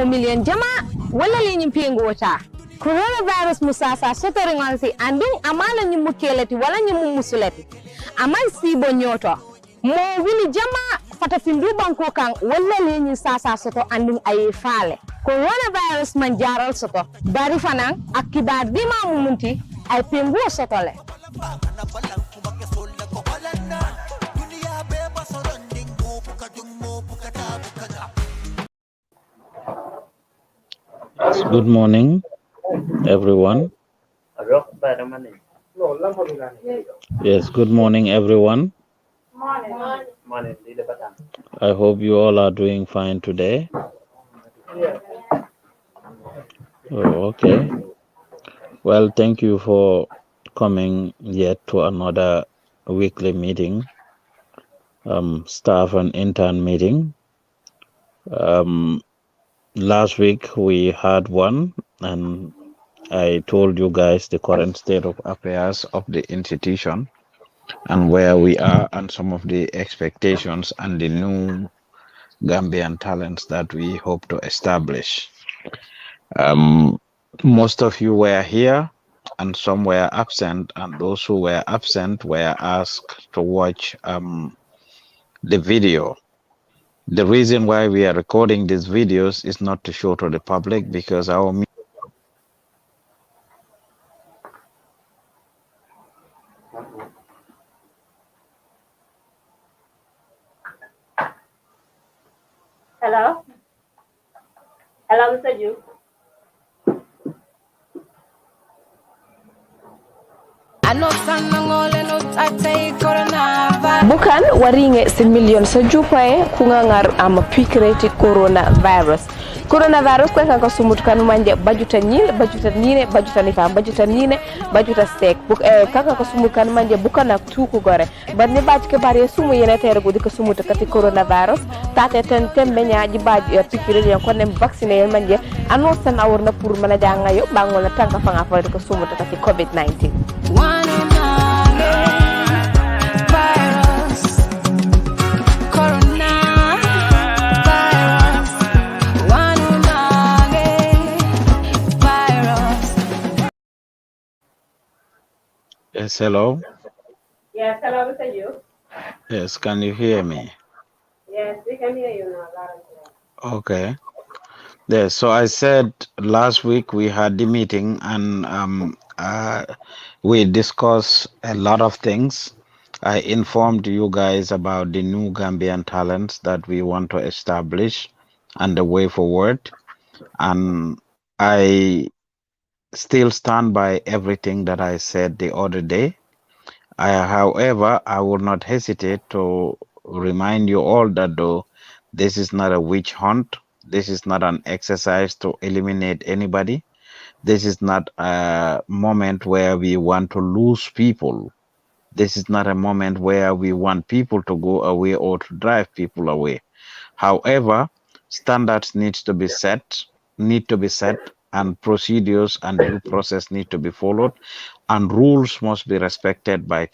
million jama wala li pengo wata coronavirus musasa sotori ngansi andin amala ni mukelati wala ni musulati aman sibo nyoto mo wili jama fata findu banko kan wala li sasa soto andin ay faale coronavirus man jaral soto bari fanan akibar dima mumunti ay pengo soto le Good morning, everyone. Yes, good morning, everyone. I hope you all are doing fine today. Oh, okay. Well, thank you for coming yet to another weekly meeting, staff and intern meeting. Last week we had one, and I told you guys the current state of affairs of the institution and where we are and some of the expectations and the new Gambian talents that we hope to establish. Most of you were here and some were absent, and those who were absent were asked to watch the video. The reason why we are recording these videos is not to show to the public, because our Hello? Hello, Mr. Ju. Bukan waringe sin million sa jupae kungangar ama pikreti coronavirus ko kan sumut kan manje bajuta nyil bajuta nine bajuta nifa bajuta nine bajuta stek buk kan ko sumut kan manje bukan nak tuku gore barni baj ke bare sumu yene tere gudi ko sumut kati coronavirus tate ten tembe nyaaji baj pikreti ko nem vacciner manje anosan awurna pour mana janga yo bangola tanka fanga fa ko sumut kati covid-19 Yes, hello. Yes, hello, Mr. Ju. Yes, can you hear me? Yes, we can hear you now, loud and clear. Okay. Yes, so I said last week we had the meeting and we discussed a lot of things. I informed you guys about the new Gambian talents that we want to establish and the way forward. And I still stand by everything that I said the other day. However, I will not hesitate to remind you all that though this is not a witch hunt, this is not an exercise to eliminate anybody. This is not a moment where we want to lose people. This is not a moment where we want people to go away or to drive people away. However, standards need to be set, and procedures and due process need to be followed, and rules must be respected by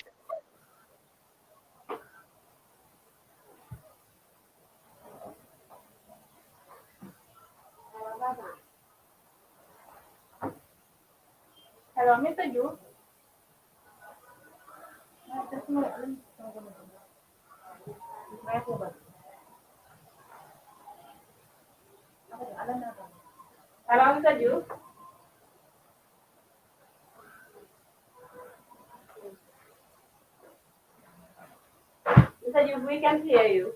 Hello, Mr. Ju. Hello, Mr. Ju. Mr. Ju, we can hear you.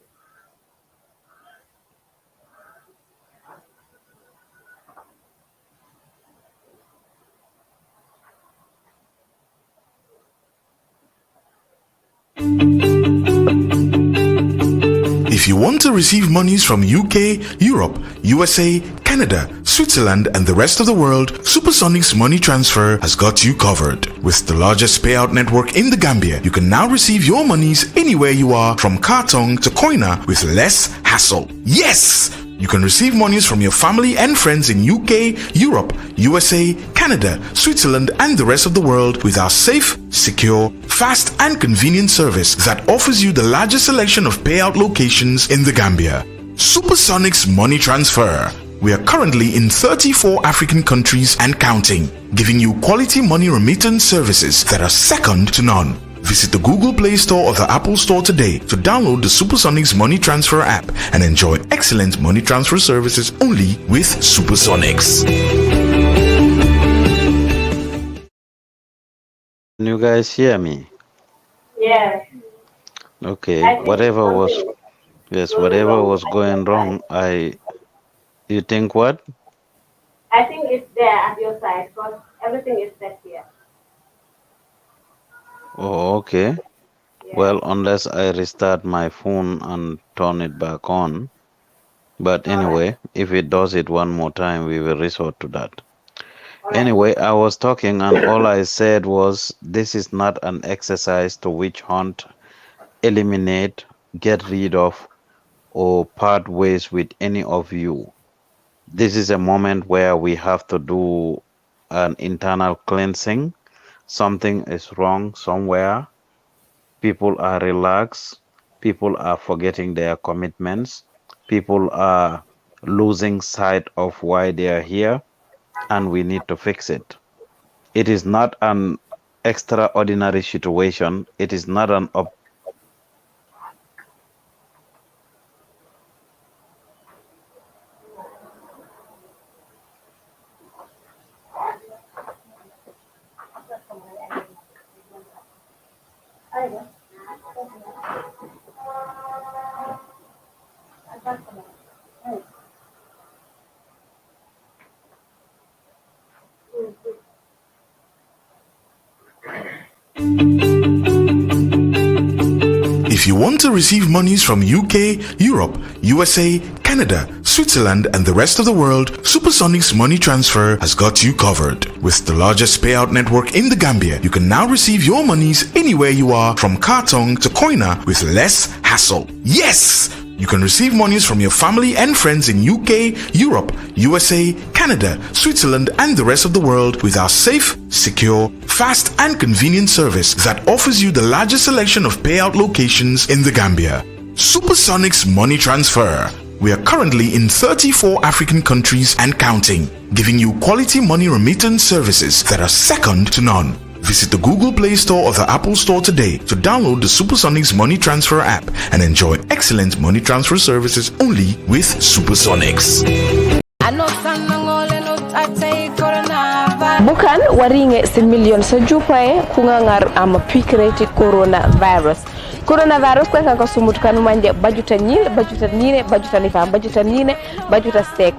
If you want to receive monies from UK, Europe, USA, Canada, Switzerland, and the rest of the world, Supersonic's money transfer has got you covered. With the largest payout network in the Gambia, you can now receive your monies anywhere you are, from Kartong to Koina, with less hassle. Yes! You can receive monies from your family and friends in UK, Europe, USA, Canada, Switzerland, and the rest of the world with our safe, secure, fast, and convenient service that offers you the largest selection of payout locations in the Gambia. Supersonic's money transfer. We are currently in 34 African countries and counting, giving you quality money remittance services that are second to none. Visit the Google Play Store or the Apple Store today to download the Supersonics Money Transfer app and enjoy excellent money transfer services only with Supersonics. Can you guys hear me? Yes. Okay, I think whatever was, something yes, going whatever wrong was at your going side. wrong, you think what? I think it's there at your side because everything is set here. Oh, okay. Yeah. Well, unless I restart my phone and turn it back on. But All right. anyway, if it does it one more time, we will resort to that. All right. Anyway, I was talking and all I said was this is not an exercise to witch hunt, eliminate, get rid of, or part ways with any of you. This is a moment where we have to do an internal cleansing. Something is wrong somewhere. People are relaxed. People are forgetting their commitments. People are losing sight of why they are here, and we need to fix it. It is not an extraordinary situation. It is not an If you want to receive monies from UK, Europe, USA, Canada, Switzerland, and the rest of the world, Supersonics Money Transfer has got you covered. With the largest payout network in the Gambia, you can now receive your monies anywhere you are, from Kartong to Koina, with less hassle. Yes! You can receive monies from your family and friends in UK, Europe, USA, Canada, Switzerland, and the rest of the world with our safe, secure, fast, and convenient service that offers you the largest selection of payout locations in the Gambia. Supersonics Money Transfer. We are currently in 34 African countries and counting, giving you quality money remittance services that are second to none. Visit the Google Play Store or the Apple Store today to download the Supersonics Money Transfer app and enjoy excellent money transfer services only with Supersonics. Bukan waringe si million sa jupae kungangar ama pikireti coronavirus. Coronavirus kwa kaka sumut kanu manje bajuta nyil, bajuta nine, bajuta nifam, bajuta nine, bajuta steak.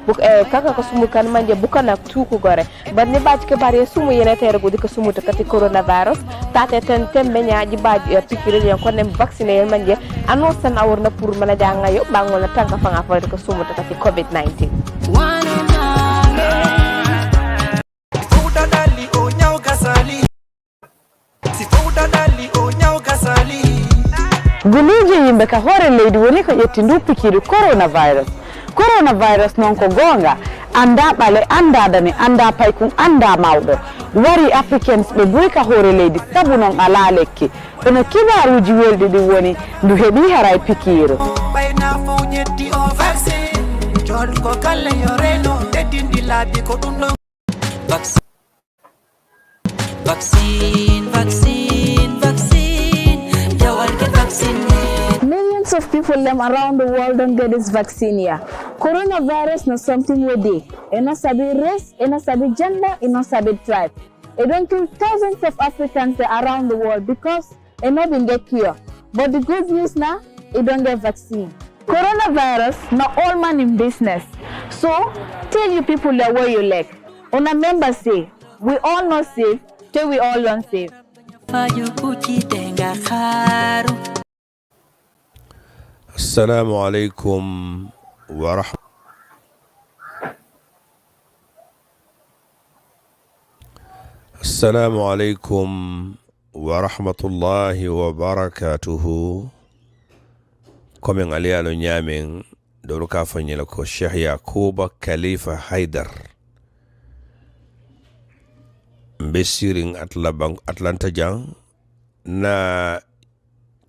Kaka ka sumut kanu manje bukana tuku gore. But ni baj ke bari sumu yene tere gudi ka sumut kati coronavirus. Tate ten menya ji baj pikireti yang konem vaccine yen manje anosan awurna pour mana janga yo bango na tanka fanga fa ka sumut kati COVID-19. Guluje yimbe ka hore leydi woni ko yetti ndu pikiri coronavirus non ko gonga anda bale anda dani anda paykun anda mawdo wari africans be boy ka hore leydi sabu non ala lekki ono kibaruji weldi di woni ndu hebi haray pikiro bayna fo nyetti o vaccine jol ko kala yoreno teddindi labi ko dum no vaccine jawal ke vaccine. Millions of people around the world don't get this vaccine here. Coronavirus not something we do. It not sabi race, it not sabi gender, it not sabi tribe. It don't kill thousands of Africans around the world because it not been get cure. But the good news now, it don't get vaccine. Coronavirus not all man in business. So tell you people that way you like. On a member say, we all not safe till we all not safe. Assalamu alaikum wa Assalamu alaikum wa rahmatullahi wa barakatuhu. Komin aliyalo nyamin doruka fanyela ko Sheikh Yakuba Khalifa Haidar mbesiring Atlanta jang na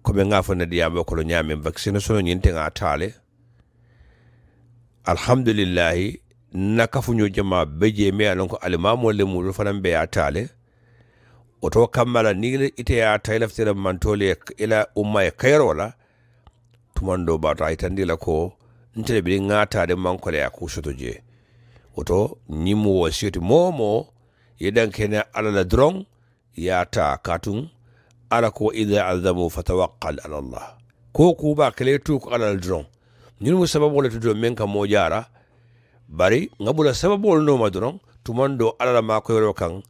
kobe ngafo na diambo ko nyame vaccine so nyinte nga tale alhamdulillah na kafunyo jama beje me alon ko alimamo le mu fanan be atale oto kammala ni ite ya taylaftira mantole ila umma e kayrola tumando bata itandila ko ntele bi ngata de mankole ya kushoto je oto nyimu wasiyoti momo yedan kene ala la drong yata katun ala ko idha azamu fatawakkal ala Allah ko ku ba kale tu ko ala la drong nyinu sababu le tudo men ka mo jara bari ngabula sababu no ma drong tumando ala la ma ko yoro kan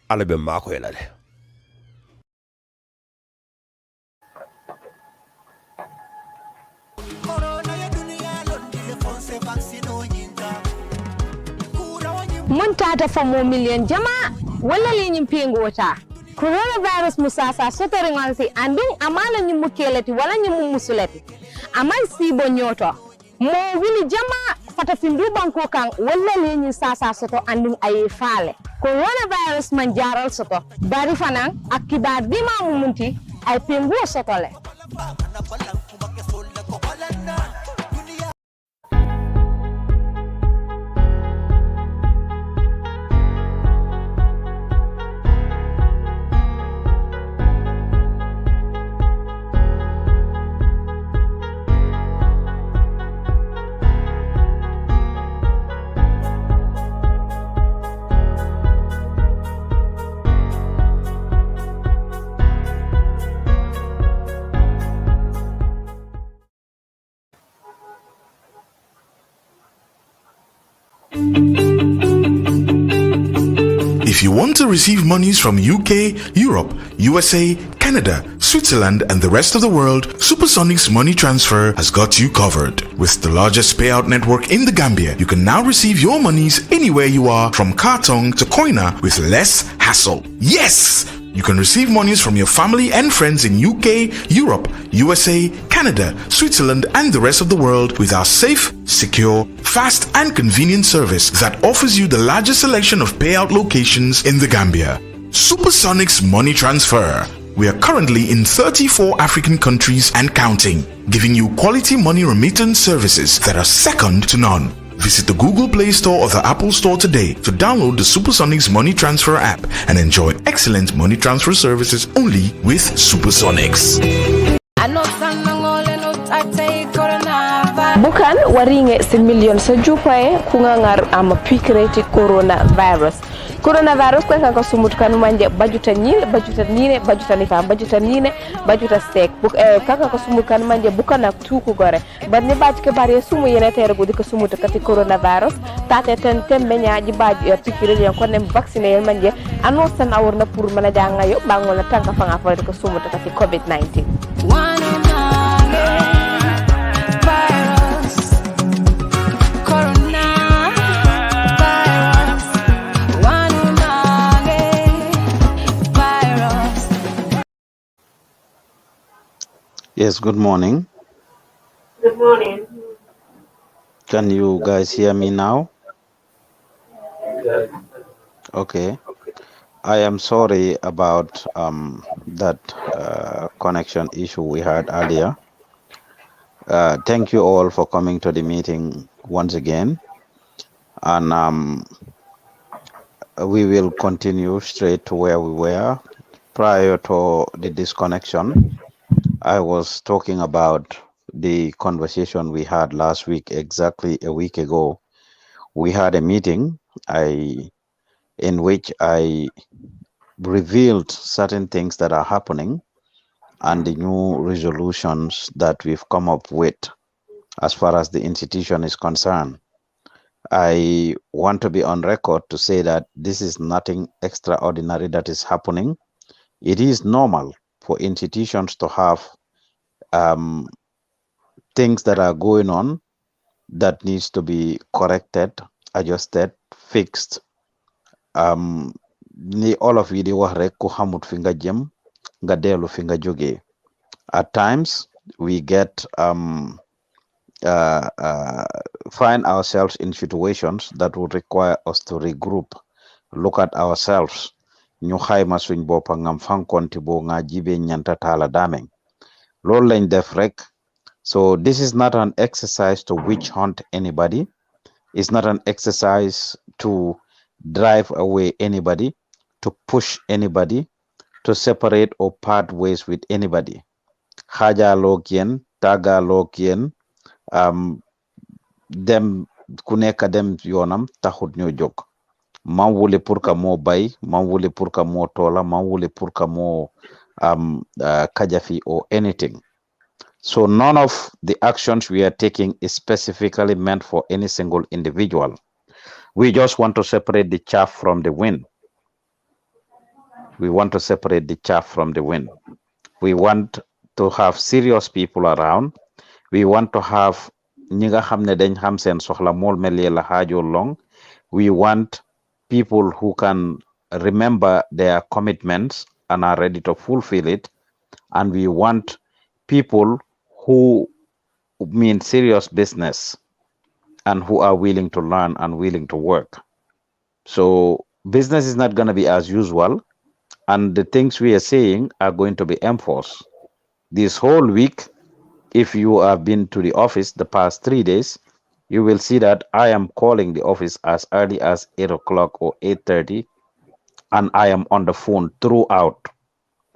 ala be ma ko yelale mun tata famo million jama wala li nyim pengo wata coronavirus musasa sotori ngalsi andin amala nyim mukelati wala nyim musulati amal sibo nyoto mo wini jama fata findu banko kan wala li nyim sasa soto andin ay faale coronavirus man jaral soto bari fanan akiba dima mumunti ay pengo soto le. If you want to receive monies from UK, Europe, USA, Canada, Switzerland, and the rest of the world, Supersonic's money transfer has got you covered. With the largest payout network in the Gambia, you can now receive your monies anywhere you are, from Kartong to Koina, with less hassle. Yes! You can receive monies from your family and friends in UK, Europe, USA, Canada, Switzerland, and the rest of the world with our safe, secure, fast, and convenient service that offers you the largest selection of payout locations in the Gambia. Supersonic's money transfer. We are currently in 34 African countries and counting, giving you quality money remittance services that are second to none. Visit the Google Play Store or the Apple Store today to download the Supersonics Money Transfer app and enjoy excellent money transfer services only with Supersonics. Bukan waringe si million sa jupae kungangar ama pikireti coronavirus. Coronavirus kwa kaka sumut kanu manje bajuta nyile, bajuta nine, bajuta nifa, bajuta nine, bajuta stek. Kaka ka sumut kanu manje bukan na tuku gore. Badne baj ke bari sumu yene tere gudi ka sumut kati coronavirus. Tate ten benya ji baj pikireti yang kone vaccine yel manje anosan awurna pur mana janga yo bangola tanka fanga fa ka sumut kati COVID-19. Yes, good morning. Good morning. Can you guys hear me now? Okay. I am sorry about that connection issue we had earlier. Thank you all for coming to the meeting once again. And we will continue straight to where we were prior to the disconnection. I was talking about the conversation we had last week, exactly a week ago. We had a meeting in which I revealed certain things that are happening and the new resolutions that we've come up with as far as the institution is concerned. I want to be on record to say that this is nothing extraordinary that is happening. It is normal for institutions to have things that are going on that needs to be corrected, adjusted, fixed. Ni all of you di wax rek ku xamut fi nga jëm nga dellu fi nga jógee. At times we get find ourselves in situations that would require us to regroup, look at ourselves. Ñu xayma suñ boppa ngam fankonti bo nga jibe ñanta tala dameng. Loolu lañ def rek. So this is not an exercise to witch hunt anybody. It's not an exercise to drive away anybody, to push anybody, to separate or part ways with anybody. Haja lokien, taga lokien, dem kuneka dem yonam tahut nyo jok. Man wule pour ka mo bay, man wule pour ka mo tola, man wule pour ka mo kajafi or anything. So none of the actions we are taking is specifically meant for any single individual. We just want to separate the chaff from the wind. We want to separate the chaff from the wind. We want to have serious people around. We want to have ñi nga xam ne dañ xam seen soxla mool mel la xaajoo long. We want people who can remember their commitments and are ready to fulfill it. And we want people who mean serious business and who are willing to learn and willing to work. So business is not going to be as usual, and the things we are saying are going to be enforced. This whole week, if you have been to the office the past 3 days, you will see that I am calling the office as early as 8 o'clock or 8:30, and I am on the phone throughout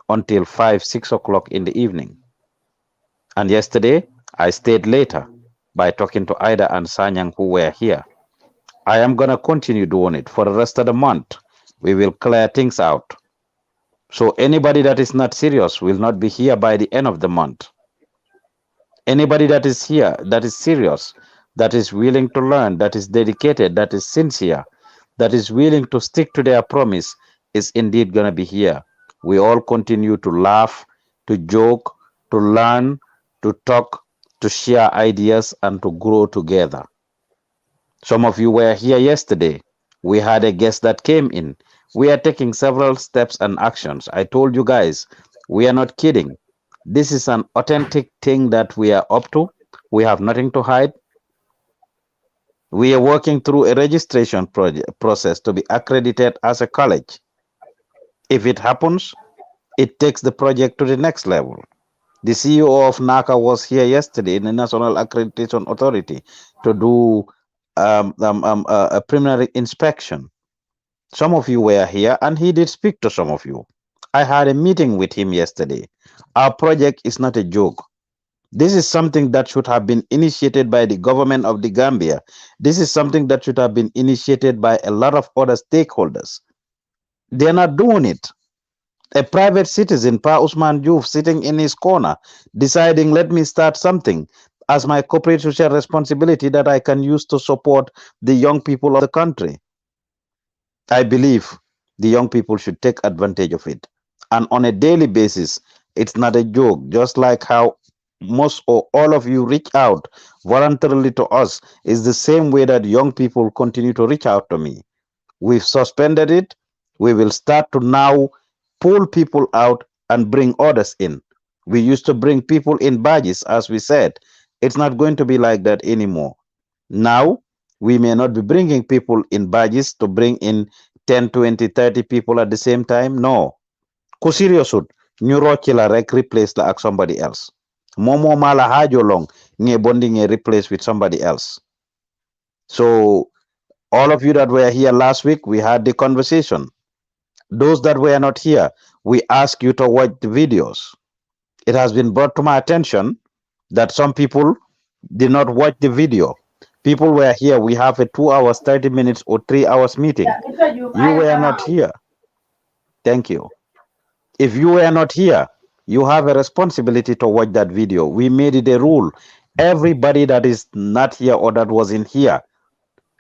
until 5, 6 o'clock in the evening. And yesterday, I stayed later by talking to Ida and Sanyang, who were here. I am going to continue doing it for the rest of the month. We will clear things out. So anybody that is not serious will not be here by the end of the month. Anybody that is here, that is serious, that is willing to learn, that is dedicated, that is sincere, that is willing to stick to their promise is indeed going to be here. We all continue to laugh, to joke, to learn, to talk, to share ideas, and to grow together. Some of you were here yesterday. We had a guest that came in. We are taking several steps and actions. I told you guys, we are not kidding. This is an authentic thing that we are up to. We have nothing to hide. We are working through a registration process to be accredited as a college. If it happens, it takes the project to the next level. The CEO of NACA was here yesterday in the National Accreditation Authority to do a preliminary inspection. Some of you were here, and he did speak to some of you. I had a meeting with him yesterday. Our project is not a joke. This is something that should have been initiated by the government of the Gambia. This is something that should have been initiated by a lot of other stakeholders. They're not doing it. A private citizen, Pa Usman Juf, sitting in his corner, deciding, let me start something as my corporate social responsibility that I can use to support the young people of the country. I believe the young people should take advantage of it. And on a daily basis, it's not a joke. Just like how most or all of you reach out voluntarily to us, is the same way that young people continue to reach out to me. We've suspended it. We will start to now pull people out and bring others in. We used to bring people in badges, as we said. It's not going to be like that anymore. Now, we may not be bringing people in badges to bring in 10, 20, 30 people at the same time. No. Ku serious ñu rocci la rek replace la ak somebody else. Momo mala hajo long nge bonding nge replace with somebody else. So all of you that were here last week, we had the conversation. Those that were not here, we ask you to watch the videos. It has been brought to my attention that some people did not watch the video. People were here. We have a 2 hours, 30 minutes, or 3 hours meeting. You were not here. Thank you. If you were not here, you have a responsibility to watch that video. We made it a rule. Everybody that is not here or that was in here,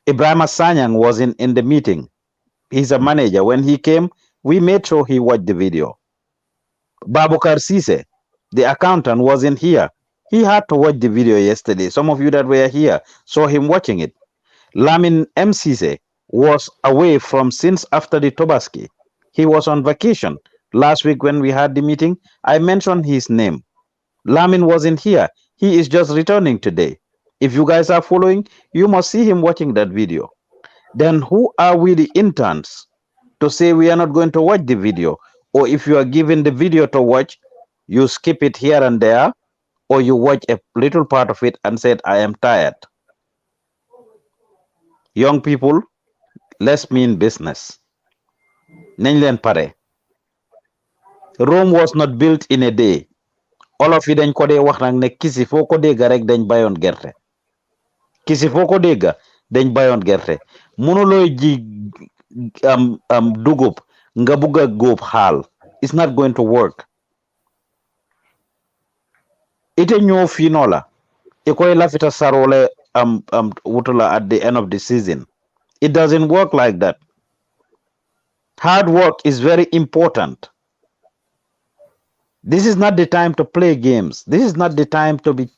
Ibrahim Sanyang was in the meeting. He's a manager. When he came, we made sure he watched the video. Babukar Sise, the accountant, was in here. He had to watch the video yesterday. Some of you that were here saw him watching it. Lamin MCC was away from since after the Tobaski. He was on vacation. Last week when we had the meeting, I mentioned his name. Lamin wasn't here. He is just returning today. If you guys are following, you must see him watching that video. Then who are we, the interns, to say we are not going to watch the video? Or if you are given the video to watch, you skip it here and there, or you watch a little part of it and said, I am tired. young people, let's mean business. Nañ leen pare. Rome was not built in a day. All of yi dañ ko dee wax nag ne kisi foo ko dégga rek dañ bayoon gerte. Kisi foo ko dégga dañ bayoon gerte. Mënuloo ji dugub nga bugg a góob xaal. It's not going to work. Ite ñoo fii noo la. Ikoy lafita sarole wutula at the end of the season. It doesn't work like that. Hard work is very important. This is not the time to play games. This is not the time to be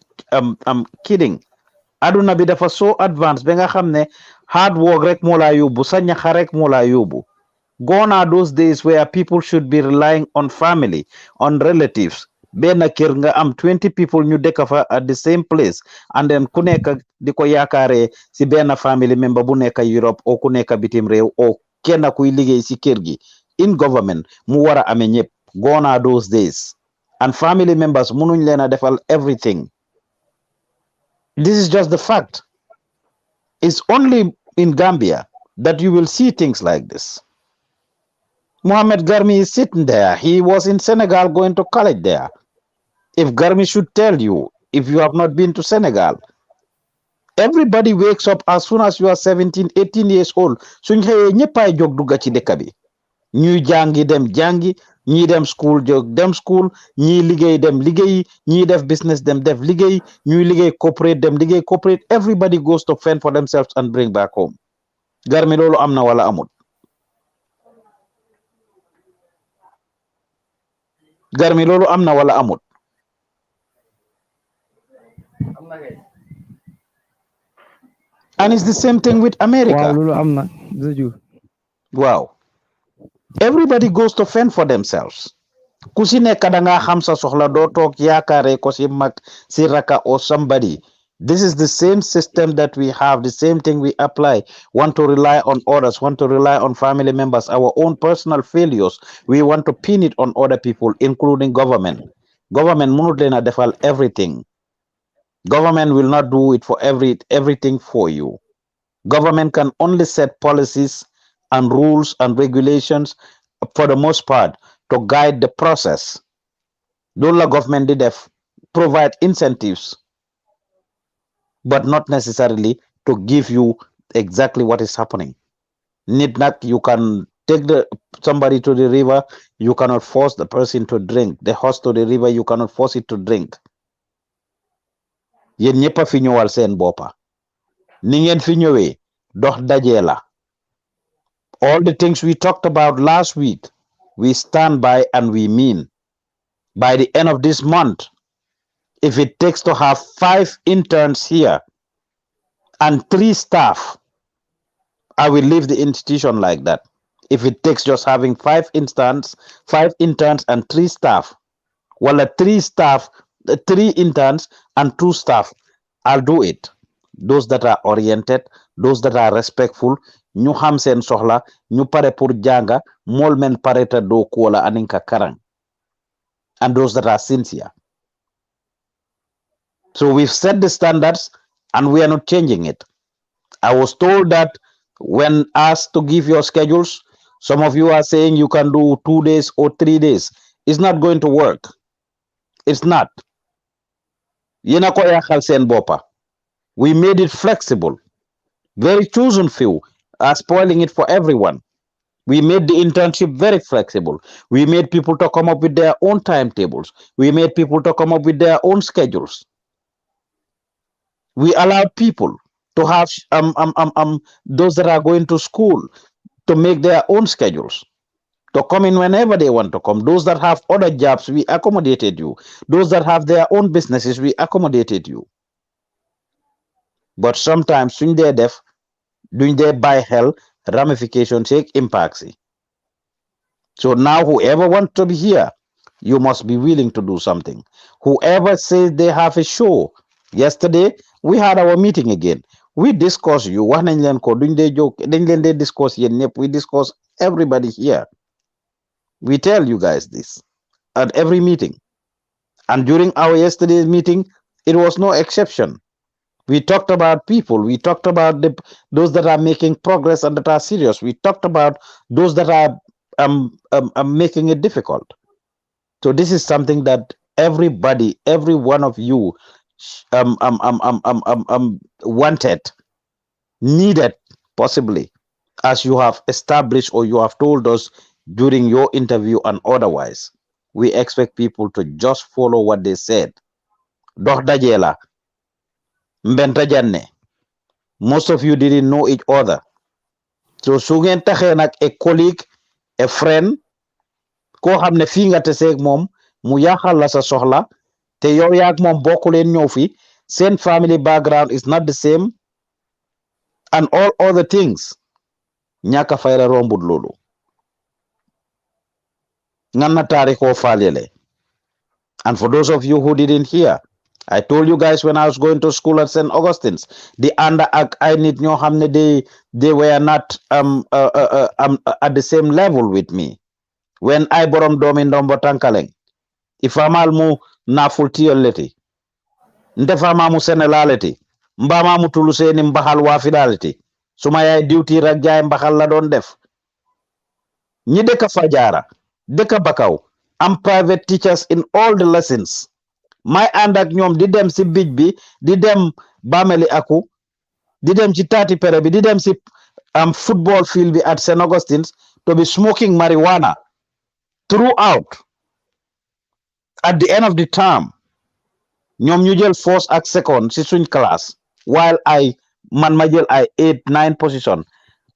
kidding. Aduna bi dafa so advanced ba nga xam ne hard work rek moo laa yóbbu sa ñaxa rek moo laa yóbbu. Gone are those days where people should be relying on family, on relatives. Benn kër nga am 20 people ñu dëkk fa at the same place and then ku nekk di ko yaakaaree si benn family member bu nekk Europe o ku nekk bitim réew o kenn kuy liggéey si kër gi in government mu war a amee ñëpp. Gone are those days. And family members munuñ leen a defal everything. This is just the fact. It's only in Gambia that you will see things like this. Mohamed Garmi is sitting there. He was in Senegal going to college there. If Garmi should tell you, if you have not been to Senegal, everybody wakes up as soon as you are 17, 18 years old. Suñ xëyee ñëppaay jóg dugga ci dëkk bi. Ñuy jàngi dem jàngi, ñii dem school jóg dem school, ñii liggéey dem liggéey, ñii def business dem def liggéey, ñuy liggéey corporate dem liggéey corporate. Everybody goes to fend for themselves and bring back home. Garmi loolu am na wala amut? Garmi loolu am na wala amut? And it's the same thing with America. Wow. Everybody goes to fend for themselves. Ku si nekk da nga xam sa soxla doo toog yaakaare ko si mag si raka or somebody. This is the same system that we have, the same thing we apply. Want to rely on others, want to rely on family members, our own personal failures. We want to pin it on other people, including government. Government mënut leen a defal everything. Government will not do it for everything for you. Government can only set policies and rules and regulations for the most part to guide the process. Loolu la government di def, provide incentives, but not necessarily to give you exactly what is happening. Nit nak, you can take somebody to the river, you cannot force the person to drink. The horse to the river, you cannot force it to drink. Yéen ñëpp a fi ñëwal seen boppa. Ni ngeen fi ñëwee dox dajee la. All the things we talked about last week, we stand by and we mean. By the end of this month, if it takes to have 5 interns here and 3 staff, I will leave the institution like that. If it takes just having 5 interns and 3 staff, well, 3 interns and 2 staff, I'll do it. Those that are oriented, those that are respectful, ñu xam seen soxla, ñu pare pour janga, mol men pareta do kola aninka karang. And those that are sincere. So we've set the standards and we are not changing it. I was told that when asked to give your schedules, some of you are saying you can do 2 days or 3 days. It's not going to work. It's not. Yena ko yakal sen bopa. We made it flexible. Very chosen few are spoiling it for everyone. We made the internship very flexible. We made people to come up with their own timetables. We made people to come up with their own schedules. We allowed people to have those that are going to school to make their own schedules, to come in whenever they want to come. Those that have other jobs, we accommodated you. Those that have their own businesses, we accommodated you. But sometimes when they're deaf, doing their buy hell, ramifications take impacts. So now whoever wants to be here, you must be willing to do something. Whoever says they have a show, yesterday we had our meeting again. We discuss you. We discuss everybody here. We tell you guys this at every meeting. And during our yesterday's meeting, it was no exception. We talked about people. We talked about those that are making progress and that are serious. We talked about those that are making it difficult. So this is something that everybody, every one of you, wanted, needed, possibly, as you have established or you have told us during your interview and otherwise. We expect people to just follow what they said. Dox dajela, mbenta janne. Most of you didn't know each other. So su ngeen taxee nag a colleague, a friend, koo xam ne fii nga teseeg moom mu yaaxal la sa soxla te yow yaag moom bokku leen ñëw fi seen family background is not the same and all other things ñàkk a fayda rombut loolu ngan na taarixoo faalele. And for those of you who didn't hear, I told you guys when I was going to school at St. Augustine's, the under I need ñoo xam ne they were not at the same level with me. When I borom doomi ndombo tànkaleng ifamal mu nafultiyoleti ndefama mu senelaleti mbama mu tulu seeni mbaxal waafidaleti suma yaay diwtiir ak jaay mbaxal la doon def ñi dëkk Fajara dëkk Bakaw am private teachers in all the lessons may ànd ak ñoom di dem si bij bi di dem Bameli Aku di dem ci taati pere bi di dem si football field bi at St. Augustine's to be smoking marijuana throughout. At the end of the term ñoom ñu jël first ak second si suñ class while man ma jël ay 8 9 position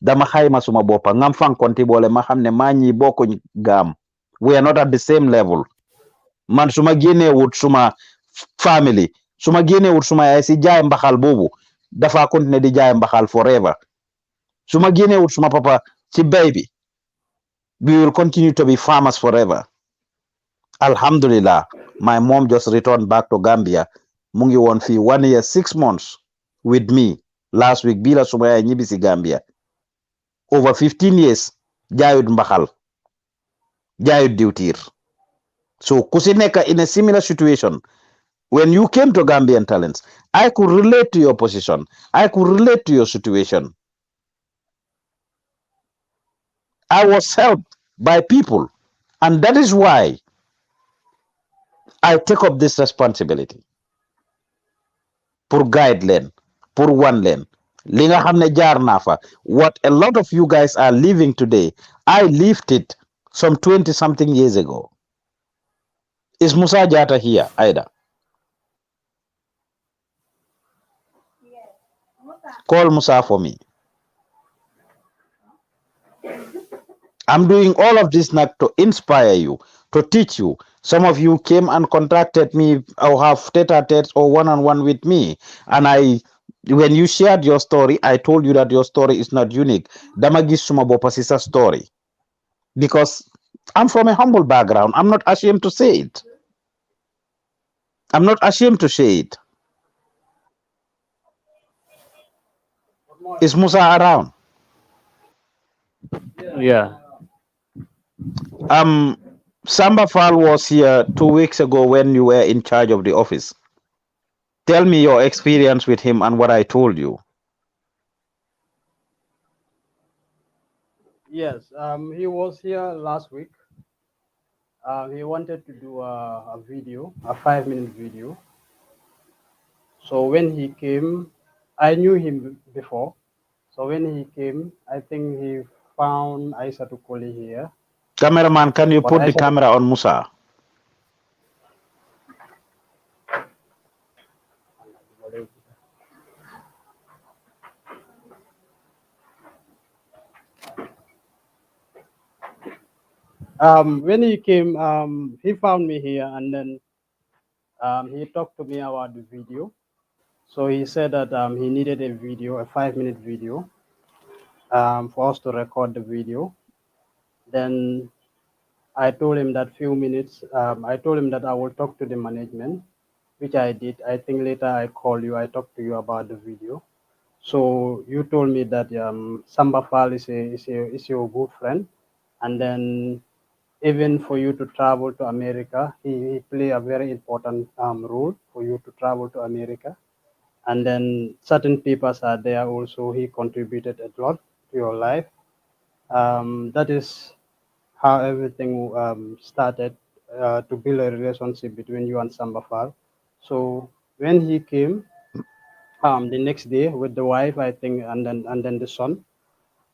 dama xayma suma boppa ngam fankonti boole ma xam ne maa ñi bokkuñ gaam. We are not at the same level. Man suma génnee wut suma family suma génnee wut suma yaay si jaay mbaxal boobu dafa continuer di jaay mbaxal forever. Suma génnee wut suma papa ci bay bi we will continue to be farmers forever. Alhamdulillah, my mom just returned back to Gambia. Mu ngi woon fii 1 year 6 months with me last week bii la suma yaay ñibbi si Gambia. Over 15 years jaayut mbaxal jaayut diwtiir. So ku si nekk in a similar situation. When you came to Gambian Talents, I could relate to your position. I could relate to your situation. I was helped by people. And that is why I take up this responsibility. Pour guide leen, pour wan leen. Li nga xam ne jaar naa fa. What a lot of you guys are living today, I lived it some 20 something years ago. Is Musa Jata here, Aida? Call Musa for me. I'm doing all of this not to inspire you, to teach you. Some of you came and contacted me or have tete-a-tete or one-on-one with me. And when you shared your story, I told you that your story is not unique. Damagis suma bopa sisa story. Because I'm from a humble background. I'm not ashamed to say it. I'm not ashamed to say it. Is Musa around? Yeah. Samba Fall was here 2 weeks ago when you were in charge of the office. Tell me your experience with him and what I told you. Yes. He was here last week. He wanted to do a video, a 5-minute video. So when he came, I knew him before. So when he came, I think he found Aissatou Koli here. Cameraman, can you put the camera on Musa? When he came, he found me here, and then he talked to me about the video. So he said that he needed a video, a 5-minute video, for us to record the video. Then I told him that few minutes, I told him that I will talk to the management, which I did. I think later I called you, I talked to you about the video. So you told me that Samba Fall is your good friend. And then even for you to travel to America, he play a very important role for you to travel to America. And then certain papers are there also. He contributed a lot to your life. That is how everything started to build a relationship between you and Sambafal. So when he came the next day with the wife, I think, and then the son.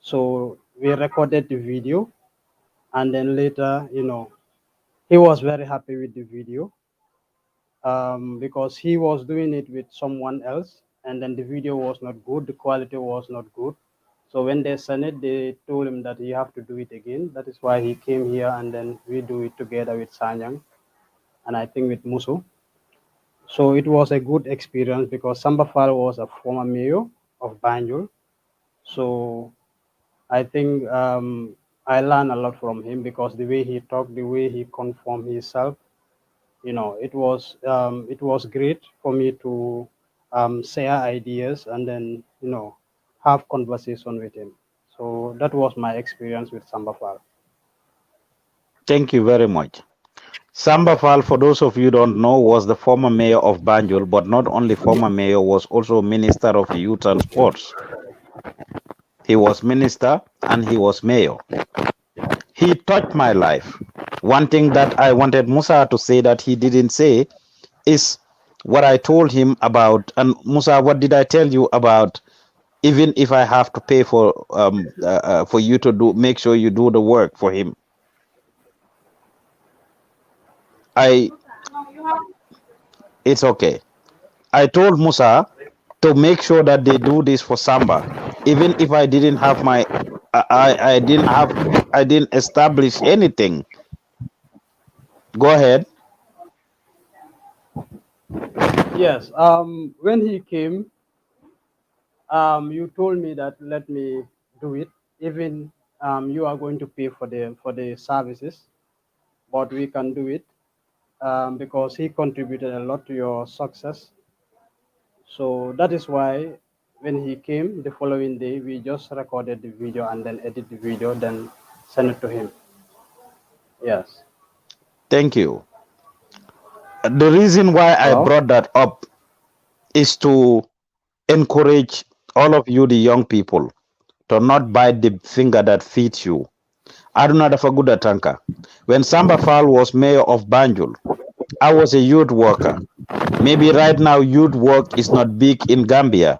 So we recorded the video, and then later, he was very happy with the video because he was doing it with someone else, and then the video was not good, the quality was not good. So when they sent it, they told him that you have to do it again. That is why he came here, and then we do it together with Sanyang, and I think with Musu. So it was a good experience because Sambafal was a former mayor of Banjul. So I think I learned a lot from him because the way he talked, the way he conformed himself, it was great for me to share ideas and then have conversation with him. So that was my experience with Sambafal. Thank you very much. Samba Fall, for those of you don't know, was the former mayor of Banjul, but not only former mayor, was also Minister of Youth and Sports. He was minister and he was mayor. He touched my life. One thing that I wanted Musa to say that he didn't say is what I told him about. And Musa, what did I tell you about? Even if I have to pay for you to make sure you do the work for him. It's okay. I told Musa to make sure that they do this for Samba, even if I didn't have I didn't establish anything. Go ahead. Yes. When he came, you told me that let me do it. Even you are going to pay for the services, but we can do it because he contributed a lot to your success. So that is why when he came the following day, we just recorded the video and then edit the video, then send it to him. Yes. Thank you. The reason why I brought that up is to encourage all of you, the young people, to not bite the finger that feeds you. Aduna Dafaguda Tanka. When Samba Fall was mayor of Banjul, I was a youth worker. Maybe right now youth work is not big in Gambia.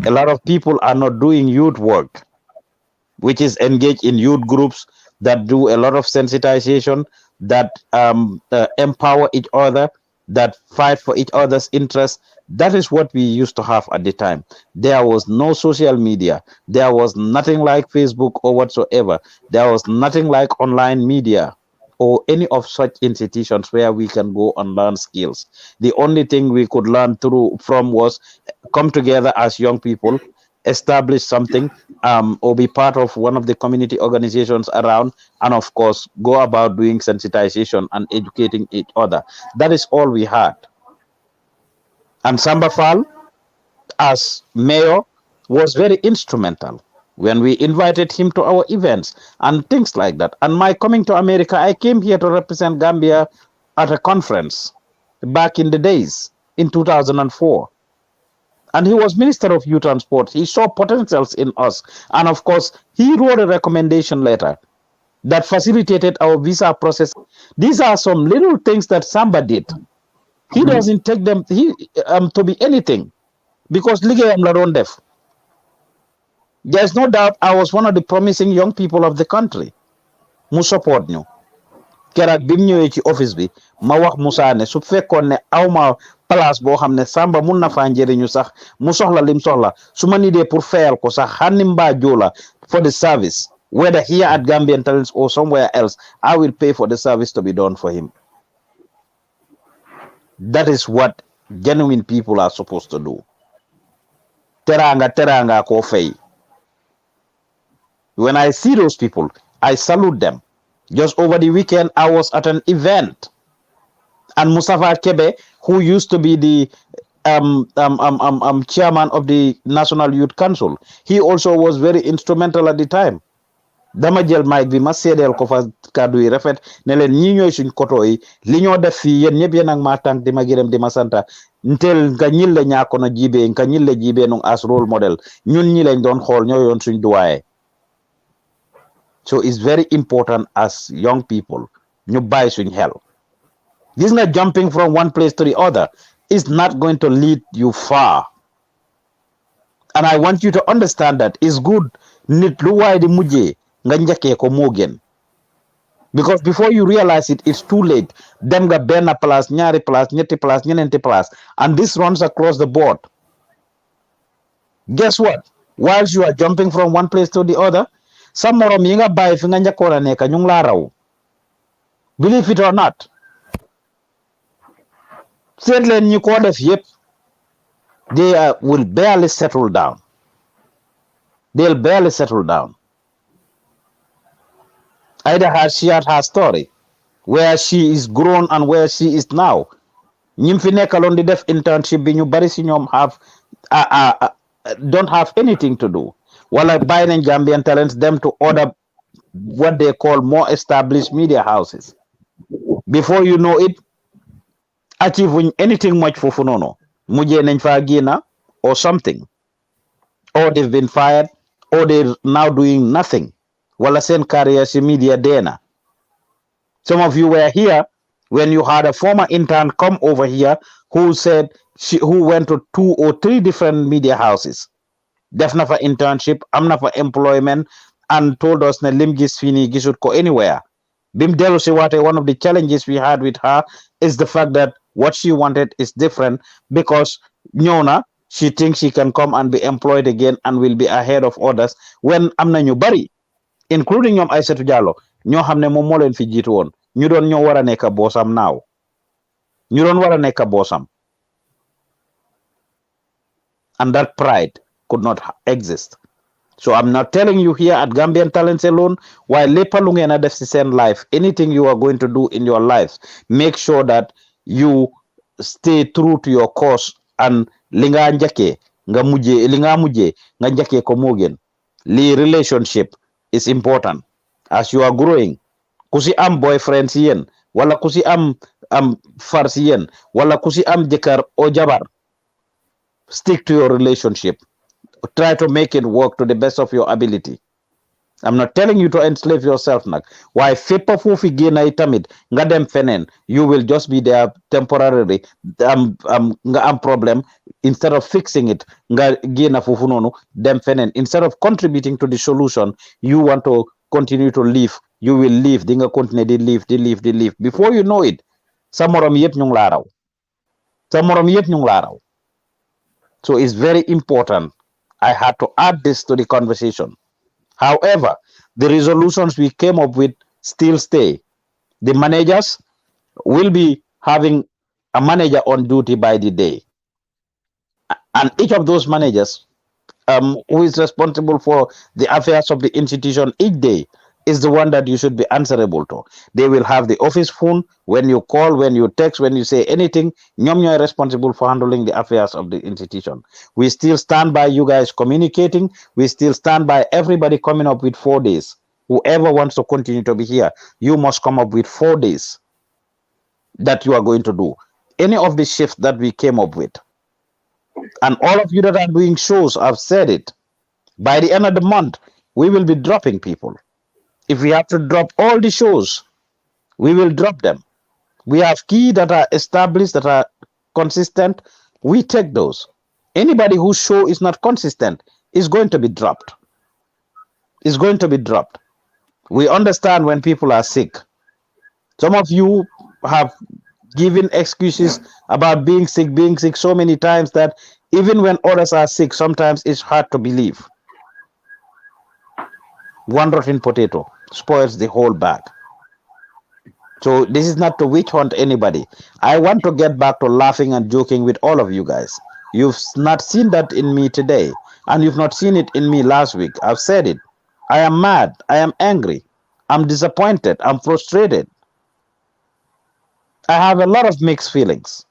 A lot of people are not doing youth work, which is engaged in youth groups that do a lot of sensitization, that empower each other, that fight for each other's interests. That is what we used to have at the time. There was no social media. There was nothing like Facebook or whatsoever. There was nothing like online media or any of such institutions where we can go and learn skills. The only thing we could learn from was come together as young people, establish something, or be part of one of the community organizations around, and of course go about doing sensitization and educating each other. That is all we had. And Samba Fall, as mayor, was very instrumental when we invited him to our events and things like that. And my coming to America, I came here to represent Gambia at a conference back in the days in 2004. And he was Minister of Youth and Sport. He saw potentials in us. And of course, he wrote a recommendation letter that facilitated our visa process. These are some little things that Samba did. He doesn't take them to be anything because ligayam la doon def. There's no doubt I was one of the promising young people of the country. Mu support ñu. Kerak bim ñëwé ci office bi ma wax Moussa ne su fekkoon ne awma place boo xam ne Samba mun na faa njëriñu sax mu soxla lim soxla su ma nidee pour fayal ko sax xanni mbaa joola for the service, whether here at Gambian Talents or somewhere else, I will pay for the service to be done for him. That is what genuine people are supposed to do. Teranga ko fay. When I see those people, I salute them. Just over the weekend, I was at an event, and Mustafa Kebe, who used to be the chairman of the National Youth Council, he also was very instrumental at the time. Dama jël mic bi ma sédel ko fa kàddu yi rafet ne leen ñi ñooy suñ koto yi li ñoo def fii yéen ñëpp yéen ak ma tànk di ma gërëm di ma santa Ntel nga ñille ñako na jibe nga ñille jibe nung as role model ñun ñi lañ doon xol ñoy yoon suñ duwaye. So it's very important as young people ñu bay suñ xel. This is not jumping from one place to the other. It's not going to lead you far. And I want you to understand that it's good nit lu way di mujjé nga ñëkke ko mo gën. Because before you realize it, it's too late. Dem nga benn place, ñaari place, ñetti place, ñenenti place, and this runs across the board. Guess what? Whilst you are jumping from one place to the other, sa morom yi nga bàyyi fi nga njëkkoon a nekk ñu ngi laa raw. Believe it or not. Seet leen ñi ko def yépp, they will barely settle down. They'll barely settle down. Either she had her story, where she is grown and where she is now. Ñim fi nekkaloon di def internship bi ñu bari si ñoom don't have anything to do. Wala bàyyi nañ Gambian talents them to order what they call more established media houses. Before you know it, achieving anything much foofu noonu mujjee nañ fa génna or something, or they've been fired, or they're now doing nothing. Wala seen career si media dena. Some of you were here when you had a former intern come over here who said who went to 2 or 3 different media houses. Def na fa internship, am na fa employment, and told us na lim gis fini gisut ko anywhere. Bim delu si wate, one of the challenges we had with her is the fact that what she wanted is different, because ñëw she thinks she can come and be employed again and will be ahead of others when am na ñu bari, including ñoom Aïssatou Diallo ñoo xam ne moom moo leen fi jiitu woon ñu doon ñoo war a nekk boosam naaw ñu doon war a nekk boosam, and that pride could not exist. So I'm not telling you here at Gambian Talents alone, while lépp lu ngeen a def si seen life, anything you are going to do in your lives, make sure that you stay true to your course, and li nga njëkkee nga mujjee li nga mujjee nga njëkkee ko moo gën. Li relationship is important as you are growing. Ku si am boyfriend si yéen, wala ku si am far si yéen, wala ku si am jëkkër o jabar, stick to your relationship. Try to make it work to the best of your ability. I'm not telling you to enslave yourself nak. Why fépp foofu génna tamit nga dem feneen, you will just be there temporarily. Nga am problem, instead of fixing it, nga génna foofu noonu dem feneen. Instead of contributing to the solution, you want to continue to live. You will live. Di nga continue di live. Before you know it, sa morom yépp ñu ngi laa raw. Sa morom yépp ñu ngi laa raw. So it's very important. I had to add this to the conversation. However, the resolutions we came up with still stay. The managers will be having a manager on duty by the day. And each of those managers who is responsible for the affairs of the institution each day is the one that you should be answerable to. They will have the office phone. When you call, when you text, when you say anything, ñoom ñooy responsible for handling the affairs of the institution. We still stand by you guys communicating. We still stand by everybody coming up with 4 days. Whoever wants to continue to be here, you must come up with 4 days that you are going to do. Any of the shifts that we came up with. And all of you that are doing shows, I've said it. By the end of the month, we will be dropping people. If we have to drop all the shows, we will drop them. We have key that are established, that are consistent. We take those. Anybody whose show is not consistent is going to be dropped. Is going to be dropped. We understand when people are sick. Some of you have given excuses about being sick so many times that even when others are sick, sometimes it's hard to believe. One rotten potato spoils the whole bag. So this is not to witch hunt anybody. I want to get back to laughing and joking with all of you guys. You've not seen that in me today, and you've not seen it in me last week. I've said it. I am mad. I am angry. I'm disappointed. I'm frustrated. I have a lot of mixed feelings,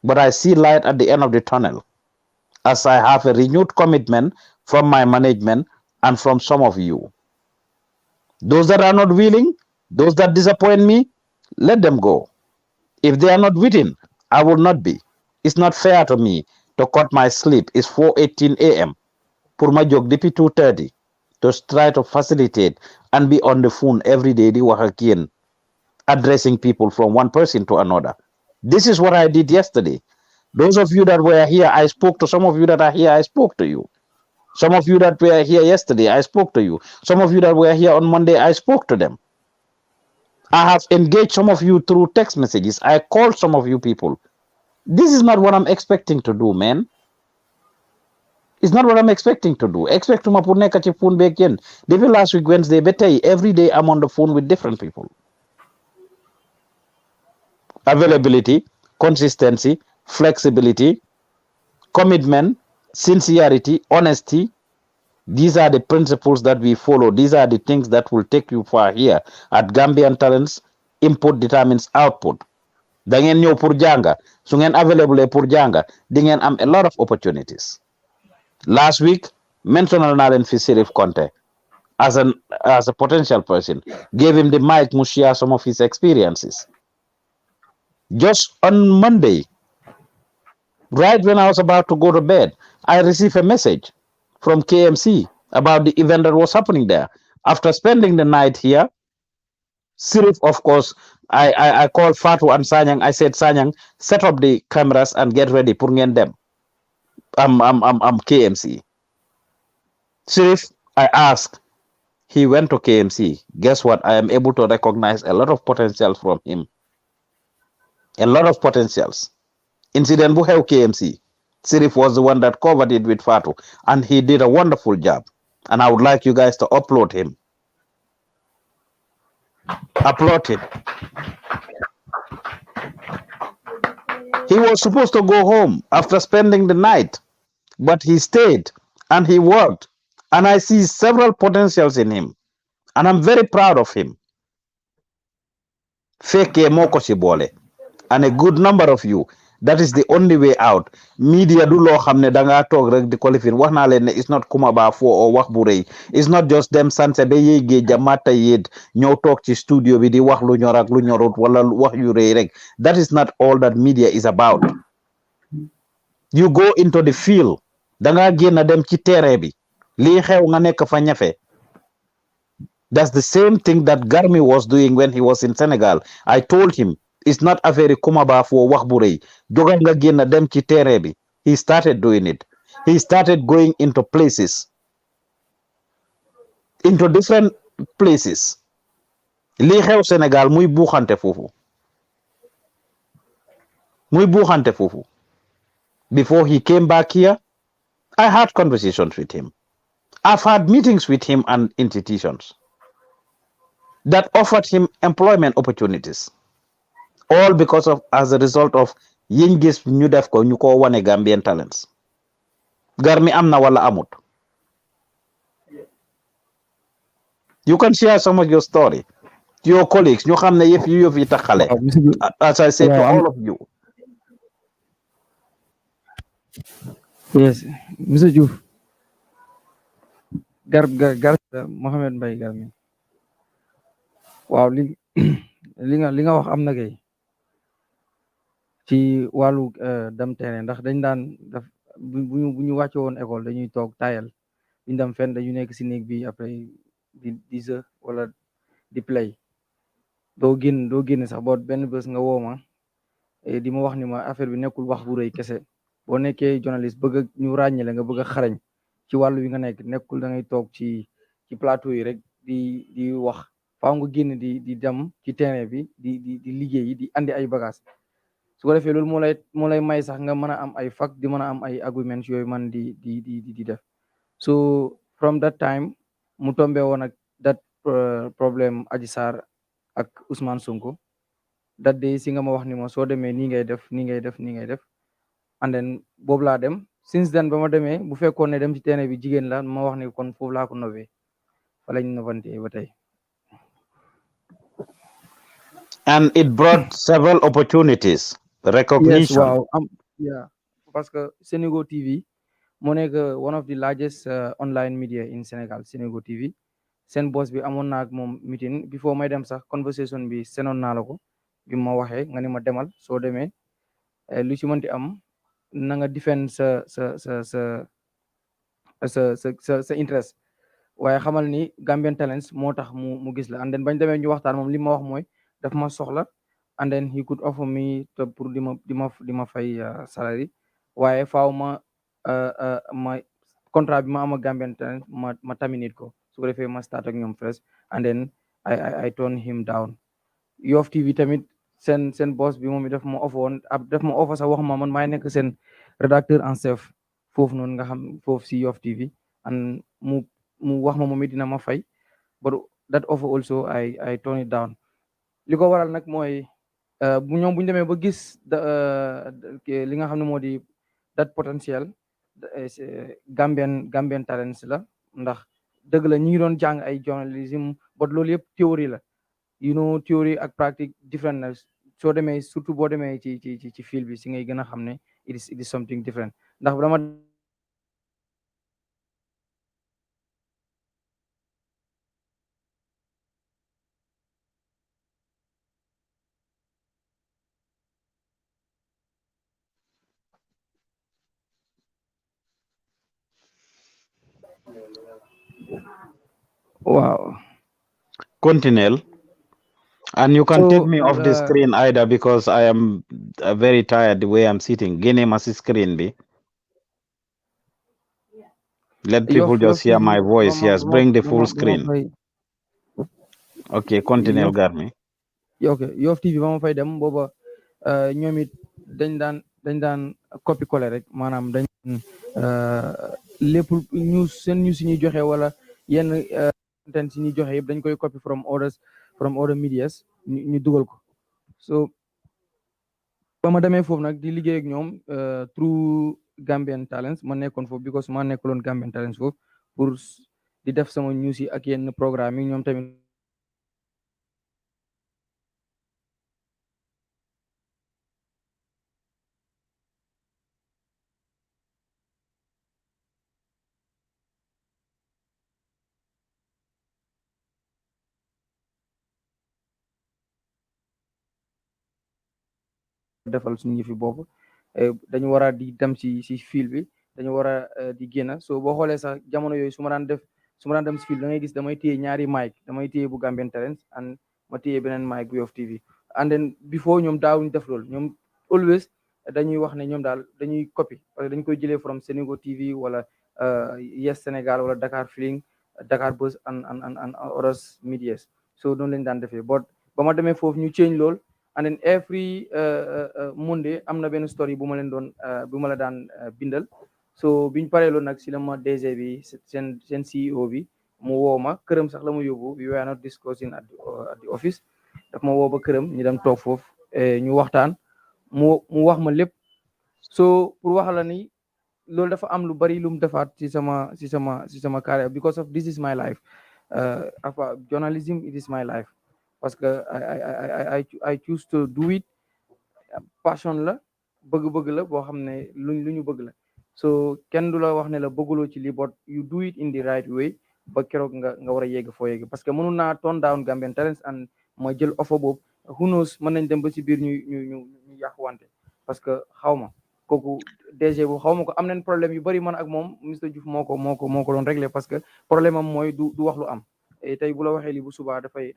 but I see light at the end of the tunnel as I have a renewed commitment from my management and from some of you. Those that are not willing, those that disappoint me, let them go. If they are not willing, I will not be. It's not fair to me to cut my sleep. It's 4:18 a.m. Pour my jog depuis 2:30 to try to facilitate and be on the phone every day, di wax ak yéen, addressing people from one person to another. This is what I did yesterday. Those of you that were here, I spoke to. Some of you that are here, I spoke to you. Some of you that were here yesterday, I spoke to you. Some of you that were here on Monday, I spoke to them. I have engaged some of you through text messages. I called some of you people. This is not what I'm expecting to do, man. It's not what I'm expecting to do. Expect to pour nekk ci phone beeg yéen. Depuis last week Wednesday ba tey every day I'm on the phone with different people. Availability, consistency, flexibility, commitment, sincerity, honesty. These are the principles that we follow. These are the things that will take you far here at Gambian Talents. Input determines output. Da ngeen ñëw pour jànga su ngeen available pour jànga di ngeen am a lot of opportunities. Last week mentioned naa leen fi Serif Conte as a potential person, gave him the mic to share some of his experiences. Just on Monday, right when I was about to go to bed, I received a message from KMC about the event that was happening there. After spending the night here, Sirif, of course, I called Fatu and Sanyang. I said, Sanyang, set up the cameras and get ready. Pour ngeen dem. I'm KMC. Sirif, I asked. He went to KMC. Guess what? I am able to recognize a lot of potential from him. A lot of potentials. Incident bu xew KMC. Sirif was the one that covered it with Fatu, and he did a wonderful job. And I would like you guys to upload him. Upload him. He was supposed to go home after spending the night, but he stayed and he worked. And I see several potentials in him. And I'm very proud of him. Feke moko ci boole. And a good number of you, that is the only way out. Media du loo xam ne danga toog rek di qualify wax naa leen ne it's not kumaba fo or wax bu rëy. It's not just dem sanse ba yéegee jamata yéet ñëw toog ci studio bi di wax lu ñor ak lu ñorut wala wax yu rëy rek. That is not all that media is about. You go into the field. Danga génn dem ci terrain bi. Lii xew nga nekk fa ñafe. That's the same thing that Garmi was doing when he was in Senegal. I told him, it's not a very kumaba for wax bu rëy. Jogal nga génn dem ci terrain bi. He started doing it. He started going into places, into different places. Lii xew Senegal muy buuxante foofu. Muy buuxante foofu. Before he came back here, I had conversations with him. I've had meetings with him and institutions that offered him employment opportunities. All because of, as a result of yiñ gis ñu def ko ñu ko wane Gambian Talents. Garmi am na wala amut. You can share some of your story to your colleagues. ñu xam ne yëf yu yi taxale. As I said to all of you. Yes, Mr. Diouf. Mohamed Mbaye Garmi. Waaw li nga wax am na kay ci wàllu dem terrain ndax dañ daan def bu ñu wàcce woon école dañuy toog tayal ñu dem fenn dañu nekk si néeg bi après di jeu wala di play doo génn sax boo benn bés nga woo ma di ma wax ni ma affaire bi nekkul wax bu rëy kese boo nekkee journaliste bëgg ñu ràññale nga bëgg a xarañ ci wàllu wi nga nekk nekkul da ngay toog ci plateau yi rek di wax faaw nga génn di dem ci terrain bi di liggéey di andi ay bagages su ko defee loolu moo lay may sax nga mën a am ay fac di mën a am ay arguments yooyu man di def so from that time mu tombe woon ak that problème Adji Sarr ak Ousmane Sonko that day si nga ma wax ni ma soo demee nii ngay def nii ngay def nii ngay def and then boobu laa dem since then ba ma demee bu fekkoon ne dem ci terrain bi jigéen la ma wax ni kon foofu laa ko nobee fa lañ novante ba tey. And it brought several opportunities, recognition. Yes, wow. Yeah, parce que Senego TV moo nekk one of the largest online media in Senegal, Senego TV. Seen boss bi amoon naa ak moom meeting before may dem sax conversation bi senoon naa la ko bi ma waxee nga ni ma demal soo demee lu ci mënti am na nga defend sa interest waaye xamal ni Gambian Talents moo tax mu gis la and then bañ demee ñu waxtaan moom li ma wax mooy daf ma soxla and then he could offer me to pour di ma fay salary waaye faaw ma contrat bi ma am ak Gambian Talents ma terminate ko su ko defee ma start ak ñoom fresh and then I turn him down. Yoff TV tamit seen boss bi moom daf ma offer woon daf ma offer sax wax ma man maay nekk seen rédacteur en chef foofu noonu nga xam foofu si Yoff TV and mu wax ma moom it dina ma fay but that offer also I turn it down. Li ko waral nag mooy bu ñoom bu ñu demee ba gis li nga xam ne moo di that potentiel Gambian Talents la ndax dëgg la ñi ngi doon jàng ay journalism but loolu yëpp théorie la théorie ak pratique different na soo demee surtout boo demee ci field bi si ngay gën a xam ne it is something different ndax dama wow. Continue. And you can take So me off the screen either because I am very tired the way I'm sitting. Gene my screen be. Let people just hear my voice. Yes, bring the full screen. Okay, continue, Garmi. Okay, Yoff TV ba ma fay dem booba ñoom it dañ daan copy coller rek maanaam dañ lépp news seen news yi ñuy joxe wala yenn content yi ñuy joxe yëpp dañ koy copy from other medias ñu dugal ko so ba ma demee foofu nag di liggéey ak ñoom through Gambian Talents ma nekkoon foofu because ma nekkaloon Gambian Talents foofu pour di def sama news yi ak yenn programme yi ñoom tamit defal suñu yëfi bopp dañu war a di dem si fil bi dañu war a di génn so boo xoolee sax jamono yooyu su ma daan dem si fil da ngay gis damay téye ñaari mic damay téye bu Gambian Talents and ma téye beneen mic bu Yoff TV and then before ñoom daawuñ def loolu ñoom always dañuy wax ne ñoom daal dañuy copy parce que dañ koy jëlee from Senego TV wala Yes Sénégal wala Dakar Feeling Dakar Buzz and other medias so noonu lañ daan defee but ba ma demee foofu ñu change lool and then every Monday am na benn story bu ma leen doon bu ma la daan bindal so biñ paree loolu nag si la ma DG bi seen CEO bi mu woo ma këram sax la mu yóbbu we were not discussing at the office daf ma woo ba këram ñu dem toog foofu ñu waxtaan mu wax ma lépp so pour wax la ni loolu dafa am lu bari lu mu defaat ci sama carrière because of this is my life journalism it is my life parce que I choose to do it passion la bëgg-bëgg la boo xam ne lu ñu bëgg la so kenn du la wax ne la bëgguloo ci lii but you do it in the right way ba keroog nga war a yegg foo yegg parce que mënu naa turn down Gambian Talents and ma jël offer boobu who knows mën nañ dem ba ci biir ñu yàq wante parce que xaw ma kooku DG bu xaw ma ko am nañ problème yu bari man ak moom Mr Diouf moo ko doon réglé parce que problème am mooy du wax lu am tey bu la waxee li bu subaa dafay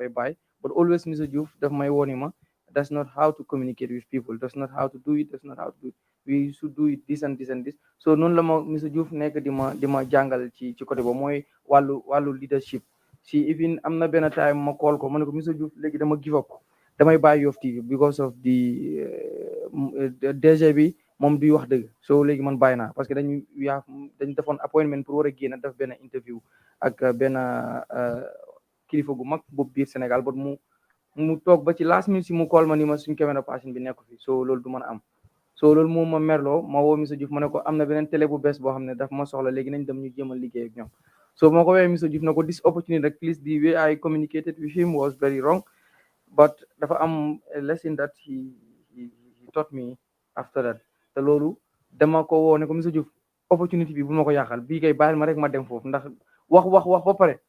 bàyyi but always Mr Diouf daf may wooni ma that's not how to communicate with people that's not how to do it we should do it this and this and this so noonu la ma Mr Diouf nekk di ma jàngal ci côté boobu mooy wàllu leadership si even am na benn time ma call ko ma ne ko Mr Diouf léegi dama give up damay bàyyi Yoff TV because of the DG bi moom duy wax dëgg so léegi man bàyyi naa parce que dañu defoon appointment pour war a génn def benn interview ak benn kilifa gu mag boobu biir Sénégal but mu toog ba ci last minute si mu call ma ni ma suñ caméra passion bi nekk fi so loolu du mën a am so loolu moom ma merloo ma woo Mr Diouf ma ne ko am na beneen télé bu bees boo xam ne daf ma soxla léegi nañ dem ñu jéem a liggéey ak ñoom so moo ko woowee Mr Diouf na ko this opportunity rek please the way I communicated with him was very wrong but dafa am a lesson that he taught me after that te loolu dama ko woo ne ko Mr Diouf opportunity bi bu ma ko yàqal bii kay bàyyil ma rek ma dem foofu ndax wax ba pare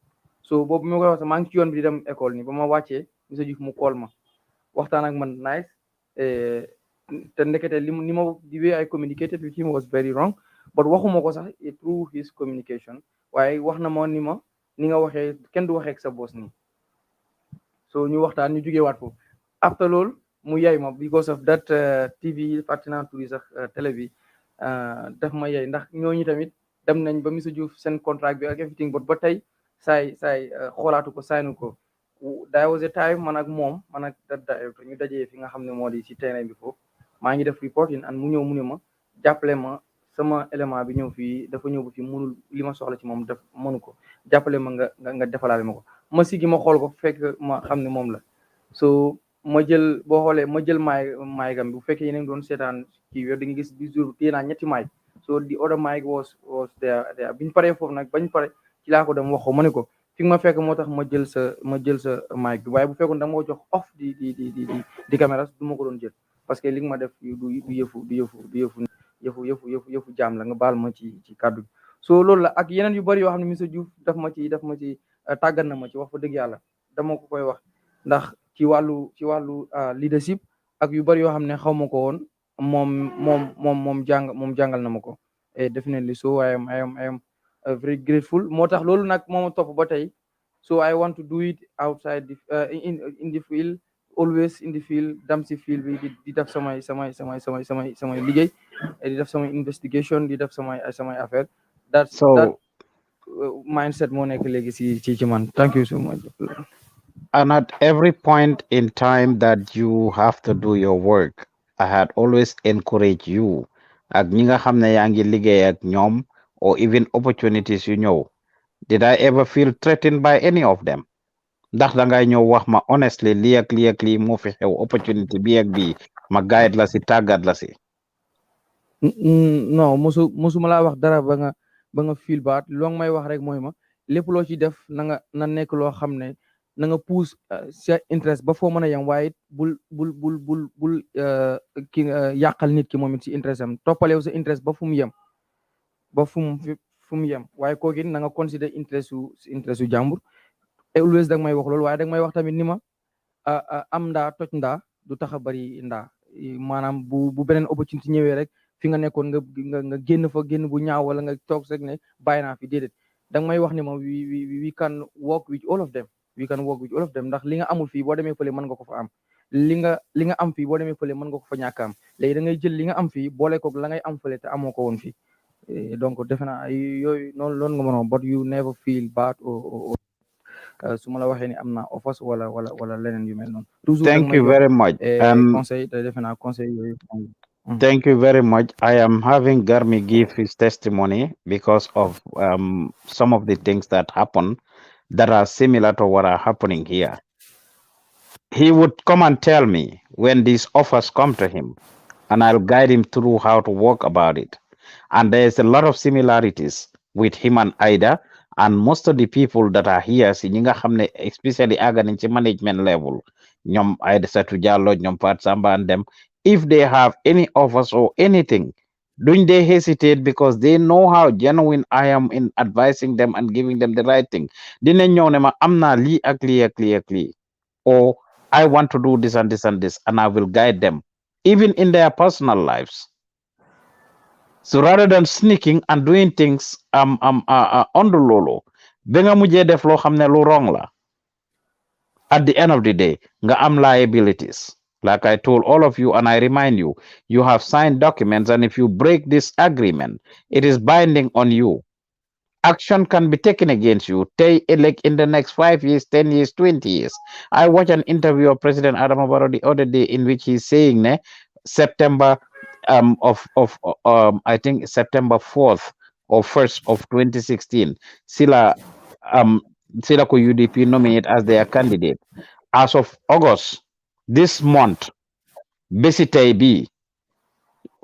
so boobu mi ma koy wax maa ngi ci yoon bi di dem école ni ba ma wàccee Mr Diouf mu call ma waxtaan ak man nice te ndekete the way I communicated with him was very wrong, but waxuma ko sax through his communication waaye wax na ma ni ma ni nga waxee kenn du waxee ak sa boss nii so ñu waxtaan ñu jógee waat foofu after loolu mu yay ma because of that TV fàttinaa tuuti sax télé bi daf ma yay ndax ñooñu tamit dem nañ ba Mr Diouf seen contract bi ak everything but ba tey saay xoolaatu ko saynu ko there was a time man ak moom man ak that director ñu dajee fi nga xam ne moo di si terrain bi foofu maa ngi def reporting and mu ñëw mu ne ma jàppale ma sama élément bi ñëw fii dafa ñëw ba fii mënul li ma soxla ci moom def mënu ko jàppale ma nga defalaale ma ko ma sigi ma xool ko fekk ma xam ne moom la so ma jël boo xoolee ma jël maay gam bi bu fekkee yéen a ngi doon seetaan kii da nga gis bi jour téye naa ñetti maay so the other mic was there biñu paree foofu nag bañ pare ci laa ko dem wax ko ma ne ko fi nga ma fekk moo tax ma jël sa mic bi waaye bu fekkoon da nga ma jox off di caméra du ma ko doon jël parce que li nga ma def du yëfu jaam la nga baal ma ci kàddu gi so loolu la ak yeneen yu bari yoo xam ne Mr Diouf daf ma ci tàggat na ma ci wax fa dëgg yàlla dama ko koy wax ndax ci wàllu leadership ak yu bari yoo xam ne xaw ma ko woon moom jàngal na ma ko definitely so I am very grateful moo tax loolu nag moo ma topp ba tey so I want to do it outside in the field always in the field dam si field bi di def samay liggéey di def samay investigation di def samay affaire that mindset moo nekk léegi ci man thank you so much. And at every point in time that you have to do your work, I had always encouraged you ak ñi nga xam ne yaa ngi liggéey ak ñoom or even opportunities you know. Did I ever feel threatened by any of them? Ndax da ngay ñëw wax ma honestly lii ak lii moo fi xew opportunity bi ak bii ma guide la si tàggat la si. non musuma laa wax dara ba nga feel baat loo may wax rek mooy ma lépp loo ci def na nekk loo xam ne na nga pousse sa interest ba foo mën a yem waaye bul ki yàqal nit ki moom it si interest am toppalew sa interest ba fu mu yem waaye kooku na nga consider interest su jàmbur always da nga may wax loolu waaye da nga may wax tamit ni ma am ndaa toj ndaa du tax a bari ndaa maanaam bu beneen opportunité ñëwee rek fi nga nekkoon nga génn fa génn bu ñaaw wala nga toog rek ne bàyyi naa fi déedéet da nga may wax ni ma we can work with all of them ndax li nga amul fii boo demee fële mën nga ko fa am li nga am fii boo demee fële mën nga ko fa ñàkk am léegi da ngay jël li nga am fii boole ko la ngay am fële te amoo ko woon fii donc defe naa yooyu noonu nga mënoon but you never feel bad or su ma la waxee ni am na offers wala leneen yu mel noonu. Thank you very much. conseil te defe naa conseil yooyu. Thank you very much. I am having Garmi give his testimony because of some of the things that happen that are similar to what are happening here. He would come and tell me when these offers come to him, and I'll guide him through how to work about it. And there's a lot of similarities with him and Ida, and most of the people that are here, especially in management level, ñoom Aida Satu Jallow, ñoom Fat Samba and them, if they have any offers or anything, don't they hesitate because they know how genuine I am in advising them and giving them the right thing. Dinañ ñëw ne ma am naa lii ak lii ak lii ak lii, or I want to do this and this and this, and I will guide them, even in their personal lives. So rather than sneaking and doing things on the lolo, benga mujhe def lo xamne lu wrong la. At the end of the day, nga am liabilities. Like I told all of you, and I remind you, you have signed documents, and if you break this agreement, it is binding on you. Action can be taken against you. Like in the next 5 years, 10 years, 20 years. I watched an interview of President Adam Barrow the other day in which he's saying September I think September 4th or 1st of 2016, Sila ko UDP nominate as their candidate. As of August this month, Besitay B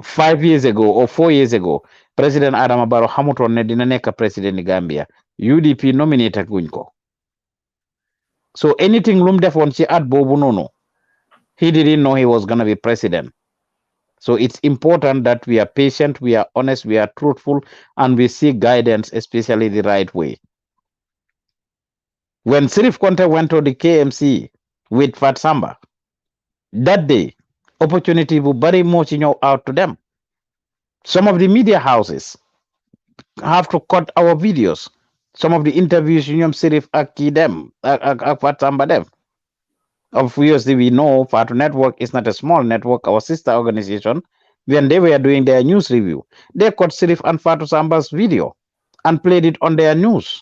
5 years ago or 4 years ago, President Adam Barrow xamutoon ne dina nekk president Gambia. UDP nominate guñ ko. So anything lum defoon ci at boobu noonu, he didn't know he was gonna be president. So it's important that we are patient, we are honest, we are truthful, and we seek guidance, especially the right way. When Sirif Conte went to the KMC with Fat Samba, that day, opportunity bu bari moo ci ñëw out to them. Some of the media houses have to cut our videos. Some of the interviews yu ñoom Sirif ak kii dem ak Fat Samba dem. Obviously, we know Fatu Network is not a small network, our sister organization. When they were doing their news review, they cut Sirif and Fatu Samba's video and played it on their news.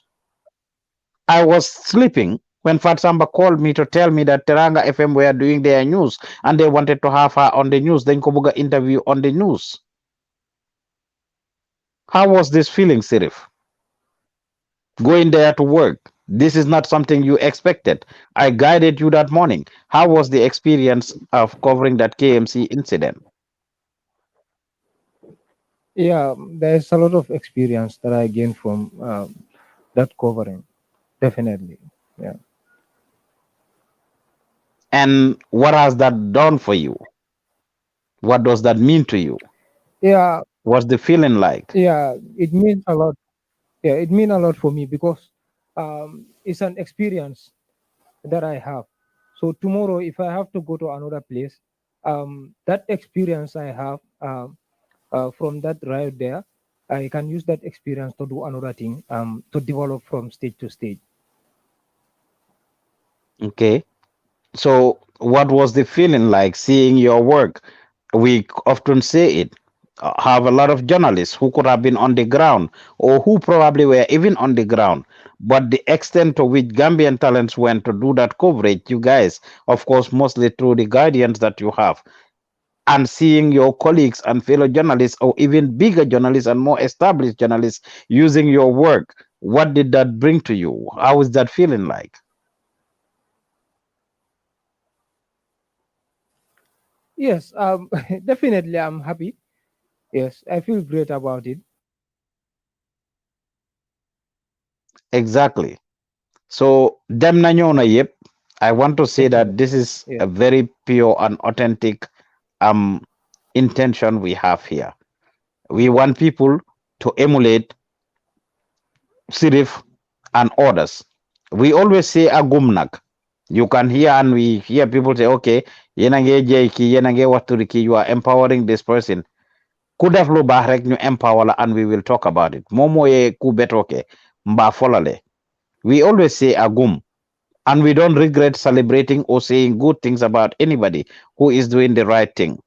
I was sleeping when Fat Samba called me to tell me that Teranga FM were doing their news and they wanted to have her on the news, then Kobuga interview on the news. How was this feeling, Sirif? Going there to work. This is not something you expected. I guided you that morning. How was the experience of covering that KMC incident? Yeah, there's a lot of experience that I gained from that covering. Definitely. Yeah. And what has that done for you? What does that mean to you? Yeah. What's the feeling like? Yeah, it means a lot. Yeah, it means a lot for me because it's an experience that I have. So tomorrow, if I have to go to another place, that experience I have from that ride there, I can use that experience to do another thing, to develop from stage to stage. Okay. So, what was the feeling like seeing your work? We often say it. Have a lot of journalists who could have been on the ground or who probably were even on the ground. But the extent to which Gambian talents went to do that coverage, you guys, of course, mostly through the guardians that you have, and seeing your colleagues and fellow journalists, or even bigger journalists and more established journalists using your work, what did that bring to you? How is that feeling like? Yes, definitely I'm happy. Yes, I feel great about it. Exactly. So, dem na ñëw na yep. I want to say that this is Yeah. a very pure and authentic intention we have here. We want people to emulate Sirif and others. We always say agumnak. You can hear and we hear people say, okay, yenange jeki, yenange waturiki, you are empowering this person. Ku def lu baax rek ñu empower la and we will talk about it. Momo ye ku betoke mba folale. We always say agum. And we don't regret celebrating or saying good things about anybody who is doing the right thing.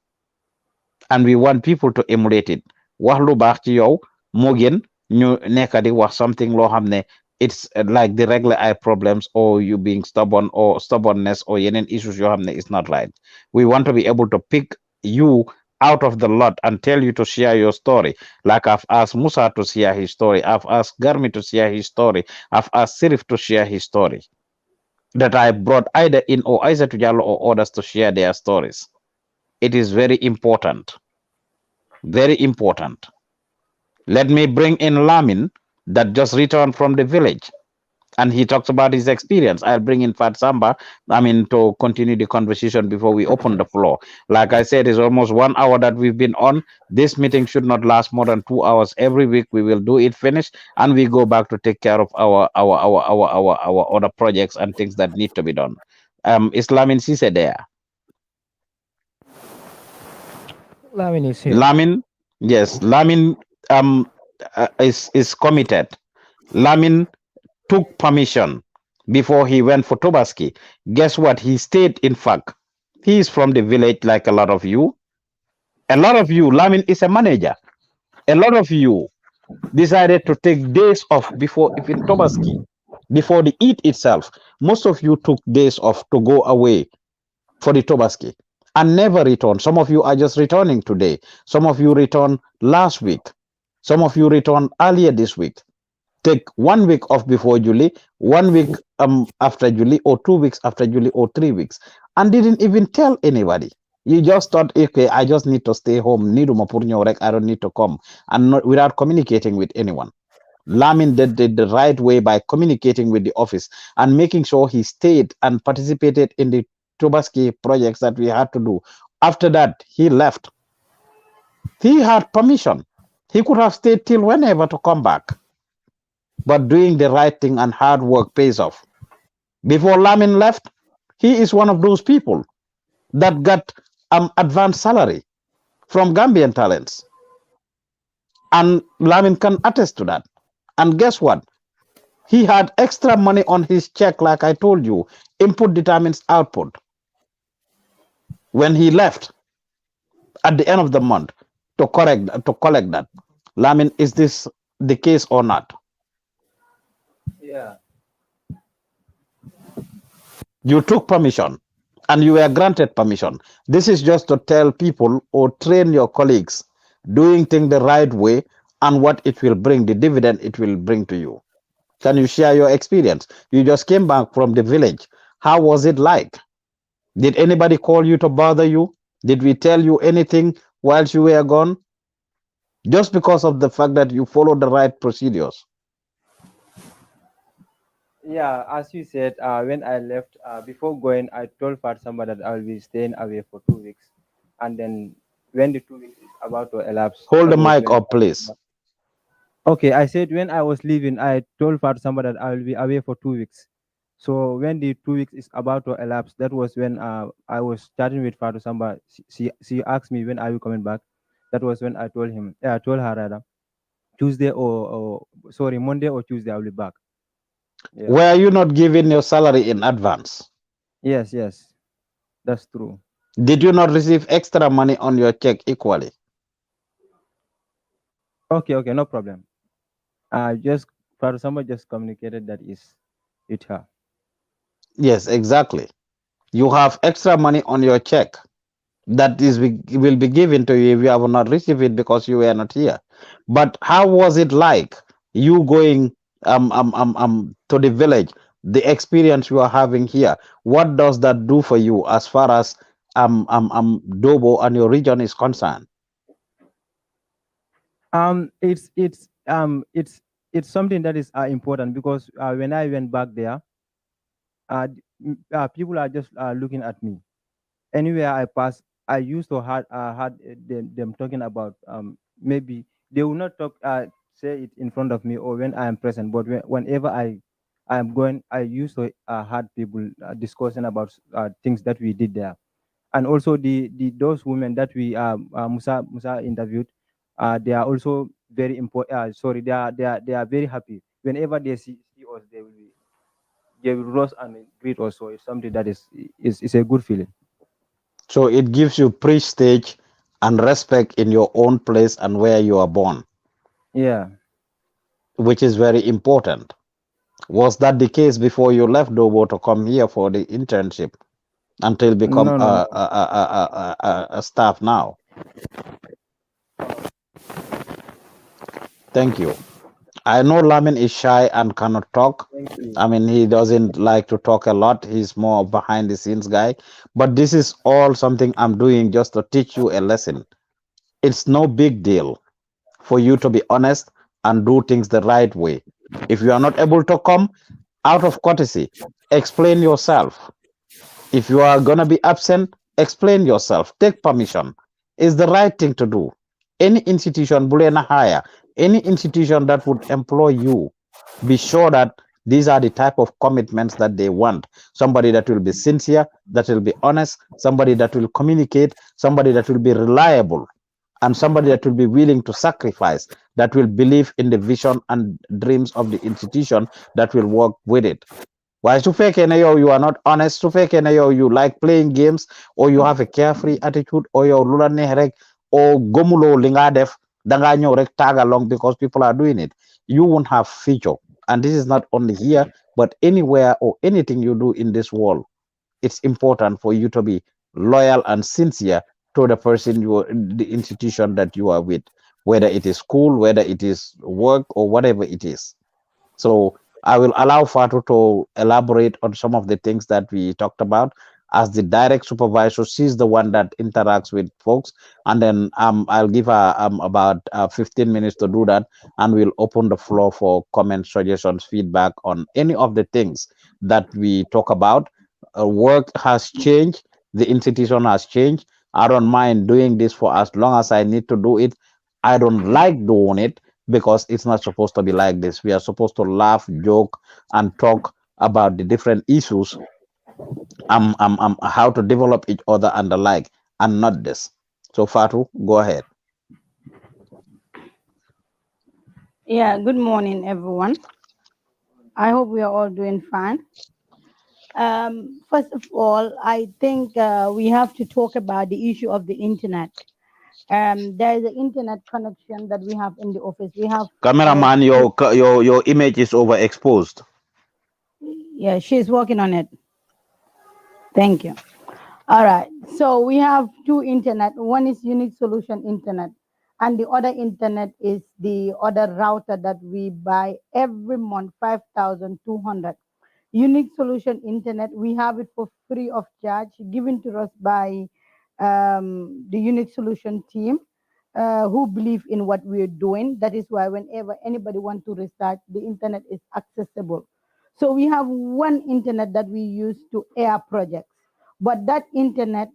And we want people to emulate it. Wax lu baax ci yow moo gën ñu nekk di wax something loo xam ne it's like the regular eye problems or you being stubborn or stubbornness or yeneen issues yoo xam ne is not right. We want to be able to pick you out of the lot and tell you to share your story. Like I've asked Musa to share his story. I've asked Garmi to share his story. I've asked Sirif to share his story. That I brought either in or Isa to Jallo or others to share their stories. It is very important. Very important. Let me bring in Lamin that just returned from the village and he talks about his experience. I'll bring in Fat Samba, to continue the conversation before we open the floor. Like I said, it's almost 1 hour that we've been on. This meeting should not last more than 2 hours. Every week we will do it finish and we go back to take care of our other projects and things that need to be done. Is Lamin Sise there? Lamin is here. Lamin, yes, Lamin is committed. Lamin took permission before he went for Tobaski. Guess what? He stayed, in fact. He is from the village like a lot of you. A lot of you, Lamin is a manager. A lot of you decided to take days off before even Tobaski, before the Eid itself. Most of you took days off to go away for the Tobaski and never return. Some of you are just returning today. Some of you returned last week. Some of you returned earlier this week. Take 1 week off before July, 1 week after July, or 2 weeks after July, or 3 weeks, and didn't even tell anybody. You just thought, okay, I just need to stay home. I don't need to come, and not, without communicating with anyone. Lamin did the right way by communicating with the office and making sure he stayed and participated in the Tobaski projects that we had to do. After that, he left. He had permission. He could have stayed till whenever to come back. But doing the right thing and hard work pays off. Before Lamin left, he is one of those people that got advance salary from Gambian talents. And Lamin can attest to that. And guess what? He had extra money on his check, like I told you. Input determines output. When he left at the end of the month to collect that, Lamin, is this the case or not? Yeah. You took permission and you were granted permission. This is just to tell people or train your colleagues doing things the right way and what it will bring, the dividend it will bring to you. Can you share your experience? You just came back from the village. How was it like? Did anybody call you to bother you? Did we tell you anything whilst you were gone? Just because of the fact that you followed the right procedures. Yeah, as you said, when I left, before going, I told Fatima that I will be staying away for 2 weeks. And then when the 2 weeks is about to elapse, Hold the that was mic when up, please. Okay, I said when I was leaving, I told Fatima that I will be away for 2 weeks. So when the 2 weeks is about to elapse, that was when I was chatting with Fatima. She asked me when are you coming back. That was when I told him, I told her rather, Tuesday or sorry, Monday or Tuesday I will be back. Yeah. Were you not given your salary in advance? Yes, that's true. Did you not receive extra money on your check equally? Okay, no problem. Just Fatima just communicated that is with her. Yes, exactly. You have extra money on your check that will be given to you if you have not received it because you were not here. But how was it like you going to the village? The experience you are having here. What does that do for you as far as Dobo and your region is concerned? It's something that is important because when I went back there, people are just looking at me. Anywhere I pass, I used to had them talking about maybe they will not talk say it in front of me or when I am present, but whenever I am going, I used to had people discussing about things that we did there, and also the those women that we Musa interviewed, they are also very important. Sorry, they are very happy whenever they see us. They will rush and greet us. So it's something that is a good feeling. So it gives you prestige and respect in your own place and where you are born. Yeah. Which is very important. Was that the case before you left Dobo to come here for the internship until become No. a staff now? Thank you. I know Lamin is shy and cannot talk. Thank you. I mean, he doesn't like to talk a lot. He's more behind the scenes guy. But this is all something I'm doing just to teach you a lesson. It's no big deal for you to be honest and do things the right way. If you are not able to come, out of courtesy, explain yourself. If you are going to be absent, explain yourself. Take permission. It's the right thing to do. Any institution, Bulena hire, any institution that would employ you, be sure that these are the type of commitments that they want. Somebody that will be sincere, that will be honest, somebody that will communicate, somebody that will be reliable, and somebody that will be willing to sacrifice, that will believe in the vision and dreams of the institution, that will work with it. Why su fekkee ne yow you are not honest, su fekkee ne yow you like playing games or you have a carefree attitude or yow lu la neex rek or gëmuloo li nga def danga ñëw rek tag along because people are doing it, you won't have future. And this is not only here but anywhere or anything you do in this world. It's important for you to be loyal and sincere to the person the institution that you are with, whether it is school, whether it is work or whatever it is. So I will allow Fatu to elaborate on some of the things that we talked about. As the direct supervisor, she's the one that interacts with folks, and then I'll give her about 15 minutes to do that, and we'll open the floor for comments, suggestions, feedback on any of the things that we talk about. Work has changed, the institution has changed. I don't mind doing this for as long as I need to do it. I don't like doing it because it's not supposed to be like this. We are supposed to laugh, joke, and talk about the different issues, how to develop each other and the like. and not this. So Fatu, go ahead. Yeah, good morning, everyone. I hope we are all doing fine. First of all, I think we have to talk about the issue of the internet. There is an internet connection that we have in the office. We have our, Cameraman, your image is overexposed. yeah, she's working on it. Thank you. All right. So we have two internet. One is unique solution internet, and the other internet is the other router that we buy every month, 5,200. Unique solution internet. We have it for free of charge, given to us by the unique solution team. Who believe in what we're doing. That is why whenever anybody want to research, the internet is accessible. So we have one internet that we use to air projects, but that internet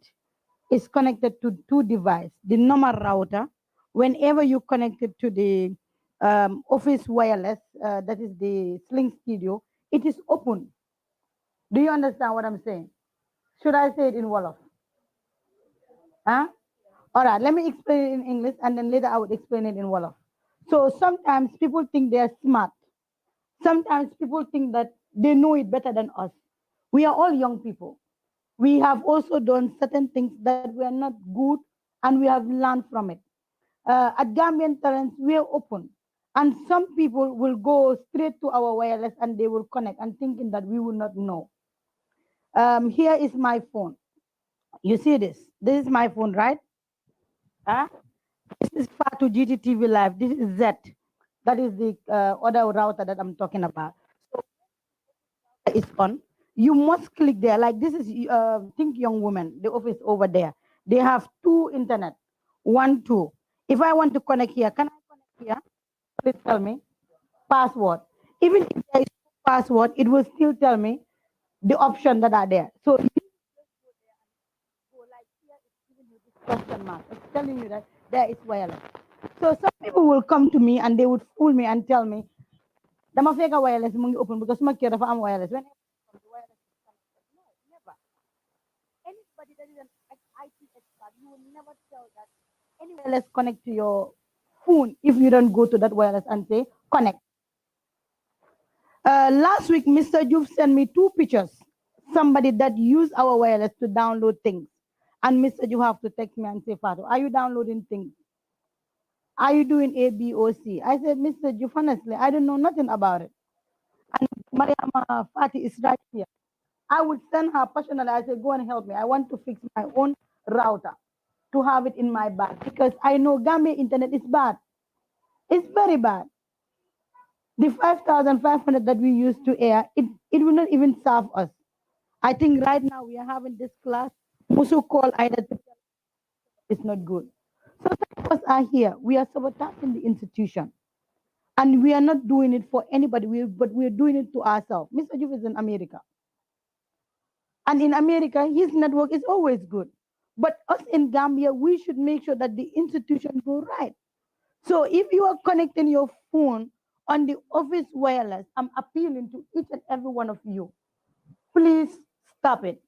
is connected to two devices. The normal router, whenever you connect it to the office wireless, that is the Sling Studio, it is open. Do you understand what I'm saying? Should I say it in Wolof? Huh? All right, let me explain it in English and then later I would explain it in Wolof. So sometimes people think they are smart. Sometimes people think that they know it better than us. We are all young people. We have also done certain things that were not good and we have learned from it. At Gambian Talents, we are open. And some people will go straight to our wireless and they will connect and thinking that we will not know. Here is my phone. You see this? This is my phone, right? Huh? This is far to Gttv Live. This is Z. That is the other router that I'm talking about. So it's on. You must click there. Like this is Think Young Woman, the office over there. They have two internet. One, two. If I want to connect here, can I connect here? Please tell me. Password. Even if there is no password, it will still tell me the option that are there. So you just go there and go like here it's giving you this question mark. It's telling you that there is wireless. So some people will come to me and they would fool me and tell me, dama feka wireless mu ngi open because my kid dafa am wireless. When the wireless is connected, no, never. Anybody that is an IT expert, you will never tell that any wireless connect to your phone if you don't go to that wireless and say connect. Last week, Mr. Juve sent me two pictures. Somebody that used our wireless to download things. And Mr. You have to text me and say, Fatu, are you downloading things? Are you doing A, B, or C? I said, Mr. Juve, honestly, I don't know nothing about it. And Mariama Fati is right here. I would send her personally. I said, go and help me. I want to fix my own router to have it in my bag because I know Gambia internet is bad. It's very bad. The 5,500 that we used to air, it will not even serve us. I think right now we are having this class. Musu call either it's not good. So some of us are here. We are sabotaging the institution. And we are not doing it for anybody, but we are doing it to ourselves. Mr. Juve is in America. And in America, his network is always good. But us in Gambia, we should make sure that the institution go right. So if you are connecting your phone on the office wireless, I'm appealing to each and every one of you. Please stop it.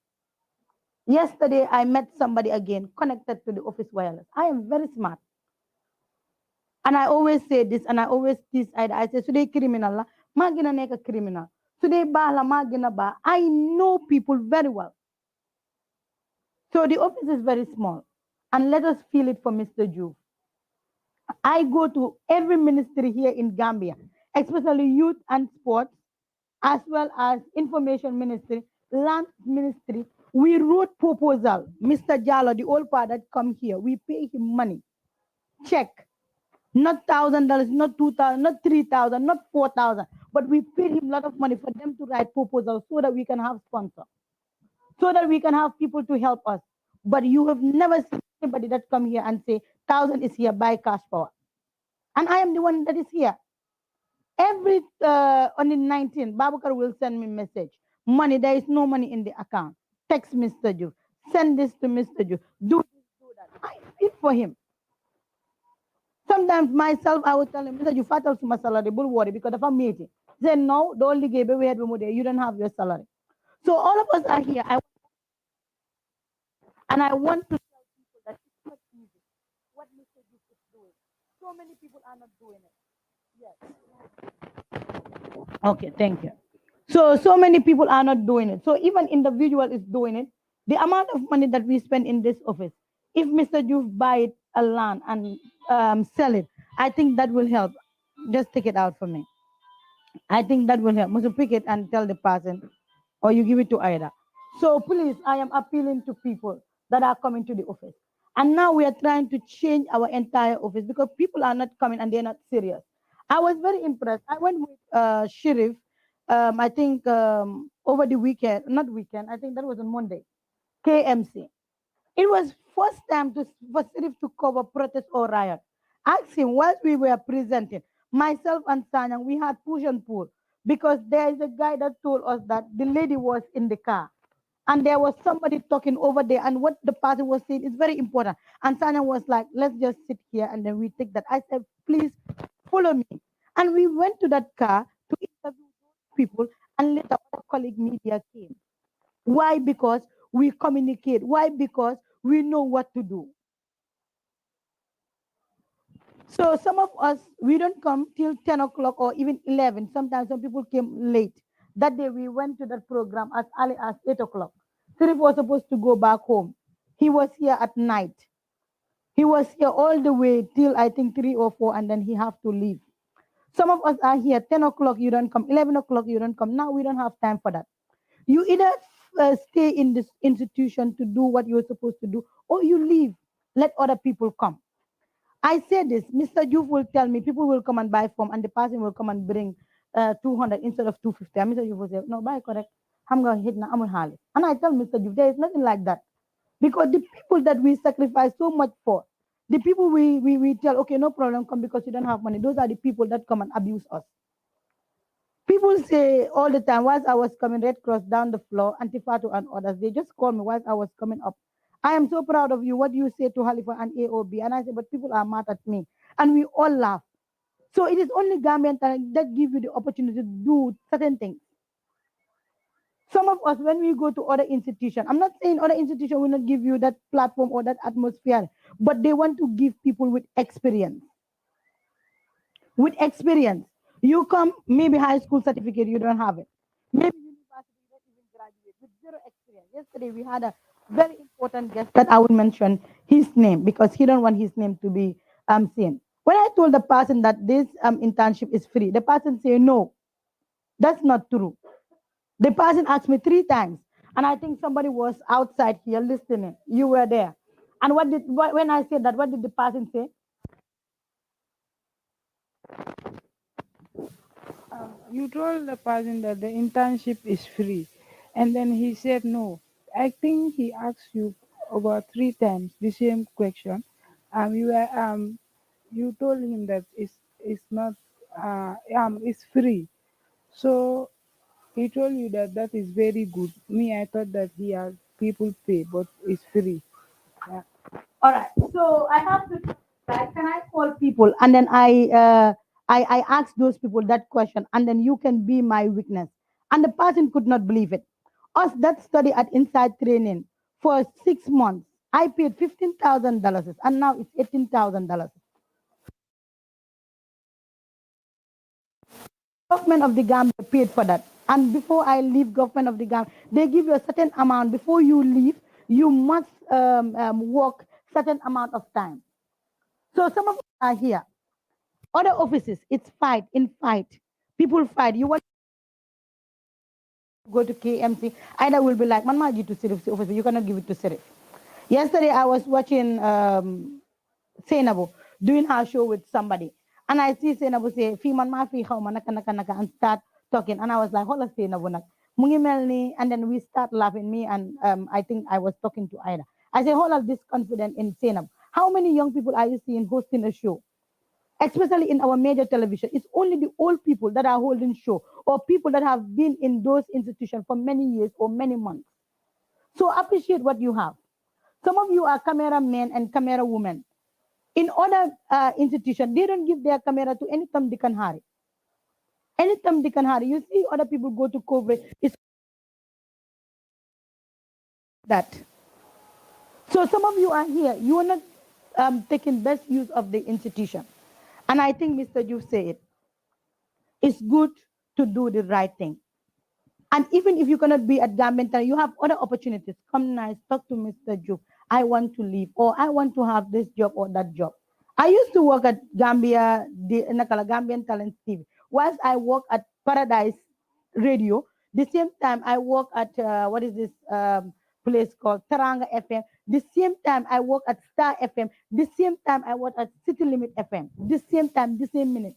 Yesterday, I met somebody again connected to the office wireless. I am very smart. And I always say this, and I always tease I say, today criminal, magina neka criminal. Today bala magina ba. I know people very well. So the office is very small. And let us feel it for Mr. Juve. I go to every ministry here in Gambia, especially youth and sports, as well as information ministry, land ministry. We wrote proposal. Mr. Jallo, the old part that come here, we pay him money. Check. Not $1,000, not 2,000, not 3,000, not 4,000, but we paid him a lot of money for them to write proposals so that we can have sponsor, so that we can have people to help us. But you have never seen anybody that come here and say 1,000 is here, buy cash power. And I am the one that is here. Every on the 19th, Babakar will send me message. Money, there is no money in the account. Text Mr. Ju. Send this to Mr. Ju. Do this, do that. I feel for him. Sometimes myself, I will tell him, Mr. Ju, fatal to my salary, don't worry, because of a meeting. He said, no, the only game we had you don't have your salary. So all of us are here. And I want to tell so many people are not doing it. Okay, thank you. So many people are not doing it. So even individual is doing it. The amount of money that we spend in this office, if Mr. Juve buy a land and sell it, I think that will help. Just take it out for me. I think that will help. Must you pick it and tell the person, or you give it to Ida. So please, I am appealing to people that are coming to the office. And now we are trying to change our entire office because people are not coming and they're not serious. I was very impressed. I went with Sheriff, I think over the weekend, not weekend, I think that was on Monday, KMC. It was first time for Sheriff to cover protest or riot. Ask him whilst we were presenting, myself and Sanyang, we had push and pull because there is a guy that told us that the lady was in the car and there was somebody talking over there and what the person was saying is very important. And Sanyang was like, let's just sit here and then we take that. I said, please follow me. And we went to that car to interview those people and later our colleague media came. Why? Because we communicate. Why? Because we know what to do. So some of us, we don't come till 10 o'clock or even 11. Sometimes some people came late. That day we went to that program as early as 8 o'clock. Sirif was supposed to go back home. He was here at night. He was here all the way till I think 3 or 4 and then he have to leave. Some of us are here 10 o'clock, you don't come, 11 o'clock, you don't come. Now we don't have time for that. You either stay in this institution to do what you're supposed to do, or you leave. Let other people come. I say this, Mr. Juve will tell me people will come and buy form and the person will come and bring 200 instead of 250. And Mr. Juve will say, no, buy correct. I'm going to hit now, I'm going to And I tell Mr. Juve, there is nothing like that. Because the people that we sacrifice so much for, the people we tell, okay, no problem, come because you don't have money. Those are the people that come and abuse us. People say all the time, whilst I was coming Red Cross down the floor, Antifatu and others, they just called me whilst I was coming up. I am so proud of you, what you say to Halifa and AOB. And I say, but people are mad at me. And we all laugh. So it is only government that give you the opportunity to do certain things. Some of us, when we go to other institutions, I'm not saying other institutions will not give you that platform or that atmosphere, but they want to give people with experience. With experience. You come, maybe high school certificate, you don't have it. Maybe university, you don't even graduate with zero experience. Yesterday, we had a very important guest that I would mention his name because he don't want his name to be seen. When I told the person that this internship is free, the person said, no, that's not true. The person asked me 3 times, and I think somebody was outside here listening. You were there. And when I said that, what did the person say? You told the person that the internship is free, and then he said no. I think he asked you about 3 times the same question. You told him that it's not it's free. So he told you that that is very good. Me, I thought that he has people pay, but it's free. Yeah. All right. So I have to, like, can I call people and then I ask those people that question and then you can be my witness. And the person could not believe it. Us that study at Inside Training for 6 months, I paid $15,000 and now it's $18,000. Government of the Gambia paid for that. And before I leave government of the Gambia, they give you a certain amount. Before you leave, you must work certain amount of time. So some of us are here. Other offices, it's fight in fight. People fight. You want to go to KMC, either will be like, man, you to Sirif office, but you cannot give it to Sirif. Yesterday, I was watching Senabu doing her show with somebody. And I see Senabu say, Fi man ma fi how naka and start talking. And I was like, hold on, Senabu nak. Mungi melni, and then we start laughing. Me and I think I was talking to Ida. I say, hold on, this confident in Senabu. How many young people are you seeing hosting a show? Especially in our major television, it's only the old people that are holding show or people that have been in those institutions for many years or many months. So appreciate what you have. Some of you are cameramen and camera women. In other institutions, they don't give their camera to any Tom, Dick, and Harry. Any Tom, Dick, and Harry. You see other people go to cover. It's that. So some of you are here. You are not taking best use of the institution. And I think Mr. Juve said it. It's good to do the right thing. And even if you cannot be at Gambian Talent, you have other opportunities. Come nice, talk to Mr. Juve. I want to leave, or I want to have this job or that job. I used to work at Gambian Talent TV. Whilst I work at Paradise Radio, the same time I work at what is this place called Taranga FM. The same time I work at Star FM. The same time I work at City Limit FM. The same time, the same minute.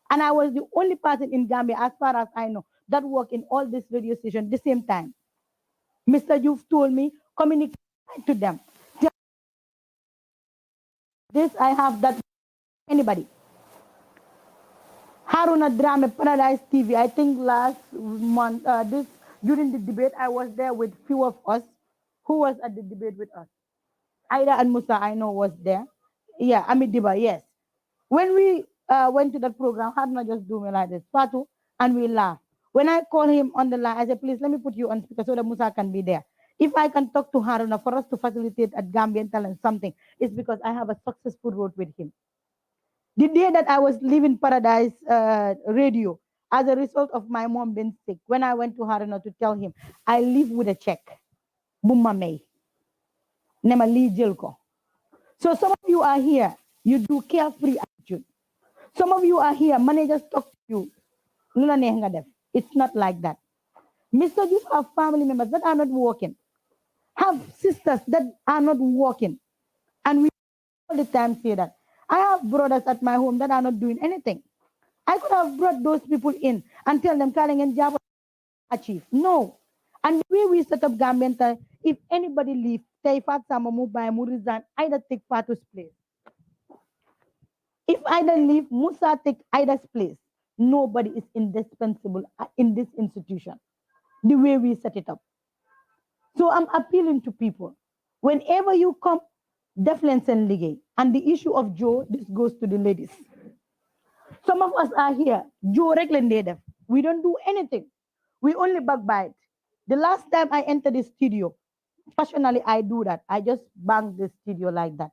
And I was the only person in Gambia, as far as I know, that worked in all these radio stations the same time. Mr. You've told me, communicate to them. This I have that anybody. Haruna Drame, Paradise TV. I think last month, this during the debate, I was there with few of us. Who was at the debate with us? Ida and Musa, I know, was there. Yeah, Amidiba, yes. When we went to that program, Haruna just do me like this, Fatu, and we laugh. When I call him on the line, I said, please let me put you on speaker so that Musa can be there. If I can talk to Haruna for us to facilitate at Gambian Talent something, it's because I have a successful road with him. The day that I was leaving Paradise Radio, as a result of my mom being sick, when I went to Haruna to tell him, I live with a check. Bumma May. Nema Lee Jilko. So some of you are here, you do carefree attitude. Some of you are here, managers talk to you. It's not like that. Mr. You have family members that are not working, have sisters that are not working. And we all the time say that. I have brothers at my home that are not doing anything. I could have brought those people in and tell them, Kaling and Java achieve. No. And the way we set up Gambian, if anybody leave, Taifat Samamu by Murizan, either take Fatu's place. If Ida leave, Musa take Ida's place. Nobody is indispensable in this institution, the way we set it up. So I'm appealing to people. Whenever you come, deference and ligay. And the issue of Joe, this goes to the ladies. Some of us are here. Joe Reglandedef. We don't do anything. We only backbite. The last time I entered the studio, passionately I do that. I just banged the studio like that.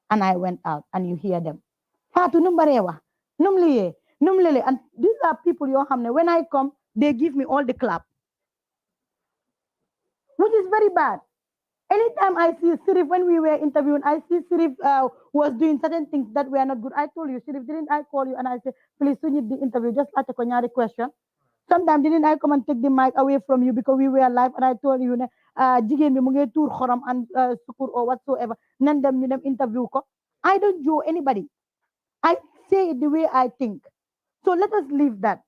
And I went out and you hear them. Fatu numbarewa, numliye, numlele. And these are people you hamne. When I come, they give me all the clap. Which is very bad. Anytime I see Sirif, when we were interviewing, I see Sirif was doing certain things that were not good. I told you, Sirif, didn't I call you and I said, please, you need the interview, just like a Konyari question. Sometimes didn't I come and take the mic away from you because we were live and I told you, jigen bi mu ngi tour khoram and sukur or whatsoever, nan dem ñu dem interview ko. I don't do anybody. I say it the way I think. So let us leave that.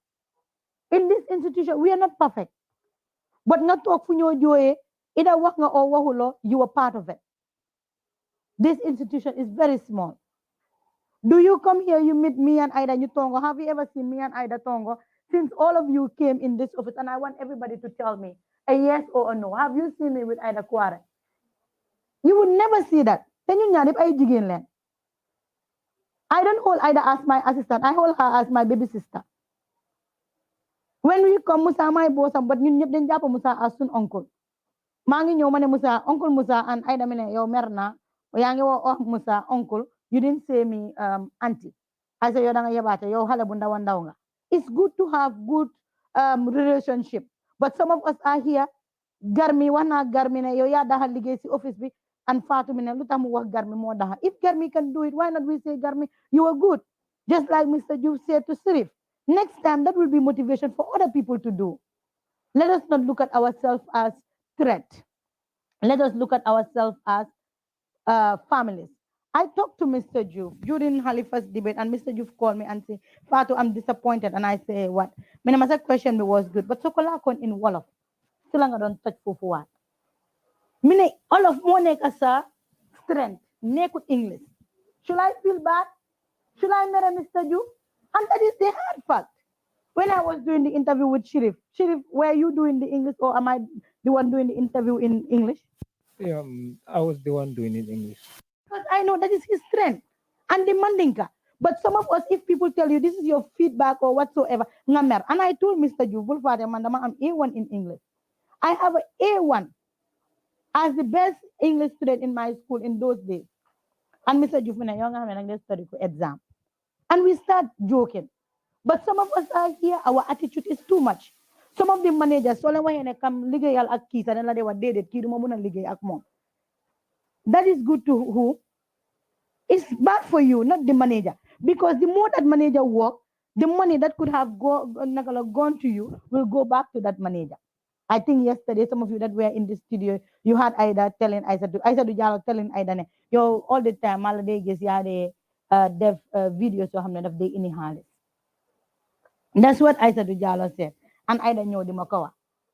In this institution, we are not perfect. But not talk for your joy, either work or wahulo, you are part of it. This institution is very small. Do you come here, you meet me and Ida Tongo? Have you ever seen me and Ida Tongo? Since all of you came in this office, and I want everybody to tell me a yes or a no. Have you seen me with Ida Kware? You would never see that. Then you I don't hold Ida as my assistant. I hold her as my baby sister. When we come, Musa my boss, but you never Musa as soon uncle. Mangi ñew mané Musa, Uncle Musa and Ida mene yow merna, yaangi wo Musa uncle, you didn't say me auntie. I say yow da nga yebate yow xalé bu ndaw ndaw nga. It's good to have good relationship. But some of us are here, Garmi wana Garmi ne yow ya daxal liggéey ci office bi and Fatou mi ne lu tax mu wax Garmi mo daxal. If Garmi can do it, why not we say Garmi, you are good. Just like Mr. Juve said to Sirif. Next time that will be motivation for other people to do. Let us not look at ourselves as threat. Let us look at ourselves as families. I talked to Mr. Juve during Halifax debate, and Mr. Juve called me and said, Fatu, I'm disappointed. And I say, what? My question was good, but Sokolakon in Wolof. Still I don't touch for what? Mine all of money asa strength, naked English. Should I feel bad? Should I marry Mr. Juve? And that is the hard fact. When I was doing the interview with Sheriff, were you doing the English or am I the one doing the interview in English? Yeah, I was the one doing it in English. Because I know that is his strength and demanding. But some of us, if people tell you this is your feedback or whatsoever, ngamer. And I told Mr. Jubul Father Mandama, I'm A1 in English. I have an A1 as the best English student in my school in those days. And Mr. Jufina, young man, I study for exam. And we start joking. But some of us are here, our attitude is too much. Some of the managers, so lang wahe kam ligayal ak kisa na de wa dedet ki mo muna ligay ak mom. That is good to who? It's bad for you, not the manager. Because the more that manager work, the money that could have gone to you will go back to that manager. I think yesterday, some of you that were in the studio, you had Ida telling Isa to Jalo telling Ida, ne, yo, all the time, all day, guess, yeah, they dev videos, so I'm not of the in the That's what Isa to Jalo said. And Ida knew the Makawa.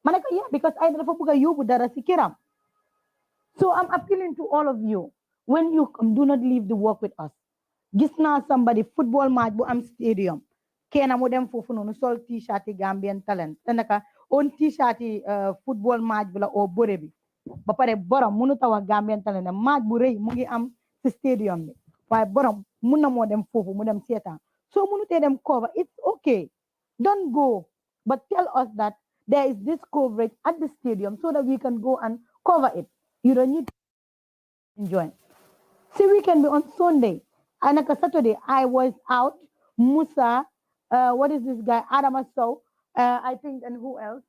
Manaka, yeah, because Ida Fabuka, you would sikiram. So I'm appealing to all of you. When you come, do not leave the work with us. Gis naa somebody football match bu am stadium kenn mu dem foofu noonu sol t-shirt yi Gambian Talent te naka on t-shirt yi football match bi la oo bëre bi ba pare borom mënu ta wax Gambian Talent ne match bu rëy mu ngi am si stadium bi waaye borom mun na moo dem foofu mu dem seetaan soo mënutee dem cover it's okay, don't go, but tell us that there is this coverage at the stadium so that we can go and cover it. You don't need to join. See, we can be on Sunday. And like a Saturday, I was out. Musa, what is this guy? Adam Sow, I think, and who else?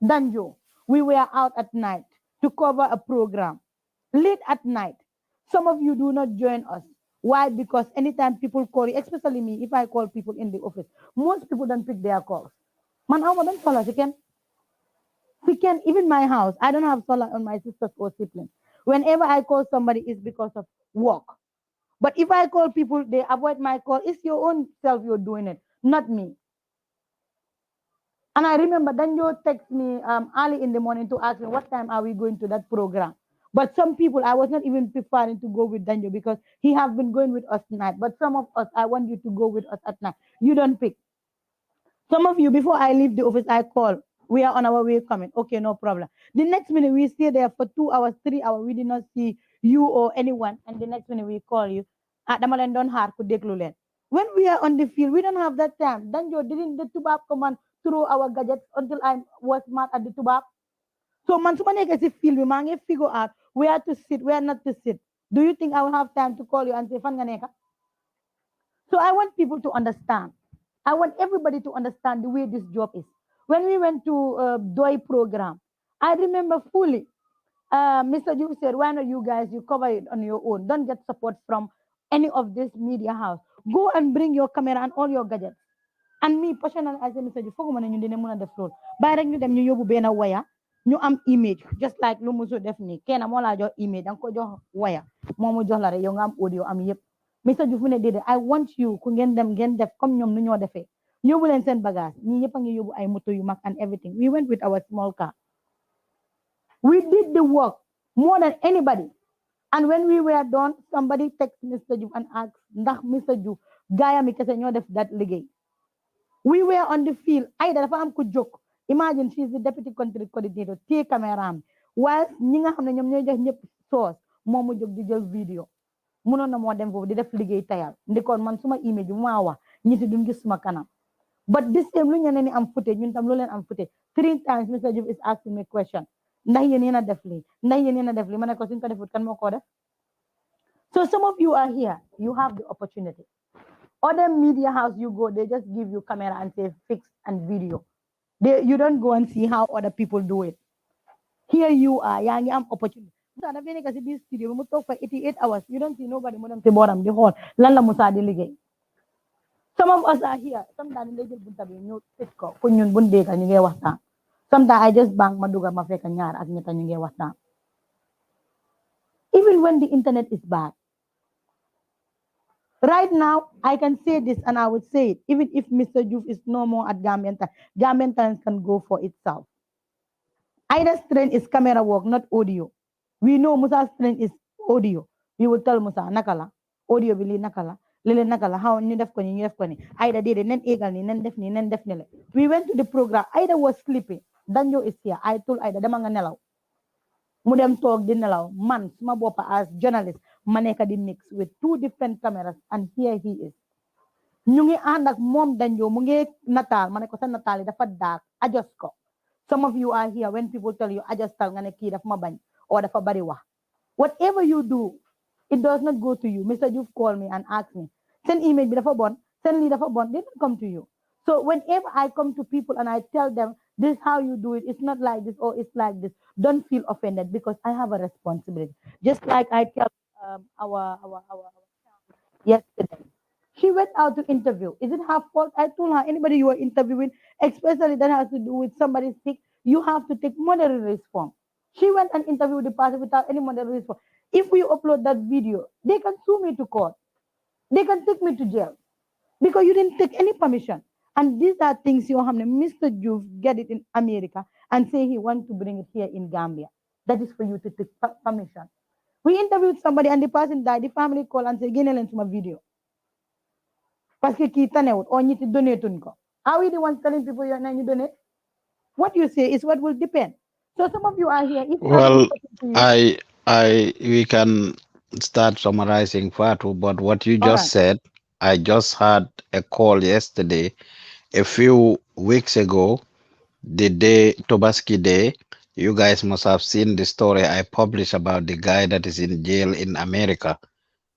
Danjo. We were out at night to cover a program. Late at night. Some of you do not join us. Why? Because anytime people call you, especially me, if I call people in the office, most people don't pick their calls. Man, how don't follow again? We can, even my house, I don't have solar on my sisters or siblings. Whenever I call somebody, it's because of work. But if I call people, they avoid my call. It's your own self you're doing it, not me. And I remember Danjo text me early in the morning to ask me what time are we going to that program. But some people, I was not even preparing to go with Danjo because he have been going with us tonight. But some of us, I want you to go with us at night. You don't pick. Some of you, before I leave the office, I call. We are on our way coming. Okay, no problem. The next minute, we stay there for 2 hours, 3 hours. We did not see you or anyone. And the next minute, we call you. When we are on the field, we don't have that time. Danjo didn't the tubab command through our gadgets until I was mad at the tubab. So man, suma nekk si field, we mangi figure out where to sit, where not to sit. Do you think I will have time to call you and say, fan nga neka? So I want people to understand. I want everybody to understand the way this job is. When we went to DOI program, I remember fully, Mr. Yu said, why not you guys, you cover it on your own. Don't get support from any of this media house. Go and bring your camera and all your gadgets. And me, personally, I said, Mr. Yu, fogu mana ñu dine mëna def lool. Bay rek ñu dem ñu yóbbu benn waya, ñu am image, just like lu musu def ni. Kenn moo la jox image, dang ko jox waya. Momu jox la rek yow nga am audio am yépp. Mr. Diouf mu ne déedéet I want you ku ngeen dem ngeen def comme ñoom nu ñoo defee yóbbu leen seen bagage ñi ñëpp a ngi yóbbu ay moto yu mag and everything we went with our small car we did the work more than anybody and when we were done somebody text Mr. Diouf and asked ndax Mr. Diouf gaayam yi kese ñoo def that liggéey we were on the field ay dafa am ku jóg imagine she is the deputy country coordinator téye caméra am while ñi nga xam ne ñoom ñooy jox ñëpp soos moom mu jóg di jël vidéo mënoon na moo dem foofu di def liggéey tayal ndikoon man suma image bi maa wax ñi si duñ gis suma kanam but this same lu ñeneen ni am footage ñun tam lu leen am footage 3 times Mr. Diouf is asking me question ndax yéen yéen a def lii ndax yéen yéen a def lii ma ne ko suñ ko defut kan moo ko def so some of you are here you have the opportunity other media house you go they just give you camera and say fix and video you don't go and see how other people do it here you are yaa ngi am opportunity Musa dafa nekk si biir studio bi mu toog fa 88 hours you don't see nobody mu dem si booram di xool lan la Musa di liggéey some of us are here sometimes day jël bunta bi ñu tëj ko pour ñun buñ dégg ñu ngi waxtaan sometimes I just bang ma dugal ma fekk ñaar ak ñetta ñu ngi waxtaan even when the internet is bad right now I can say this and I would say it even if Mr. Diouf is no more at Gambian Talents can go for itself Ida's strength is camera work not audio we know Musa's strength is audio. We will tell Musa, nakala, audio bili nakala, lele nakala, how ñu def ko ni, ñu def ko ni. Ida did it, nen egal ni, nen def ni, nen def ni. We went to the program. Ida was sleeping. Danjo is here. I told Ida, dama nga nelaw. Mu dem toog di nelaw. Man, suma bopa as journalist, maneka di mix with 2 different cameras and here he is. Ñu ngi ànd ak moom Danjo, mu ngi nataal, ma ne ko sa nataal yi dafa dark, adjust ko. Some of you are here when people tell you adjust nga ne kii dafa ma bañ. Or the bari wax. Whatever you do, it does not go to you. Mr. Diouf called me and asked me, send email bi dafa bon, Suddenly, they don't come to you. So whenever I come to people and I tell them this is how you do it, it's not like this or it's like this, don't feel offended because I have a responsibility. Just like I tell our yesterday. She went out to interview. Is it her fault? I told her, anybody you are interviewing, especially that has to do with somebody sick, you have to take moderate risk form. She went and interviewed the person without any moderate risk form. If we upload that video, they can sue me to court. They can take me to jail because you didn't take any permission. And these are things you have. Mr. Juve get it in America and say he wants to bring it here in Gambia. That is for you to take permission. We interviewed somebody and the person died. The family called and said, "Gene my video." Parce que kii tanewut or ñi donate ko. Are we the ones telling people you're not donate? What you say is what will depend. So some of you are here. If somebody is Well, talking to you, we can start summarizing Fatu, but what you all just right. said, I just had a call yesterday, a few weeks ago, the day Tobaski Day. You guys must have seen the story I published about the guy that is in jail in America.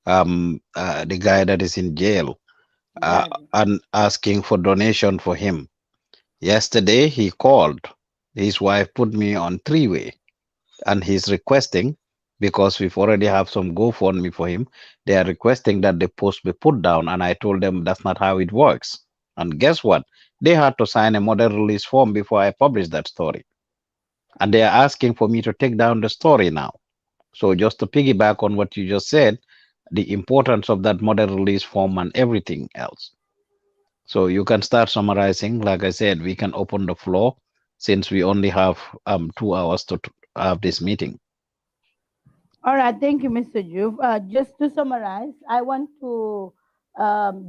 The guy that is in jail, Exactly. and asking for donation for him. Yesterday he called. His wife put me on three-way, and he's requesting, because we've already have some GoFundMe for him. They are requesting that the post be put down, and I told them that's not how it works. And guess what? They had to sign a model release form before I published that story, and they are asking for me to take down the story now. So just to piggyback on what you just said, the importance of that model release form and everything else. So you can start summarizing. Like I said, we can open the floor since we only have 2 hours to have this meeting. All right, thank you, Mr. Juve. Just to summarize, I want to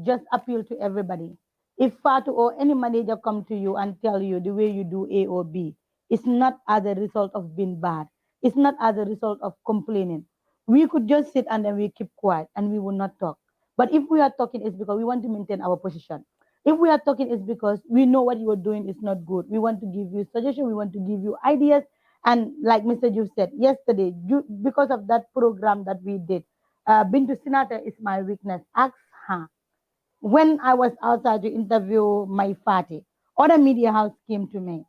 just appeal to everybody. If Fatu or any manager come to you and tell you the way you do A or B, it's not as a result of being bad. It's not as a result of complaining. We could just sit and then we keep quiet and we will not talk. But if we are talking, it's because we want to maintain our position. If we are talking, it's because we know what you are doing is not good. We want to give you suggestions. We want to give you ideas. And like Mr. Juve said yesterday, because of that program that we did, Bintu Sinata is my weakness. Ask her. When I was outside to interview my party, other media house came to me.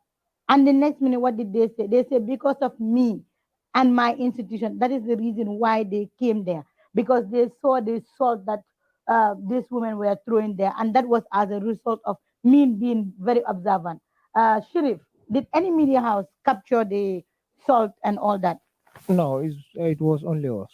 And the next minute, what did they say? They said, because of me and my institution, that is the reason why they came there. Because they saw the salt that these women were throwing there. And that was as a result of me being very observant. Sheriff, did any media house capture the salt and all that? No, it was only us.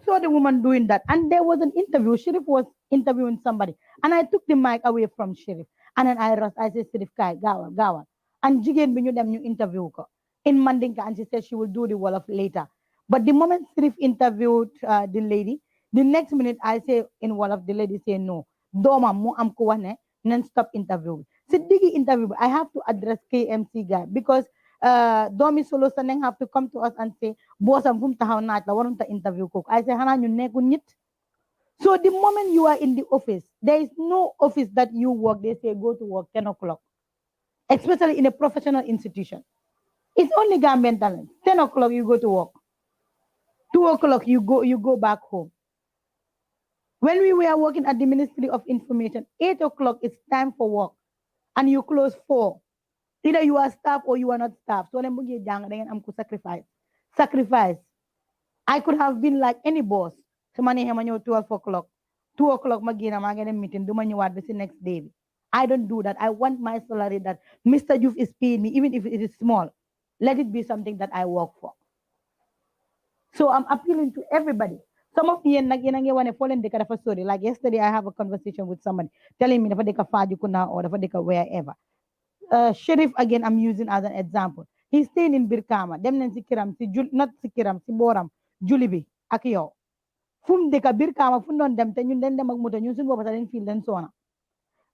Saw the woman doing that. And there was an interview. Sheriff was interviewing somebody. And I took the mic away from Sheriff. And then I said, Sheriff Kai, Gawa. And Jigen Binyu them new interview ko in Mandinka. And she said she will do the wall of later. But the moment Sheriff interviewed the lady, the next minute I say in wall of the lady say no. Doma mo am kuwane non-stop interview. So digi interview, I have to address KMC guy because Domi Solo Saneng have to come to us and say, boss am fum tahaw naat la waron ta interview ko. I say hana ñu nekku nit. So the moment you are in the office, there is no office that you work, they say go to work 10 o'clock, especially in a professional institution. It's only Gambian talent. 10 o'clock you go to work. 2 o'clock you go back home. When we were working at the Ministry of Information, 8 o'clock it's time for work and you close 4. Either you are staff or you are not staff. So I'm going to sacrifice. Sacrifice. I could have been like any boss. So money 12 o'clock. 2 o'clock magina magana meeting. Do man you the next day. I don't do that. I want my salary that Mr. Youth is paying me, even if it is small. Let it be something that I work for. So I'm appealing to everybody. Some of you want to fall in the story. Like yesterday, I have a conversation with somebody telling me if they can find you or if they can wherever. Sheriff again, I'm using as an example. He's staying in Birkama. Dem nañ si kiram si not si kiram si boram juli bi ak yow. Fum deka Birkama fu doon dem te ñun dañ dem ak moto ñun suñu bopp sax dañ feel dañ soona.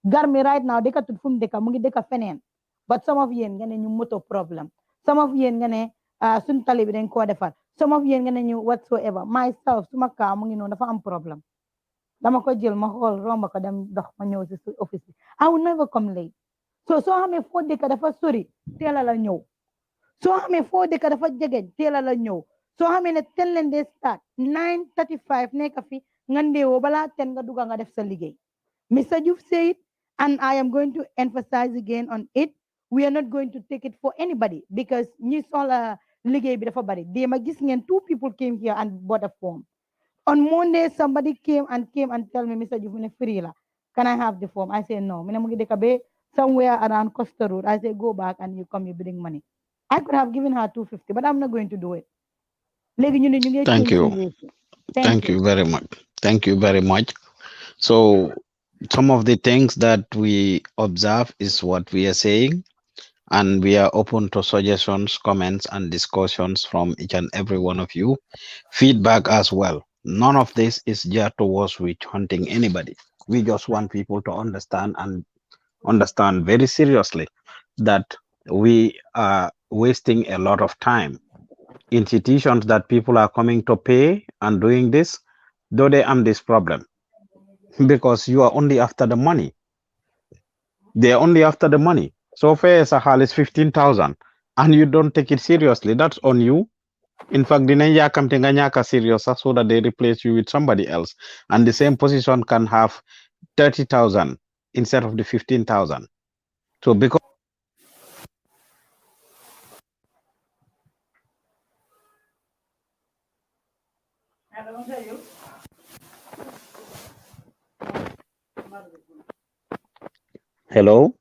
Garmi right now deka tut fum deka mu ngi deka feneen. But some of yéen nga ne ñu moto problem. Some of yéen nga ne suñ tali bi dañ koo defar. Some of yéen nga ne ñu whatsoever. Myself suma kaa mu ngi noonu dafa am problem. Dama ko jël ma xool romba ko dem dox ma ñëw si office bi. I will never come late. So xamee foo dëkk dafa sori teel a la ñëw soo xamee foo dëkk dafa jege teel a la ñëw soo xamee ne 10 leen start 9:35 nekk fi nga ndeewoo balaa 10 nga dugga nga def sa liggéey Mr. You've said, and I am going to emphasize again on it. We are not going to take it for anybody because ñi sola liggéey bi dafa bari. Déma gis ngeen two people came here and bought a form. On Monday, somebody came and tell me, Mr. Jufune free la. Can I have the form? I say no. Mina mugi dekabe somewhere around Costa Road. I say go back and you come, you bring money. I could have given her 250, but I'm not going to do it. Legi ñu ne ñu ngi Thank change you. suñu ways. Thank Thank you. you very much. Thank you very much. So, some of the things that we observe is what we are saying, and we are open to suggestions, comments, and discussions from each and every one of you. Feedback as well. None of this is geared towards witch hunting anybody. We just want people to understand and understand very seriously that we are wasting a lot of time. Institutions that people are coming to pay and doing this, though they am this problem because you are only after the money. They are only after the money. So fair Sahal is 15,000 and you don't take it seriously. That's on you. In fact, dinañ yàkkamte nga ñàkk serious sax so that they replace you with somebody else. And the same position can have 30,000 instead of the 15,000. So because hello,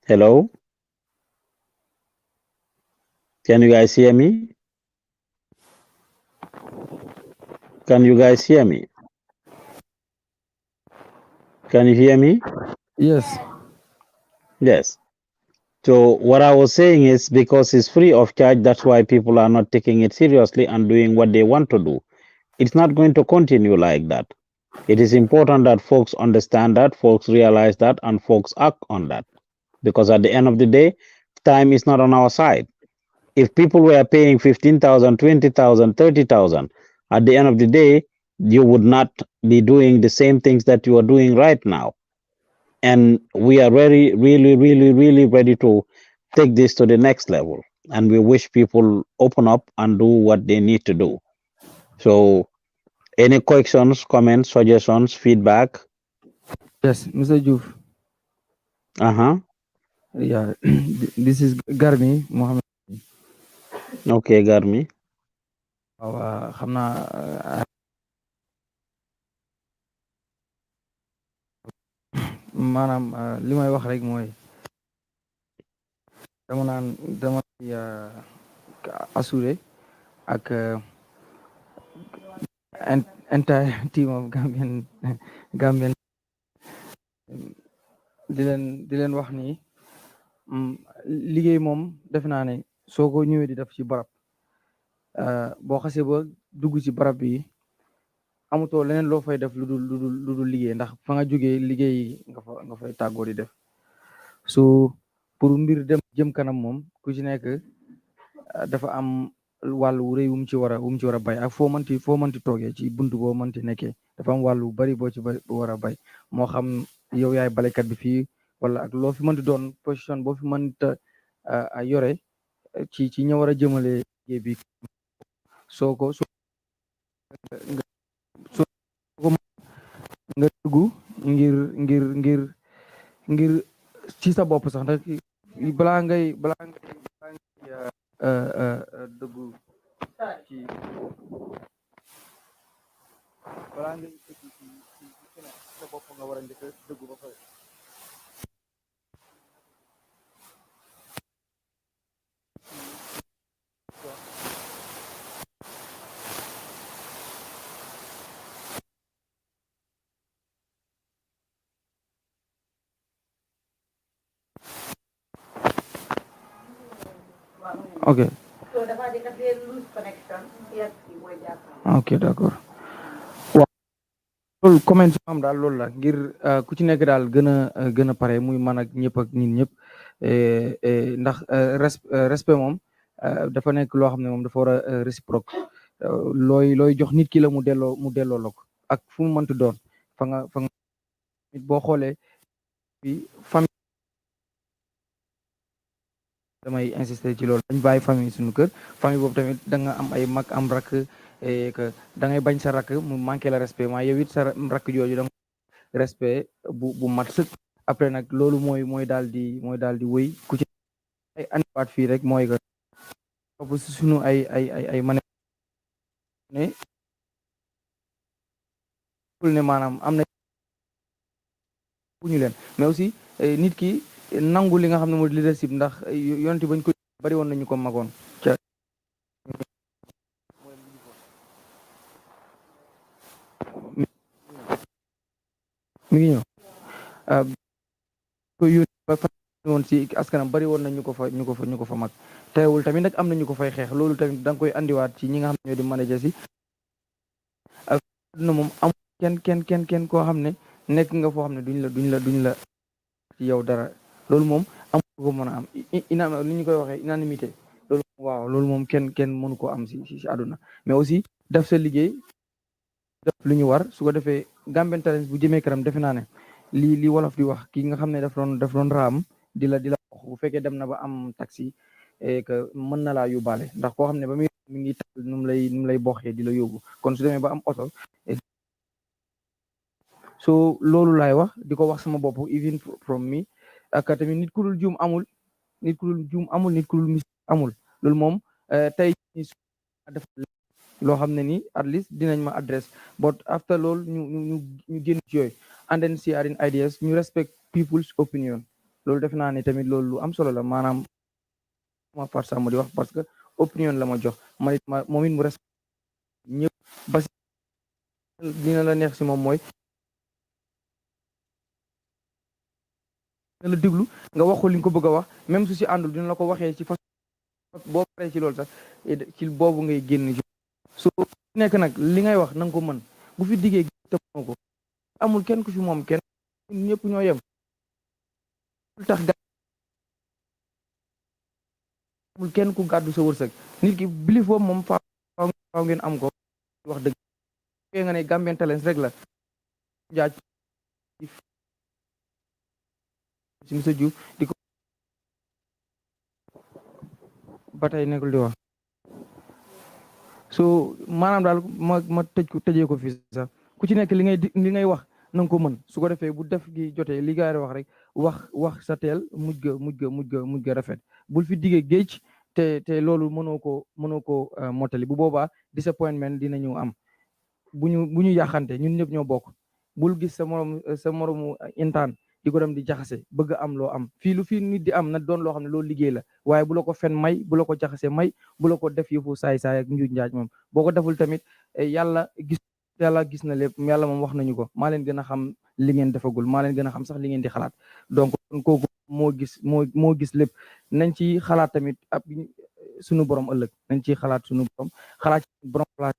hello, can you guys hear me? Can you guys hear me? Can you hear me? Yes. Yes. So what I was saying is because it's free of charge, that's why people are not taking it seriously and doing what they want to do. It's not going to continue like that. It is important that folks understand that, folks realize that, and folks act on that. Because at the end of the day, time is not on our side. If people were paying 15,000, 20,000, 30,000, at the end of the day, you would not be doing the same things that you are doing right now. And we are really ready to take this to the next level. And we wish people open up and do what they need to do. So, any questions, comments, suggestions, feedback? Yes, Mr. Juf. Uh-huh. Yeah, this is Garmi Mohammed. Okay, Garmi. xam naa maanaam li may wax rek mooy dama assuré ak entire team of Gambian di leen wax ni liggéey moom def naa ne soo ko ñëwee di def ci barab boo xasee ba dugg ci barab bi amutoo leneen loo fay def lu dul liggéey ndax fa nga jógee liggéey nga fay tàggoo di def so pour mbir dem jëm kanam moom ku ci nekk dafa am wàllu wu rëy wu mu ci war a bay ak foo mënti toogee ci buntu boo mënti nekkee dafa am wàllu bari boo ci war a bay moo xam yow yaay balekat bi fii wala ak loo fi mënti doon position boo fi mënta yore ci ña war a jëmale liggéey bi soo ko nga dugg ngir ci sa bopp sax ndax balaa ngay dugg ci balaa ngay dugg ci sa bopp nga war a njëkk a dugg ba pare ok ok d'accord waaw loolu comment am daal loolu la ngir ku ci nekk daal gën a pare muy man ak ñëpp ak nit ñëpp ndax respect moom dafa nekk loo xam ne moom dafa war a réciproque looy jox nit ki la mu delloo la ko ak fu mu mënti doon fa nga nit boo xoolee fi famille damay insister ci loolu dañ bàyyi famille suñu kër famille boobu tamit da nga am ay mag am rakk que da ngay bañ sa rakk mu manqué la respect maa yow it sa rakk jooju da nga respect bu mat sëkk après nag loolu mooy daal di wéy ku ci ay andiwaat fii rek mooy que topp si sunu ay mane ne ne maanaam am na ñu leen mais aussi nit ki nangu li nga xam ne mooy leadership ndax yonent bañ ko bari woon nañu ko magoon ca mi ngi ñëw ko yónni ba fa woon si askanam bari woon na ñu ko fa mag teewul tamit nag am na ñu ko fay xeex loolu tamit da nga koy andiwaat ci ñi nga xam ne ñoo di manager si ak na moom am kenn koo xam ne nekk nga foo xam ne duñ la ci yow dara loolu moom am ko mën a am ina ni ñu koy waxee unanimité loolu waaw loolu moom kenn mënu ko am si àdduna mais aussi def sa liggéey def lu ñu war su ko defee Gambian Talents bu jëmee kanam defe naa ne li wolof di wax ki nga xam ne daf doon raam di la wax bu fekkee dem na ba am taxi et que mën na laa yóbbaale ndax koo xam ne ba muy mi ngi tal nu mu lay boxee di la yóbbu kon su demee ba am oto so loolu laay wax di ko wax sama bopp even from me ak tamit nit ku dul juum amul nit ku dul juum amul nit ku dul mis amul loolu moom tey def loo xam ne ni at least dinañ ma adresse but after loolu ñu génn ci yooyu and then sharing ideas ñu respect people's opinion loolu def naa ne tamit loolu lu am solo la maanaam ma far sama di wax parce que opinion la ma jox moom it mu respect ñëpp ba dina la neex si moom mooy dina la déglu nga waxu li nga ko bëgg a wax même su si àndul dina la ko waxee ci façon boo paree ci loolu sax ci boobu ngay génn ci so nekk nag li ngay wax na nga ko mën bu fi diggee te mënoo ko amul kenn ku fi moom kenn ñëpp ñoo yem tax amul kenn ku gàddu sa wërsëg nit ki bilif boobu moom faaw ngeen am ko wax dëgg fee nga ne Gambian Talents rek la jaaj si Mr Diouf di ko ba tey nekkul di wax so maanaam daal ma tëjee ko fii sax ku ci nekk li ngay wax na nga ko mën su ko defee bu def gi jotee li gaari wax rek wax sa teel mujj ga rafet bul fi diggee géej te loolu mënoo ko mottali bu boobaa disappointment dina ñu am bu ñu yàqante ñun ñëpp ñoo bokk bul gis sa moromu intaan di ko dem di jaxase bëgg am loo am fii lu fii nit di am na doon loo xam ne loolu liggéey la waaye bu la ko fen may bu la ko jaxase may bu la ko def yëfu saay-saay ak njuuj njaaj moom boo ko deful tamit yàlla gis na lépp yàlla moom wax nañu ko maa leen gën a xam li ngeen defagul maa leen gën a xam sax li ngeen di xalaat donc kooku moo gis lépp nañ ci xalaat tamit ab sunu borom ëllëg nañ ci xalaat sunu borom xalaat borom place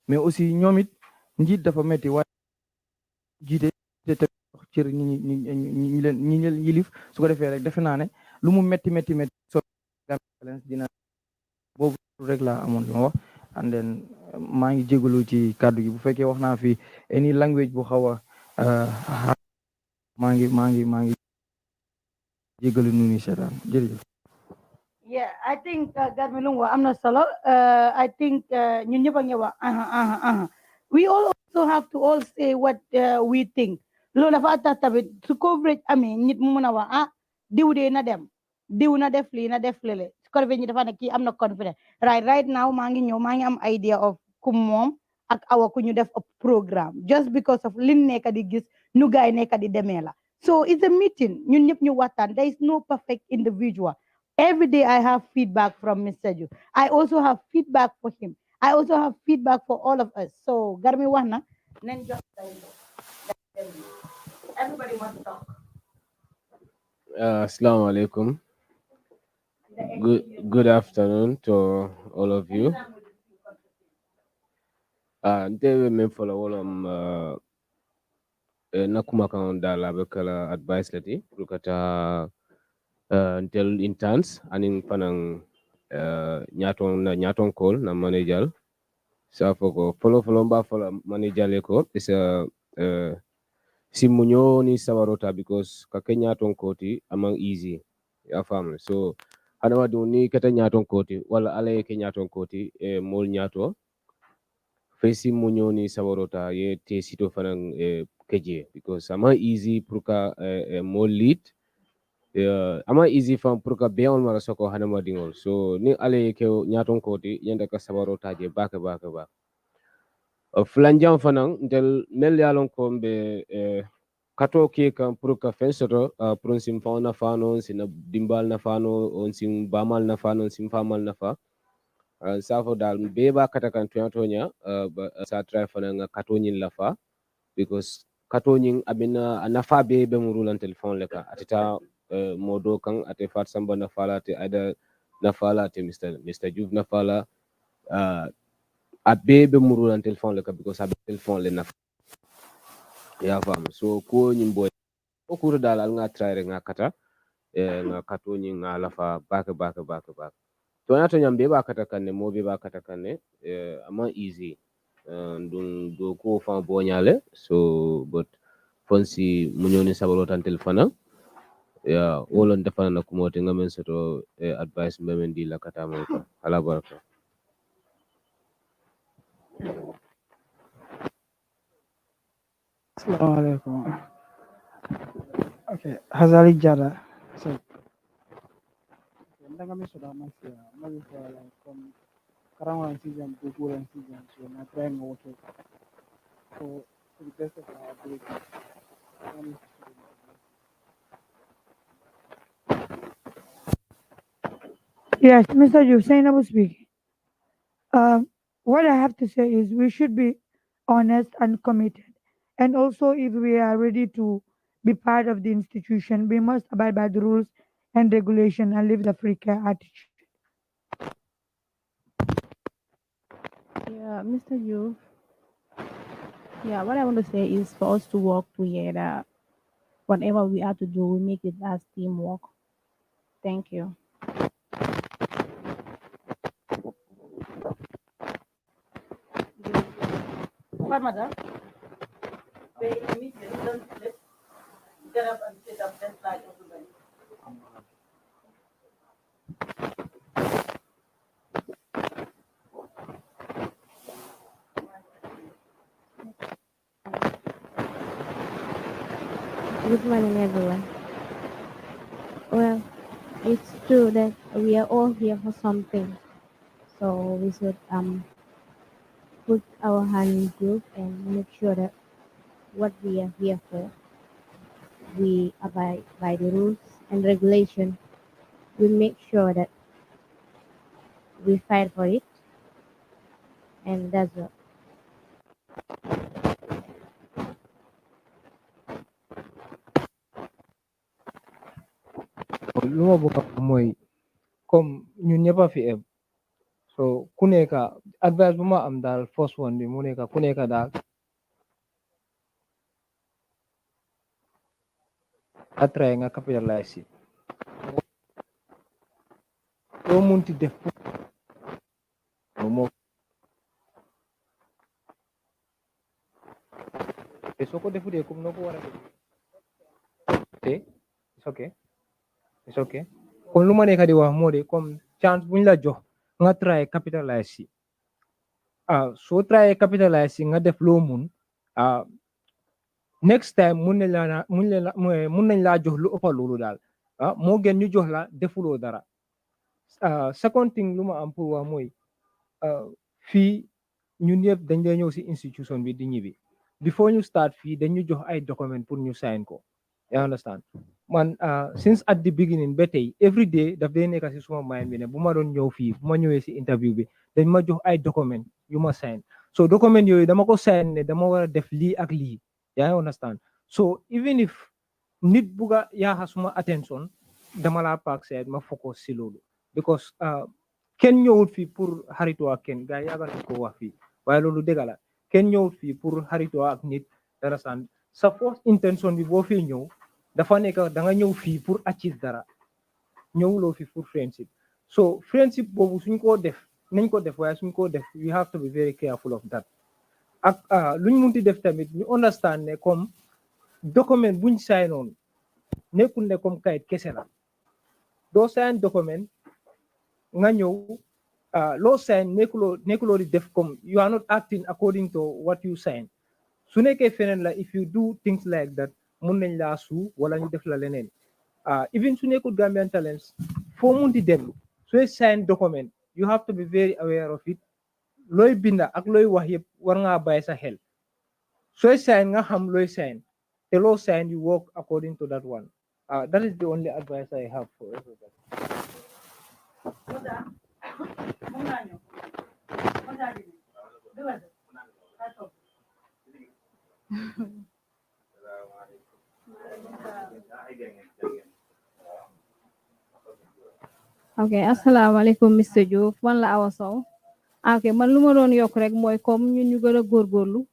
mais aussi ñoom it njiit dafa metti waaye jiite te cër ñi leen yilif su ko defee rek defe naa ne lu mu metti so dina boobu rek laa amoon li ma wax and then maa ngi jégalu ci kàddu gi bu fekkee wax naa fi any language bu xaw a maa ngi jégalu nu ni seetaan jërëjëf. Yeah, I think Garmelungwa, I'm not solo. I think we all also have to all say what we think. Lola fata tabit to coverage nit mu mëna wa diw de na dem diw na def li na def lele su ko defee ñi dafa ne kii am na confidence right now maa ngi ñëw maa ngi am idea of ku moom ak awa ku ñu def a programme just because of lin nekk di gis nu gaay nekk di demee la so it's a meeting ñun ñëpp ñu waxtaan there is no perfect individual. Every day I have feedback from Mr. Ju. I also have feedback for him. I also have feedback for all of us. So Garmi Wana, everybody must talk. Assalamu alaikum. Good afternoon to all of you. Ntewe men fola wolom nakuma kan dala bekala advice lati kata until interns anin panang nyaton call na manager sa foko follow mba follow manager leko is a simunyo ni sawarota because kake nyaton koti among easy ya family so hana wadu ni kata nyaton koti wala ala ke nyaton koti mol nyato fesi munyoni sawarota ye te sito fanan keje because ama easy pour ka mo lead ama easy fam pour ka be on mara soko hanama dingol so ni ale ke nyaton koti yanda ka sawarota je baka flanjam fanan del mel yalon ko be kato ke kan pour ka fen soto pour sim fauna fano sin dimbal na fano on sim bamal na fano sim famal na fa safo dal be ba kata kan tonya sa try fana nga kato nyin lafa because kato nyin abina nafa be murulan telephone leka atita modo kan ate fat samba na fala te ada na fala te Mr. Juve na fala abe murulan telephone leka because abe telephone le na ya fam so ko nyin boy ko kuro dal nga try nga kata nga kato nyin nga lafa baka to nyambe ba kata kanne mo be ba kata kanne ama easy dun do ko fa bonyale so but fonsi munyoni sabalo tan telefona ya wolon defana na kumote ngamen soto advice mbemen di la kata mo ko ala baraka Assalamu alaikum. Okay, Hazali Jara. So, ndanga mi soda masia, mali for like from Karawan season to Puran season, so na trying water. So, to the best of our ability. Yes, Mr. Hussein was speaking. What I have to say is we should be honest and committed. And also, if we are ready to be part of the institution, we must abide by the rules and regulation and live the free care attitude. Yeah, Mr. Yu. Yeah, what I want to say is for us to work together. Whatever we have to do, we make it as teamwork. Thank you. What, mother? Good morning, everyone. Well, it's true that we are all here for something, so we should put our hand in group and make sure that what we are here for, we abide by the rules and regulation. We make sure that we fight for it, and that's all. lu ma bëgg a wax mooy comme ñun ñëpp a fi eb so ku nekk advice bu ma am daal first one bi mu nekk ku nekk daal a try nga capitalize si loo munti def moo te soo ko defutee comme noo ko war a te it's okay it's okay kon lu ma nekk di wax moo de comme chance buñ la jox nga try capitalize si soo try capitalize si nga def loo mun next time mun nañ laa jox lu ëppa loolu daal moo gën ñu jox la defuloo dara second thing lu ma am pour wax mooy fii ñun yëpp dañ dee ñëw si institution bi di ñibbi before ñu start fii dañ ñu jox ay document pour ñu sign ko you understand man since at the beginning ba tey every day daf dee nekk si suma mind bi ne bu ma doon ñëw fii bu ma ñëwee si interview bi dañ ma jox ay document yu ma sign so document yooyu dama ko sign ne dama war a def lii ak lii yaa understand so even if nit buga yaaxa suma attention dama laa paak seet ma focus si loolu because kenn ñëwut fii pour xaritoo ak kenn gars yaaga nañ ko wax fii waaye loolu dëgg la kenn ñëwut fii pour xaritoo ak nit understand sa first intention bi boo fii ñëw dafa nekk da nga ñëw fii pour achieve dara ñëwuloo fii pour friendship so friendship boobu suñ koo def nañ ko def waaye suñ koo def we have to be very careful of that ak luñ munti def tamit ñu understand ne comme document buñ signoon nekkul ne comme kayit kese la doo sign document nga ñëw law sign nekuloo di def comme you are not acting according to what you sign su nekkee feneen la if you do things like that mun nañ laa suu wala ñu def la leneen even su nekkul Gambian Talents foo mun di dem sooy sign document you have to be very aware of it looy binda ak looy wax yëpp war ngaa bàyyi sa xel sooy sign nga xam looy sign te loo sign you work according to that one that is the only advice I have for everybody. Okay, assalamualaikum Mr. Diouf man la Awa Sow. Okay, man lu ma doon yokk rek mooy comme ñun ñu gën a góorgóorlu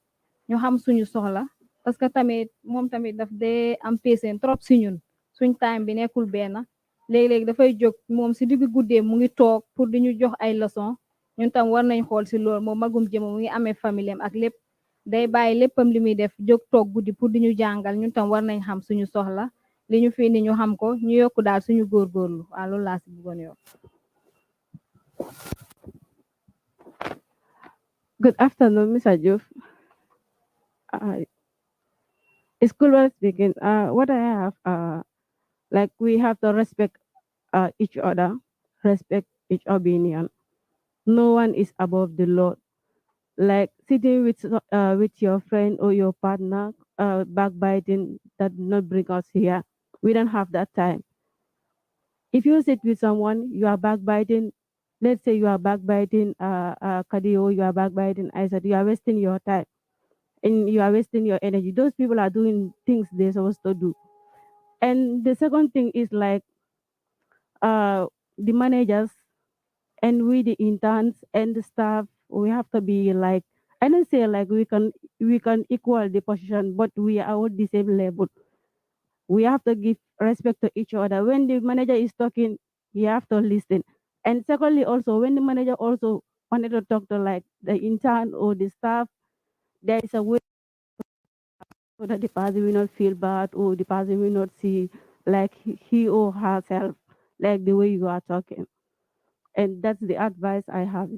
ñu xam suñu soxla parce que tamit moom tamit daf dee am patient trop si ñun suñ time bi nekkul benn léegi-léegi dafay jóg moom si diggu guddee mu ngi toog pour di ñu jox ay leçon ñun tam war nañ xool si loolu moom magum jëma mu ngi amee famille am ak lépp day bàyyi léppam li muy def jóg toog guddi pour di ñu jàngal ñun tam war nañ xam suñu soxla li ñu fi ni ñu xam ko ñu yokku daal suñu góorgóorlu waaw loolu laa si bëggoon yokk. Good afternoon, Mr. Juf. School was speaking. What I have, like we have to respect each other, respect each opinion. No one is above the law. Like sitting with your friend or your partner, backbiting that not bring us here. We don't have that time. If you sit with someone, you are backbiting. Let's say you are backbiting Kadio, you are backbiting Isaac, you are wasting your time and you are wasting your energy. Those people are doing things they're supposed to do. And the second thing is like the managers and we the interns and the staff, we have to be like, I don't say like we can equal the position, but we are all the same level. We have to give respect to each other. When the manager is talking, you have to listen. And secondly, also when the manager also wanted to talk to like the intern or the staff, there is a way so that the person will not feel bad or the person will not see like he or herself like the way you are talking. And that's the advice I have.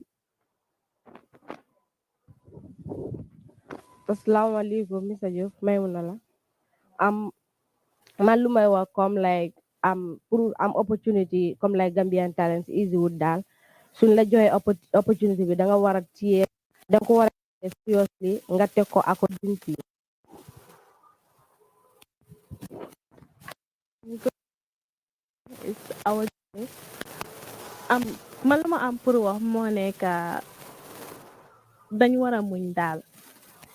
Assalamualaikum Mr. Diouf Maymuna la man lu may wax comme like pour am opportunity comme like Gambian Talents easy wut daal suñ la joxee opportunity bi da nga war a téye da nga ko war a seriously nga teg ko accordingly. It's our man lu ma am pour wax moo nekk dañ war a muñ daal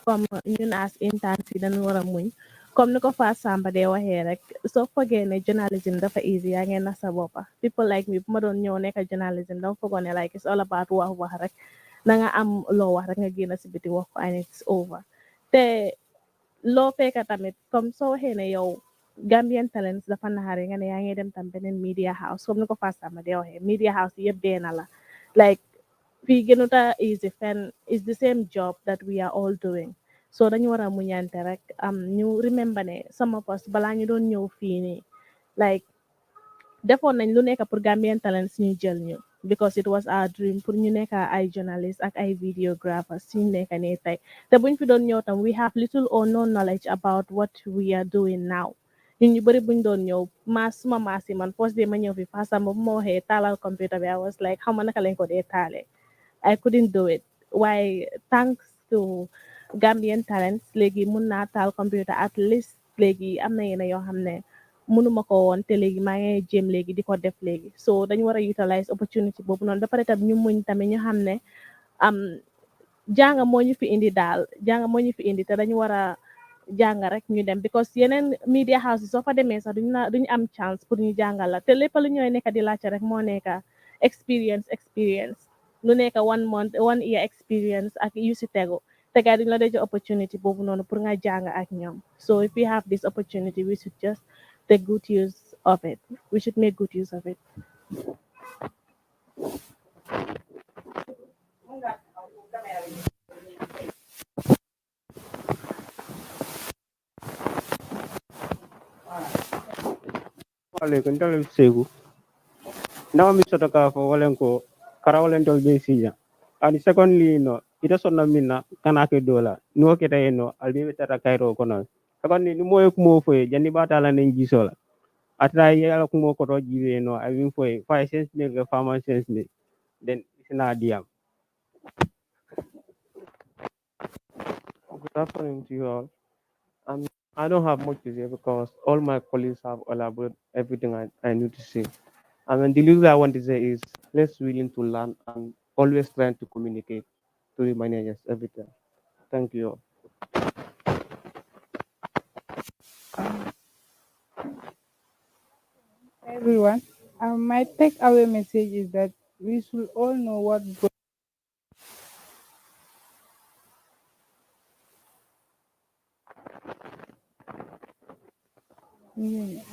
comme ñun as interns yi dañ war a muñ comme ni ko Fa Samba dee waxee rek soo fogee ne journalism dafa easy yaa ngeen nax sa boppa people like me bu ma doon ñëw nekk journalism dama fogoon ne like it's all about wax rek na nga am loo wax rek nga génn si biti wax ko and it's over te loo fekka tamit comme soo waxee ne yow Gambian Talents dafa naxare nga ne yaa ngi dem tam beneen media house comme ni ko Fa Samba dee waxee media house yëpp dee na la like fii gënuta easy fen is the same job that we are all doing so dañu war a muñante rek ñu remember ne some of us balaa ñu doon ñëw fii nii like defoon nañ lu nekk pour Gambian Talents ñu jël ñu because it was our dream pour ñu nekk ay journalist ak ay videographers suñu nekk nii tey te buñ fi doon ñëw tam we have little or no knowledge about what we are doing now ñun ñu bëri buñ doon ñëw suma maas yi man first day ma ñëw fi fasama bu ma waxee taalal computer bi I was like xaw ma naka lañ ko dee taalee I couldn't do it. Why? Thanks to Gambian Talents, léegi mun naa taal computer at least léegi am na yenn yoo xam ne mënuma ko woon te léegi maa ngi jéem léegi di ko def léegi so dañu war a utilize opportunity boobu noonu ba pare tam ñu muñ tamit ñu xam ne jàng moo ñu fi indi daal jàng moo ñu fi indi te dañu war a jàng rek ñu dem because yeneen media house soo fa demee sax duñu am chance pour ñu jàngal la te lépp lu ñooy nekk di laajte rek moo nekk experience lu nekk 1 month 1 year experience ak yu si tegu te gars duñu la dee opportunity boobu noonu pour nga jàng ak ñoom so if we have this opportunity we should just take good use of it we should make good use of it. Waalaikum salam segu. Nama mi soto ka fo walen ko karawlentol be sija and secondly no ita sonna minna kana ke dola no ke tay no albe tata kayro kono secondly ni moy ko mo foye jandi batala nen gisola atra yala ko mo ko to jiwe no I mean foye fa sense ne ga fama sense ne then sina diam. Good afternoon to you all. I don't have much to say because all my colleagues have elaborated everything I need to say. The least I want to say is let's willing to learn and always trying to communicate to the managers every time. Thank you all. Everyone, my takeaway message is that we should all know what Yeah.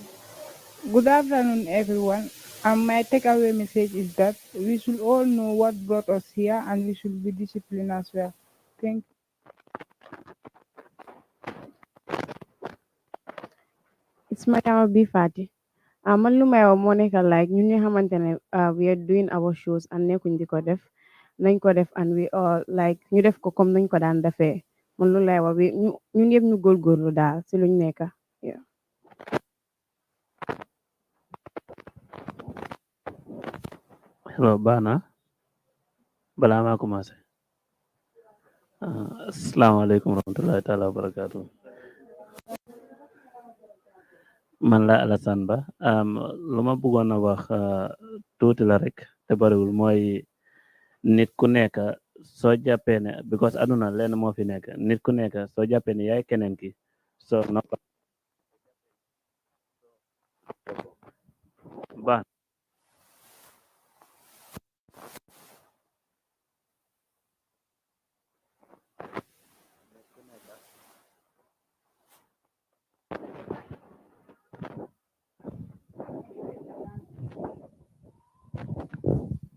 Good afternoon, everyone. My takeaway message is that we should all know what brought us here and we should be disciplined as well. Thank It's my be Fati. Man lu may wax moo nekk like ñun ñi xamante ne we are doing our shows and nekkuñ di ko def nañ ko def and we all like ñu def ko comme nañ ko daan defee man lu lay wax bi ñun yëpp ñu góorgóorlu daal si luñ nekk. Yeah. Hello, Bana. Balaa maa commencé. Asalaamaaleykum warahmatullahi taala wabarakatuh. Man la Alassane Ba. Lu ma bëggoon a wax tuuti la rek te bariwul mooy nit ku nekk soo jàppee ne because aduna lenn moo fi nekk nit ku nekk soo jàppee ne yaay keneen ki soo noppa baax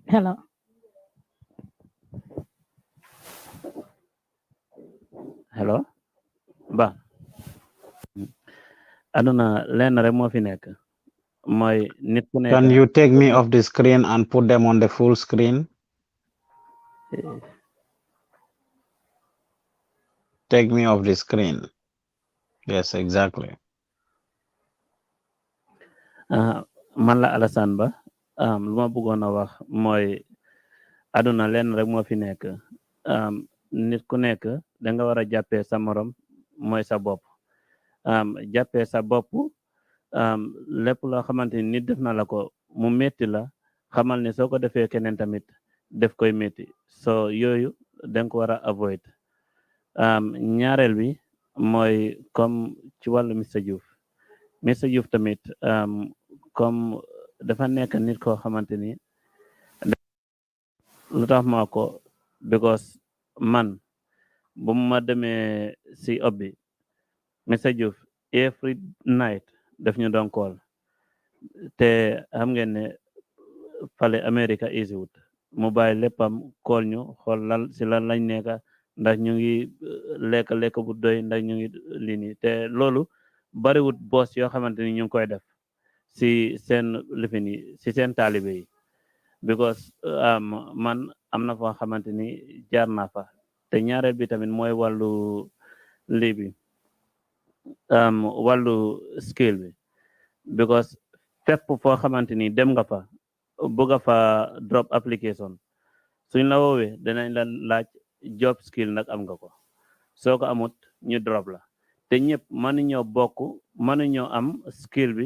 Hello. hello baax aduna lenn rek moo fi nekk mooy nit ku nekk Can you take me off the screen and put them on the full screen? Take me off the screen. Yes, exactly. Man la Alassane Ba. Lu ma bëggoon a wax mooy aduna lenn rek moo fi nekk nit ku nekk da nga war a jàppee sa morom mooy sa bopp jàppee sa bopp lépp loo xamante ni nit def na la ko mu metti la xamal ne soo ko defee keneen tamit def koy metti so yooyu da nga ko war a avoid ñaareel bi mooy comme ci wàllu Mr Diouf tamit comme dafa nekk nit koo xamante ni lu tax ma ko because man bu ma demee si obbi Mr Diouf every night daf ñu doon call te xam ngeen ne fale America easy wut mu bàyyi léppam call ñu xool lan si lan lañ nekka ndax ñu ngi lekk bu doy ndax ñu ngi lii nii te loolu bariwut boss yoo xamante ni ñu ngi koy def si seen lifin yi si seen taalibe yi because man am na foo xamante ni jaar naa fa te ñaareel bi tamit mooy wàllu lii bi wàllu skill bi because fépp foo xamante ni dem nga fa bëgg fa drop application suñ la woowee danañ la laaj job skill nag am nga ko soo ko amut ñu drop la te ñëpp mënuñoo bokk mënuñoo am skill bi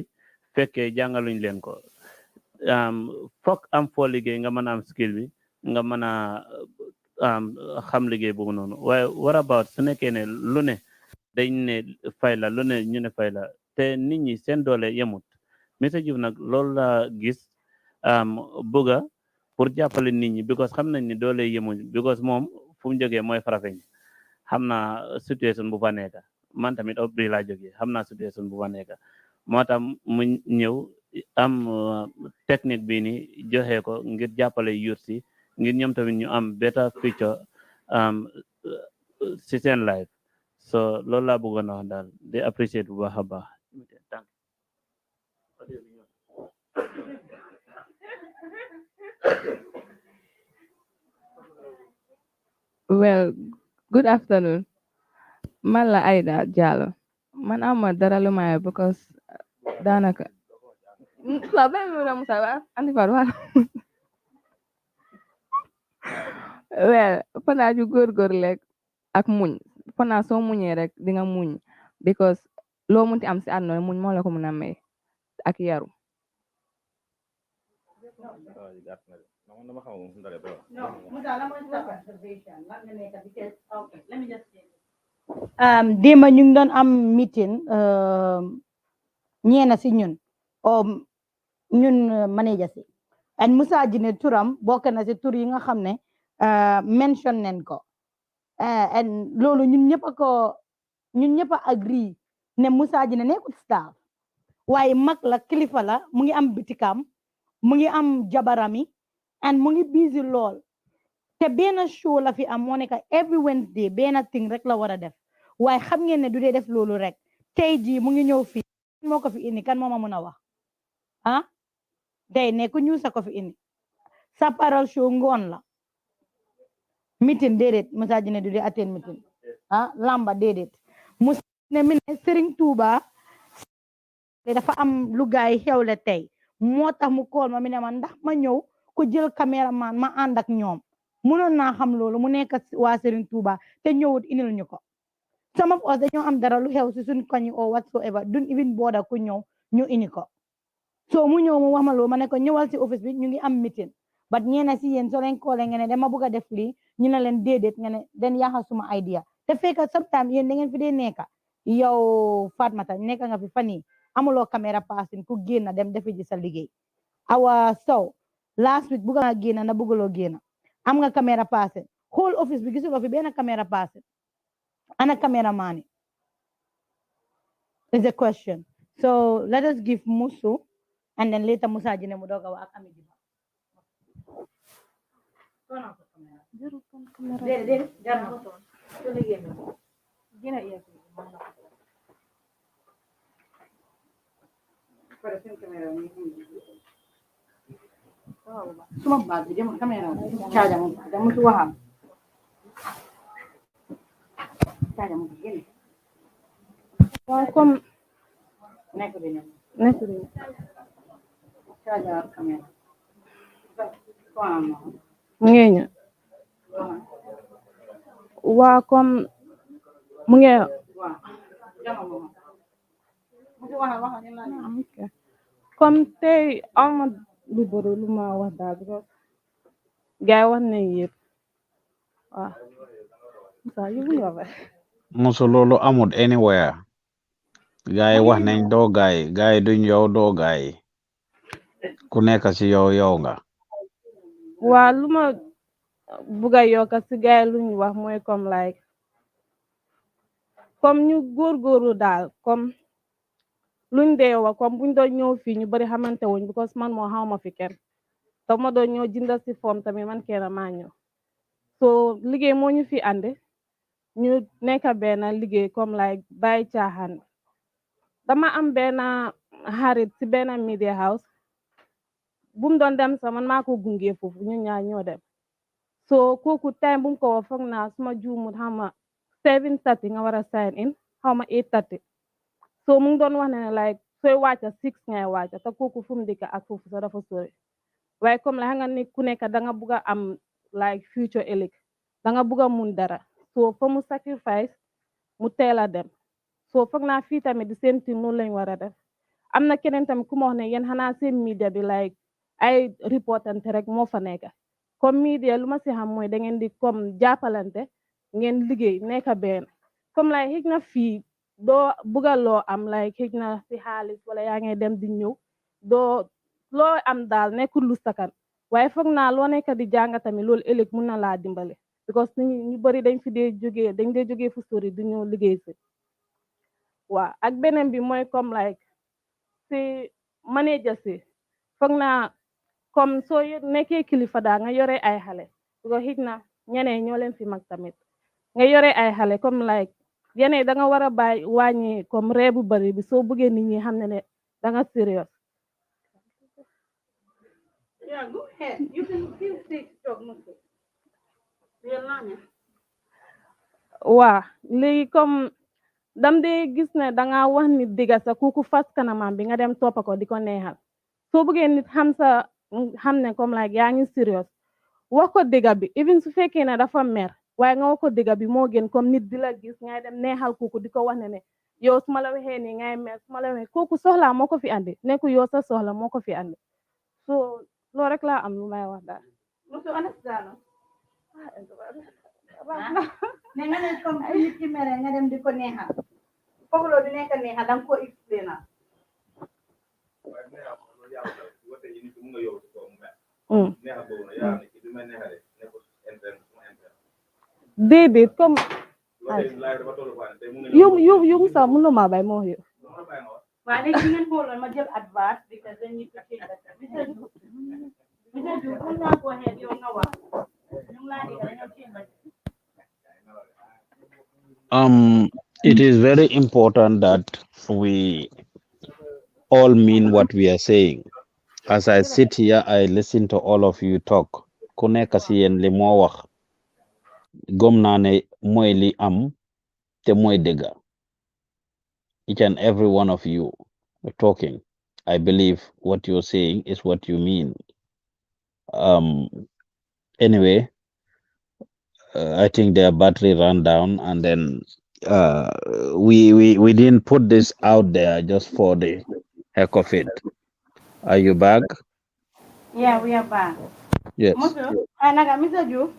fekkee jàngaluñ leen ko fokk am foo liggéey nga mën a am skill bi nga mën a xam liggéey boobu noonu waaye what about su nekkee ne lu ne dañ ne fay la lu ne ñu ne fay la te nit ñi seen doole yemut Mr Diouf nag loolu la gis bëgga pour jàppale nit ñi because xam nañ ni doole yemuñ because moom fu mu jógee mooy Farafeñ xam naa situation bu fa nekk man tamit obri laa jógee xam naa situation bu fa nekk moo tax mu ñëw am technique bi ni joxe ko ngir jàppale youth si ngir ñoom tamit ñu am better future si seen life so loolu laa bëggoon a wax daal di apprécier bu baax a baax Well, good afternoon. Man la Aida Jallow. Man ama dara lu may because danaka la ben mo na musa ba andi faru well pana ju góor lek ak muñ pana soo muñee rek di nga muñ because loo munti am si àdduna muñ moo la ko mun a may ak yaru. démba ñu ngi doon am meeting ñeena si ñun ñun manager si and Musa Jine turam bokk na si tur yi nga xam ne mention nen ko and loolu ñun ñëpp a agree ne Musa Jine nekkul staff waaye mag la kilifa la mu ngi am bitikam mu ngi am jabarami and mu ngi busy lool te benn show la fi am moo nekk every Wednesday benn thing rek la war a def waaye xam ngeen ne du dee def loolu rek tey jii mu ngi ñëw fii moo ko fi indi kan moo ma mun a wax ah day ne ku ñu sa ko fi indi sa paral show ngoon la meeting déedéet Musa Jine du dee attend meeting lamba déedéet Musa Jine mi ne Serigne Touba dafa am lu gaay xewle tey moo tax mu kool ma mi ne ma ndax ma ñëw ku jël caméraman ma ànd ak ñoom mënoon naa xam loolu mu nekk waa Serigne Touba te ñëwut inil ñu ko some of us dañoo am dara lu xew si suñ koñi or whatsoever duñ even bother ku ñëw ñu ini ko so mu ñëw mu wax ma loolu ma ne ko ñëwal si office bi ñu ngi am meeting but ñeena si yéen soo leen koole ngeen ne dama bëgg a def lii ñu ne leen déedéet nga ne den yaaxa suma idea te fekk sometimes yéen da ngeen fi dee nekka yow Fatmata nekka nga fi fan yi amuloo caméra passing ku génn dem defi ji sa liggéey awa sow last week bugga nga génn na bugguloo génn am nga caméra passing whole office bi gisuloo fi benn caméra passing ana caméra maani is a question so let us give Musu and then later Musa Jine mu doog a wax ak Ami Jiba suma baat bi jëm caméra caaja mu Musu waxam caaja mu génn waaw comme nekk bi ñëw nekk caaja caméra ngeeña waa comme mu nge comme tey ama lu bëri lu ma wax daal because gaay wax nañ yëpp waaw Musu loolu amut anywhere gaay wax nañ doo gaay duñ yow doo gaay ku nekk ci yow nga waa lu ma buga yokka si gaay luñ wax mooy comme like comme ñu góorgóorlu daal comme luñ dee wax comme buñ doon ñëw fii ñu bari xamante wuñ because man moo xawma fi kenn te ma doon ñëw jënda si form tamit man kenn maa ñëw so liggéey moo ñu fi andi ñu nekk benn liggéey comme like bàyyi caaxaan dama am benn xarit si benn media house bu mu doon dem sax man maa ko gunge foofu ñu ñaar ñoo dem so kooku time bu mu ko wax foog naa suma juumut xama 7:30 nga war a sign in xawma 8:30 so mu ngi doon wax ne like sooy wàcca 6 ngay wàcca te kooku fu mu dëkk ak foofu sax dafa sori waaye comme la xam nga ni ku nekk da nga bugg a am like future ëllëg da nga bugg a mun dara so fa mu sacrifice mu teel a dem so foog naa fii tamit di same thing noonu lañ war a def am na keneen tamit ku ma wax ne yéen xanaa seen media bi like ay reportante rek moo fa nekk comme media lu ma si xam mooy da ngeen di comme jàppalante ngeen liggéey nekk benn comme like xëj na fii doo bugga loo am like xëj na si xaalis wala yaa ngay dem di ñëw doo loo am daal nekkul lu sakan waaye foog naa loo nekk di jàng tamit loolu ëllëg mun na laa dimbale because ñu bari dañ dee jógee fu sori du ñëw liggéey si waaw ak beneen bi mooy comme like si manager si foog naa comme soo nekkee kilifa daal nga yore ay xale because xëj na ñeneen ñoo leen fi mag tamit nga yore ay xale comme like yeneen da nga war a bàyyi wàññi comme ree bu bari bi soo bëggee nit ñi xam ne da nga serious. Yeah, go ahead. You can feel free to talk, Musu. You're learning. waa léegi comme dam dee gis ne dangaa wax nit digga sa kuku fas kanamam bi nga dem toppa ko di ko neexal soo bëggee nit xam ne comme like yaa ngi serious wax ko digga bi even su fekkee ne dafa mer waaye nga wax ko digga bi moo gën comme nit di la gis ngay dem neexal kuku di ko wax ne yow su ma la waxee nii ngay mer su ma la waxee kooku soxlaa moo ko fi andi nekku yow sa soxla moo ko fi andi so loolu rek laa am lu may wax daal. Musu understand ne nga ne comme ku nit ki mere nga dem di ko neexal foofu loolu di nekk neexal danga ko explainal déedéet comme yow Musa mun na maa bay moo yow waaye léegi ngeen xooloon ma jël advice because then you to change that Mr. Diouf mun naa ko xeet yow nga wax ñu ngi laa dégg dañoo change It is very important that we all mean what we are saying. As I sit here, I listen to all of you talk. Ku nekk si yéen li moo wax gom naa ne mooy li am te mooy dëgga. Each and every one of you talking, I believe what you're saying is what you mean. Anyway, I think their battery ran down, and then we didn't put this out there just for the heck of it. Are you back? Yeah, we are back. Yes. Musu, Mr. Diouf,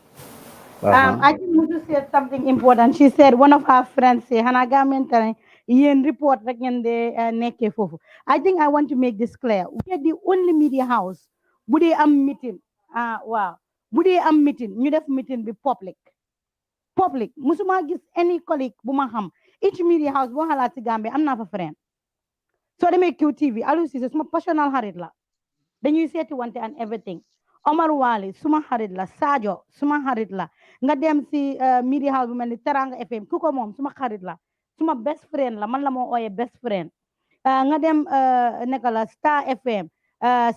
Uh-huh. I think Musu said something important. She said one of her friends say Hanaga mentally yen report rek ngeen de nekkee foofu. I think I want to make this clear. We are the only media house bu dee am meeting. Wow. Bu dee am meeting ñu def meeting bi public musuma gis any colleague bu ma xam each media house boo xalaat ci Gambie am naa fa friend soo demee QTV Aliou Cissé suma personal xarit la dañuy seeti wante and everything Omar Wali suma xarit la Sadio suma xarit la nga dem si media house bu mel ni Teranga FM ku ko moom suma xarit la suma best friend la man la moo ooyee best friend nga dem neka la Star FM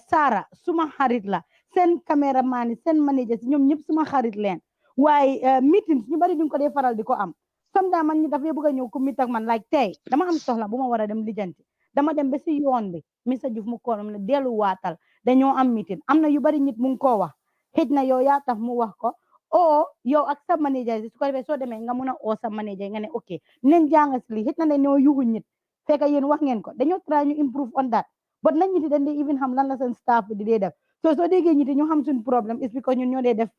Sara suma xarit la seen caméraman yi seen manager si ñoom ñëpp suma xarit leen waaye meetings ñu bari duñ ko dee faral di ko am sometimes man ñi dafay bëgg a ñëw ku meet ak man like tey dama am soxla bu ma war a dem lijjanti dama dem ba si yoon bi Mr Diouf mu koolum ne dellu waatal dañoo am meeting am na yu bari nit mu ngi koo wax xëj na yow yaa tax mu wax ko o yow ak sa manager su ko defee soo demee nga mun a oo sa manager nga ne ok nañ jàng si lii xëj na dañoo yuxu nit fekk yéen wax ngeen ko dañoo try ñu improve on that but nañ ñiti dañ dee even xam lan la seen staff bi di dee def soo déggee ñiti ñu xam suñ problème is because ñun ñoo dee def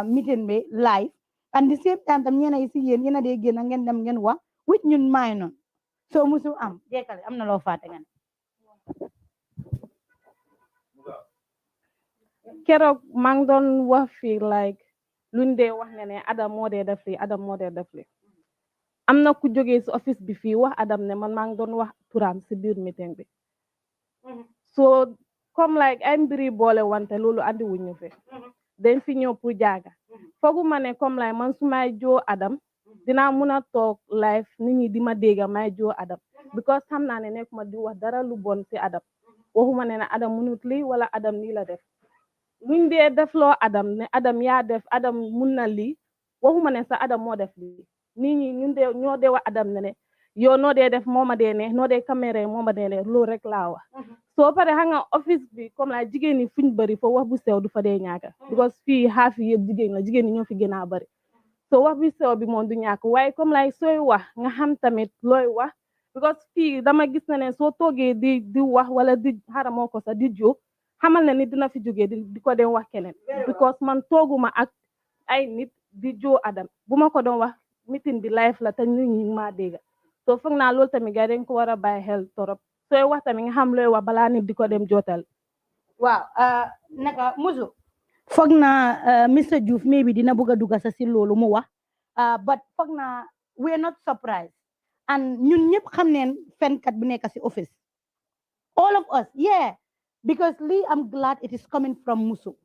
meeting bi live and the same time tam ñeena yi si yéen a dee génn ngeen dem ngeen wax with ñun maay noonu soo musu am jekkale am na loo fàtte nga ne keroog maa ngi doon wax fii like luñ dee wax ne Adam moo dee def lii Adam moo dee def lii am na ku jógee si office bi fii wax Adam ne man maa ngi doon wax turam si biir meeting bi so comme like ay mbiri boole wante loolu andi wuñu fi dañ fi ñëw pour jaaga foogu ma ne comme like man su may joo Adam dinaa mun a toog live nit ñi di ma dégga may joo Adam because xam naa ne nekk ma di wax dara lu bon si Adam waxuma ne Adam munut lii wala Adam lii la def luñ dee def loo Adam ne Adam yaa def Adam mun na lii waxuma ne sa Adam moo def lii nit ñi ñun dee ñoo dee wax Adam ne yow noo dee def moo ma dee neex noo dee caméra moo ma dee neex loolu rek laa wax soo pare xam nga office bi comme la jigéen ñi fuñ bëri foo wax bu sew du fa dee ñaaka because fii xaaf yi yëpp jigéen la jigéen ñi ñoo fi gën a bëri soo wax bu sew bi moom du ñàkk waaye comme lay sooy wax nga xam tamit looy wax because fii dama gis na ne soo toogee di wax wala di xara moo ko sax di jóg xamal ne nit dina fi jógee di ko dem wax keneen because man tooguma ak ay nit di joo Adam bu ma ko doon wax meeting bi live la te nit ñi maa dégga soo foog naa loolu tamit gars dañ ko war a bàyyi xel torop sooy wax tamit nga xam looy wax balaa nit di ko dem jotal waaw naka musu foog naa Mr Diouf maybe dina bëgg a dugga sa si loolu mu wax but foog naa we are not surprised and ñun ñëpp xam neen fenkat bu nekk si office all of us yeah because lii I'm glad it is coming from Musu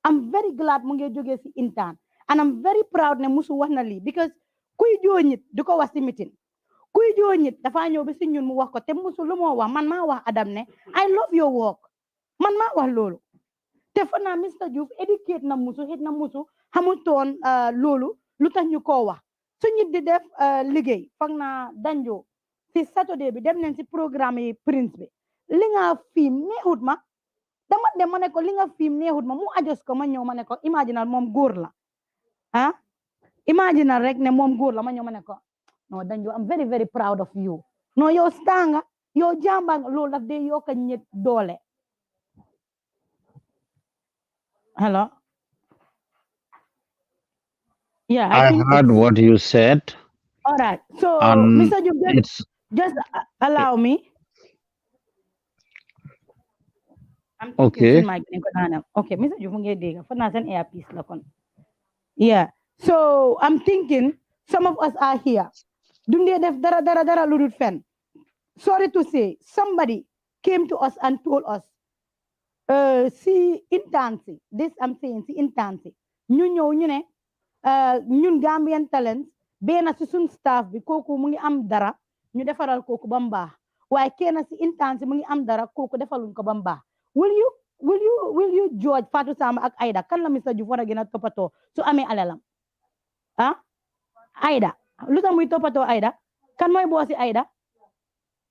I'm very glad mu ngi jógee si intern and I'm very proud ne Musu wax na lii because kuy joo nit di ko wax si meeting kuy joo nit dafa ñëw ba si ñun mu wax ko te Musu lu moo wax man maa wax Adam ne I love your work man maa wax loolu te fa naa Mr Diouf educate na Musu xit na Musu xamutoon loolu lu tax ñu koo wax su nit di def liggéey foog naa danjo si Saturday bi dem nañ si programme yi prince bi li nga film neexut ma dama dem ma ne ko li nga film neexut ma mu ajos ko ma ñëw ma ne ko imaginal moom góor la ah imaginal rek ne moom góor la ma ñëw ma ne ko no danjo I'm very very proud of you no yow star nga yow jàmbaar nga loolu daf dee yokk ñet doole hello yeah I I think heard it's what you said, all right so and Mr. Jum it's just allow me I'm thinking okay. sin mic ko daanam okay Mr. Jum mu ngi dégg fa naa seen earpiece la kon yeah so I'm thinking some of us are here dundee def dara lu dul fen sorry to say somebody came to us and told us si intansi this I'm saying si intansi ñu ñëw ñu ne ñun Gambian Talents benn si suñ staff bi kooku mu ngi am dara ñu defaral kooku ba mu baax waaye kenn si intansi mu ngi am dara kooku defaluñ ko ba mu baax will you George Fatou Samba ak Aida kan la Mr. Diouf war a gën a toppatoo su amee alalam ah Aida lu tax muy toppatoo Aida kan mooy boosi Aida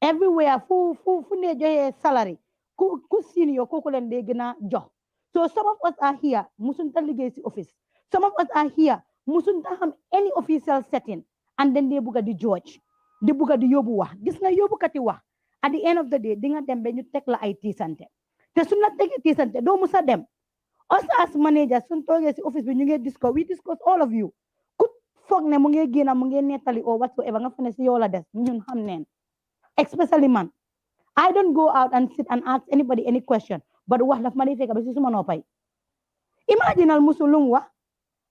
everywhere fu ne joxe salary ku senior kooku leen dee gën a jox so some of us are here musun ta liggéey si office some of us are here musun ta xam any official setting and then dee bugga di George di bugga di yóbbu wax gis nga yóbbukati wax at the end of the day di nga dem ba ñu teg la ay tiisante te suñ la tegee tiisante doo musa dem us as manager suñ toogee si office bi ñu ngi we discuss all of you ku foog ne mu ngi génn mu ngi nettali or whatsoever nga fa ne si yow la des ñun xam neen especially man I don't go out and sit and ask anybody any question but wax daf ma di fekk ba si suma noppay imaginal musulum wax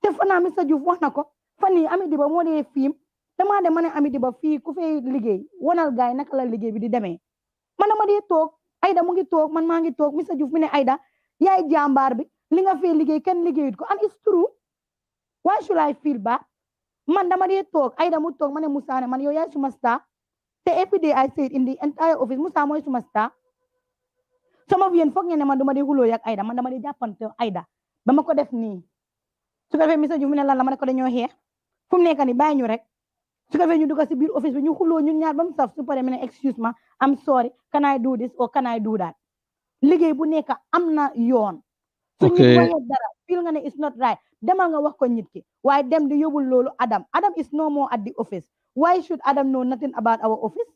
te fana Mr. Diouf wax na ko fani Ami Diba moo dee film dama dem ma ne Ami Diba fii ku fay liggéey wanal gaay naka la liggéey bi di demee man dama dee toog Aida mu ngi toog man maa ngi toog Mr. Diouf mi ne Aida yaay jàmbaar bi li nga fee liggéey kenn liggéeyut ko and it's true why should I feel bad man dama dee toog Aida mu toog ma ne Musa ne man yow yaay suma star te every day I say it in the entire office Musa mooy suma star some of yéen foog ngeen ne man dama dee xuloo yak Aida man dama dee jàppante Aida ba ma ko def nii su ko defee Mr. Diouf mi ne lan la ma ne ko dañoo xeex fu mu nekk nii bàyyi ñu rek su ko defee ñu dugg si biir office bi ñu xuloo ñun ñaar ba mu saf su paree mi ne excuse ma I'm sorry can I do this or can I do that liggéey bu nekk am na yoon su nit Okay. waxee dara feel nga ne it's not right demal nga wax ko nit ki waaye dem di yóbbul loolu Adam is no more at the office why should Adam know nothing about our office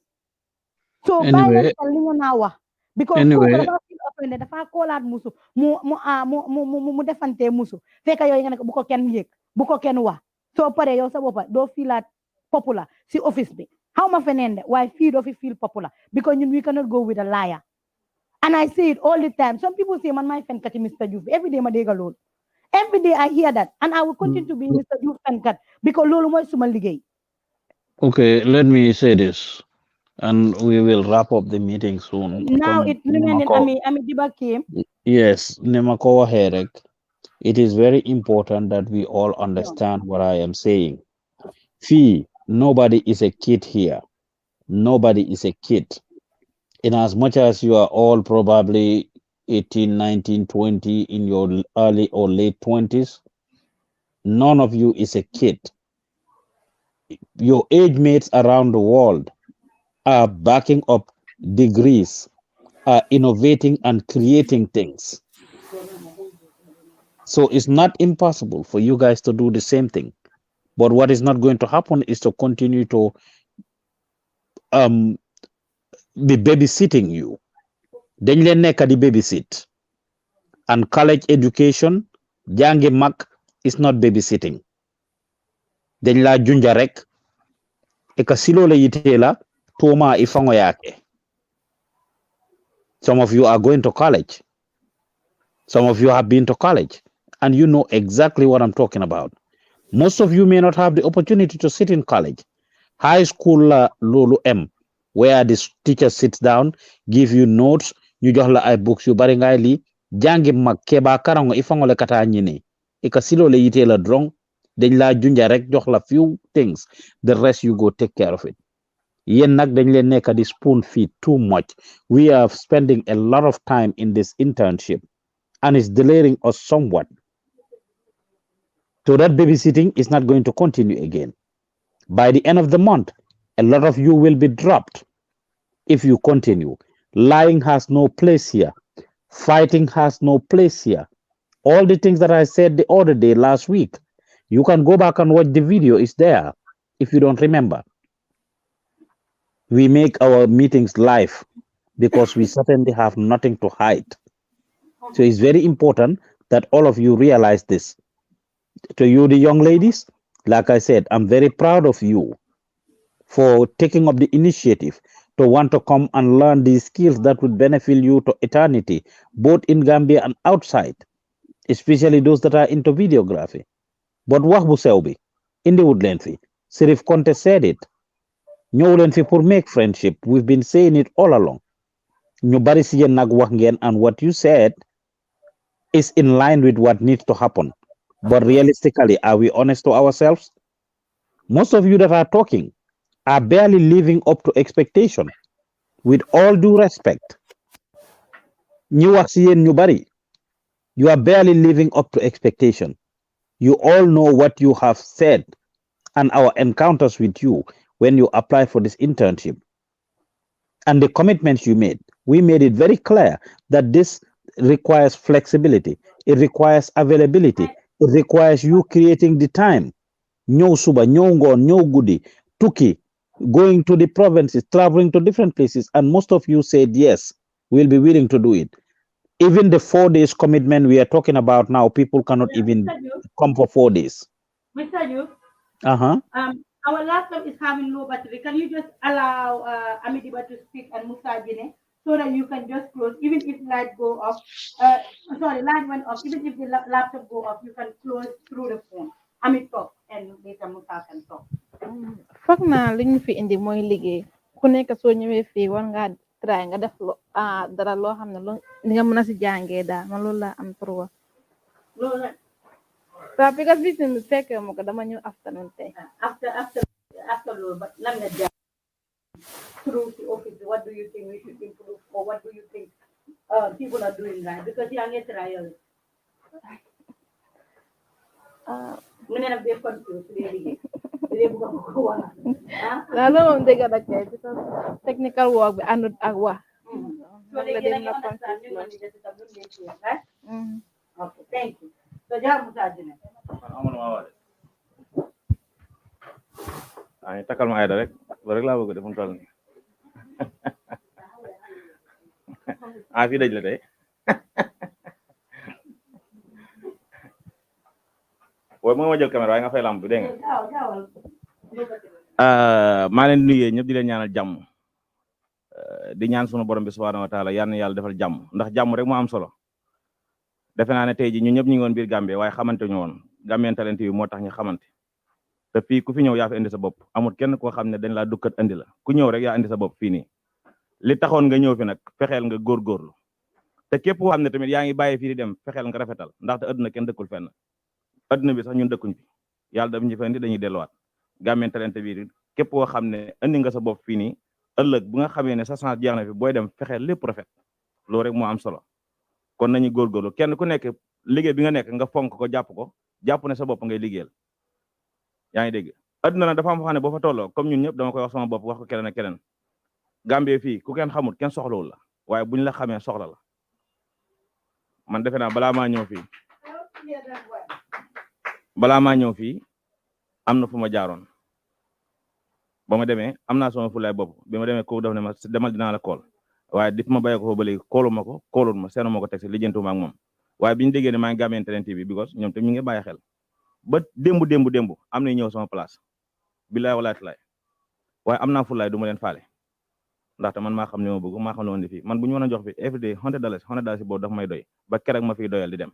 so bàyyi leen Anyway, xel li ñu naa wax because kooku anyway, dafa feel offended dafa koolaat musu mu defante musu fekk yow nga ne ko bu ko kenn yëg bu ko kenn wax soo paree yow sa boppa doo filaat popular si office bi how ma feneen de waaye fii doo fi feel popular because ñun we cannot go with a liar and I say it all the time some people say man maay fenkati Mr. Diouf every day ma dégg loolu every day I hear that and I will continue to be Mr. Diouf fenkat because loolu mooy suma liggéey okay, let me say this, and we will wrap up the meeting soon. now Come, it remaining Ami Diba came yes, Nemako Herek. It is very important that we all understand what I am saying. Fee, nobody is a kid here. Nobody is a kid. In as much as you are all probably 18, 19, 20 in your early or late 20s, none of you is a kid. Your age mates around the world are backing up degrees, are innovating and creating things. So it's not impossible for you guys to do the same thing. But what is not going to happen is to continue to be babysitting you. Dañ leen nekk di babysit. And college education, jàngi mag is not babysitting. Dañ la junja rek e ka silo la yitee la tuuma ifango yake. Some of you are going to college. Some of you have been to college and you know exactly what I'm talking about. Most of you may not have the opportunity to sit in college. High school lulu M, where the teacher sits down, give you notes, ñu jox la ay books yu bari ngay li jangi mag keba karango ifango le kata ñini ika silo le yite la drong dañ la junja rek jox la few things, the rest you go take care of it. Yen nak dañ leen nekk di spoon feed too much. We are spending a lot of time in this internship and it's delaying us somewhat. So that babysitting is not going to continue again. By the end of the month, a lot of you will be dropped if you continue. Lying has no place here. Fighting has no place here. All the things that I said the other day, last week, you can go back and watch the video. It's there if you don't remember. We make our meetings live because we certainly have nothing to hide. So it's very important that all of you realize this. To you, the young ladies, like I said, I'm very proud of you for taking up the initiative to want to come and learn these skills that would benefit you to eternity, both in Gambia and outside, especially those that are into videography. But wax bu sew bi indiwut leen fi. Sirif Conte said it. ñëw leen fi pour make friendship. We've been saying it all along. ñu bari si yéen nag wax ngeen, and what you said is in line with what needs to happen. But realistically, are we honest to ourselves? Most of you that are talking are barely living up to expectation. With all due respect, ñi wax si yéen ñu bari, you are barely living up to expectation. You all know what you have said and our encounters with you when you apply for this internship and the commitments you made. We made it very clear that this requires flexibility. It requires availability. It requires you creating the time. Ñëw suba, ñëw ngoon, ñëw guddi, tukki, going to the provinces, traveling to different places. And most of you said, yes, we'll be willing to do it. Even the 4 days commitment we are talking about now, people cannot even come for 4 days. Mr. Yu, Uh-huh. our laptop is having low battery. Can you just allow Amidiba to speak and Musa Jine so that you can just close, even if light go off, light went off, even if the laptop go off, you can close through the phone. Amit talk and later Musa can talk. foog naa li ñu fi indi mooy liggéey ku nekk soo ñëwee fii war ngaa try nga def dara loo xam ne li nga mën a si jàngee daal man loolu laa am pour wax loolu waaw because bi si fekkee ma ko dama ñëw afternoon tey after loolu but lan nga jàng through the office, what do you think we should improve or what do you think people are doing right? Because yaa ngi trial mu ne nag dee confuse léegi loolu moom dëgg la kay because technical work bi àndut ak wax so léegi da nga understand ñu ngi def tam lu nekk right? Okay, thank you. So jaar Musa Jine. ay takkal ma ayda rek loolu rek laa bëgg def mu toll nii fii daj la tey waaye moo ma jël caméra waaye nga fay lamp bi dégg nga maa leen di nuyee ñëpp di leen ñaanal jàmm di ñaan sunu borom bi subhanahu wa taala yal na yàlla defal jàmm ndax jàmm rek moo am solo defe naa ne tey ji ñun ñëpp ñu ngi woon biir Gambie waaye xamante ñu woon Gambian Talents TV moo tax ñu xamante te fii ku fi ñëw yaa fi indi sa bopp amul kenn koo xam ne dañ laa dukkat indi la ku ñëw rek yaa indi sa bopp fii nii li taxoon nga ñëw fi nag fexeel nga góorgóorlu te képp koo xam ne tamit yaa ngi bàyyi fii di dem fexeel nga rafetal ndaxte adduna kenn dëkkul fenn adduna bi sax ñun dëkkuñ fi yàlla daf ñu fa indi dañuy delluwaat Gambian Talents bi képp koo xam ne indi nga sa bopp fii nii ëllëg bu nga xamee ne sa chance jeex na fi booy dem fexeel lépp rafet loolu rek moo am solo kon nañu góorgóorlu kenn ku nekk liggéey bi nga nekk nga fonk ko jàpp ne sa bopp ngay liggéeyal yaa ngi dégg adduna nag dafa am xam ne boo fa tolloo comme ñun ñëpp dama koy wax sama bopp wax ko keneen ak keneen Gambie fii ku kenn xamul kenn soxlawul la waaye buñ la xamee soxla la man defe naa balaa maa ñëw fii am na fu ma jaaroon ba ma demee am naa sama fulaay bopp bi ma demee ko def ne ma demal dinaa la kool waaye di ma bàyyi ko fa ba léegi koolu ma ko koolul ma seenu ma ko teg si lijjantu ma ak moom waaye bi ñu déggee ne maa ngi Gambian Talents bi because ñoom tam ñu ngi bàyyi xel ba démb am na ñëw sama place billaay walaay talaay waaye am naa fulaay du ma leen faale ndaxte man maa xam ne ma bëgg maa xam ne woon fii man bu ñu mën a jox fi every day $100 boobu dafa may doy ba keroog ma fiy doyal di dem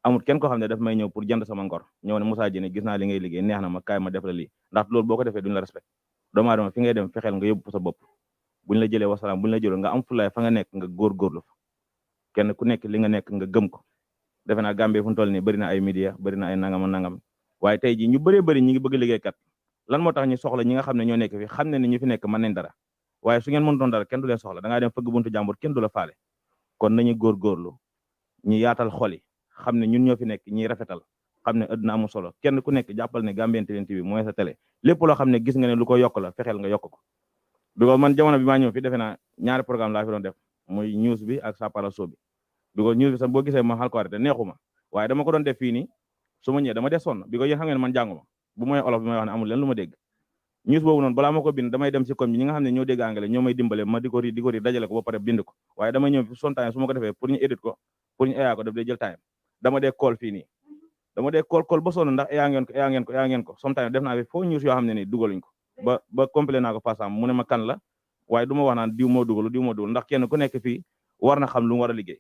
amul kenn koo xam ne daf may ñëw pour jënd sama ngor ñëw ne Musa Jine gis naa li ngay liggéey neex na ma kaay ma def la lii ndax loolu boo ko defee duñ la respect doomu aadama fi ngay dem fexeel nga yóbbu sa bopp buñ la jëlee wasalaam buñ la jëloo nga am fulaay fa nga nekk nga góorgóorlu fa kenn ku nekk li nga nekk nga gëm ko defe naa Gambie fu mu toll nii bëri na ay média bëri na ay nangam waaye tey jii ñu bëri ñi ngi bëgg liggéeykat lan moo tax ñu soxla ñi nga xam ne ñoo nekk fi xam ne ni ñu fi nekk mën nañ dara waaye su ngeen mënutoon dara kenn du leen soxla da ngaa dem fëgg buntu jàmbur kenn du la faale kon nañu góorgóorlu ñu yaatal xol yi xam ne ñun ñoo fi nekk ñiy rafetal xam ne adduna amul solo kenn ku nekk jàppal ne Gambian Talents TV mooy sa télé lépp loo xam ne gis nga ne lu ko yokk la fexeel nga yokk ko because man jamono bi maa ñëw fi defe naa ñaari programme laa fi doon def muy news bi ak Sapala Show bi because news bi sax boo gisee ma xal ko arrêté neexuma waaye dama ko doon def fii nii su ma ñëwee dama des sonn because yéen xam ngeen man jànguma bu mooy olof bi may wax ne amul leen lu ma dégg news boobu noonu balaa ma ko bind damay dem ci commune ñi nga xam ne ñoo dégg anglais ñoo may dimbale ma di ko ri dajale ko ba pare bind ko waaye damay ñëw fi sontaan su ma ko defee pour ñu edit ko pour ñu eyaa ko daf day jël time dama dee call fii nii dama dee call ba sonn ndax eyaa ngeen ko sometimes def naa fi foo news yoo xam ne nii dugaluñ ko ba complet naa ko passam mu ne ma kan la waaye du ma wax naan diw moo dugal ndax kenn ku nekk fii war na xam lu mu war a liggéey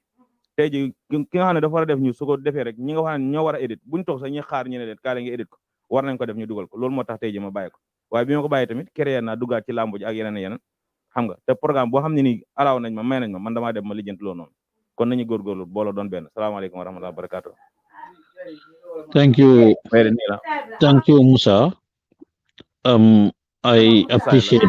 tey ji ki nga xam ne dafa war a def news su ko defee rek ñi nga xam ne ñoo war a edit buñ toog sax ñi xaar ñu ne leen kaale nga edit ko war nañ ko def ñu dugal ko loolu moo tax tey ji ma bàyyi ko waaye bi ma ko bàyyi tamit créé naa duggaat ci làmb ji ak yeneen xam nga te programme boo xam ne nii alaaw nañ ma may nañ ma man damaa dem ma lijjanti loolu noonu kon nañu góorgóorlu booloo doon benn salaamaaleykum wa rahmatulah wa barakatuh. Thank you. Thank you, Musa. I appreciate.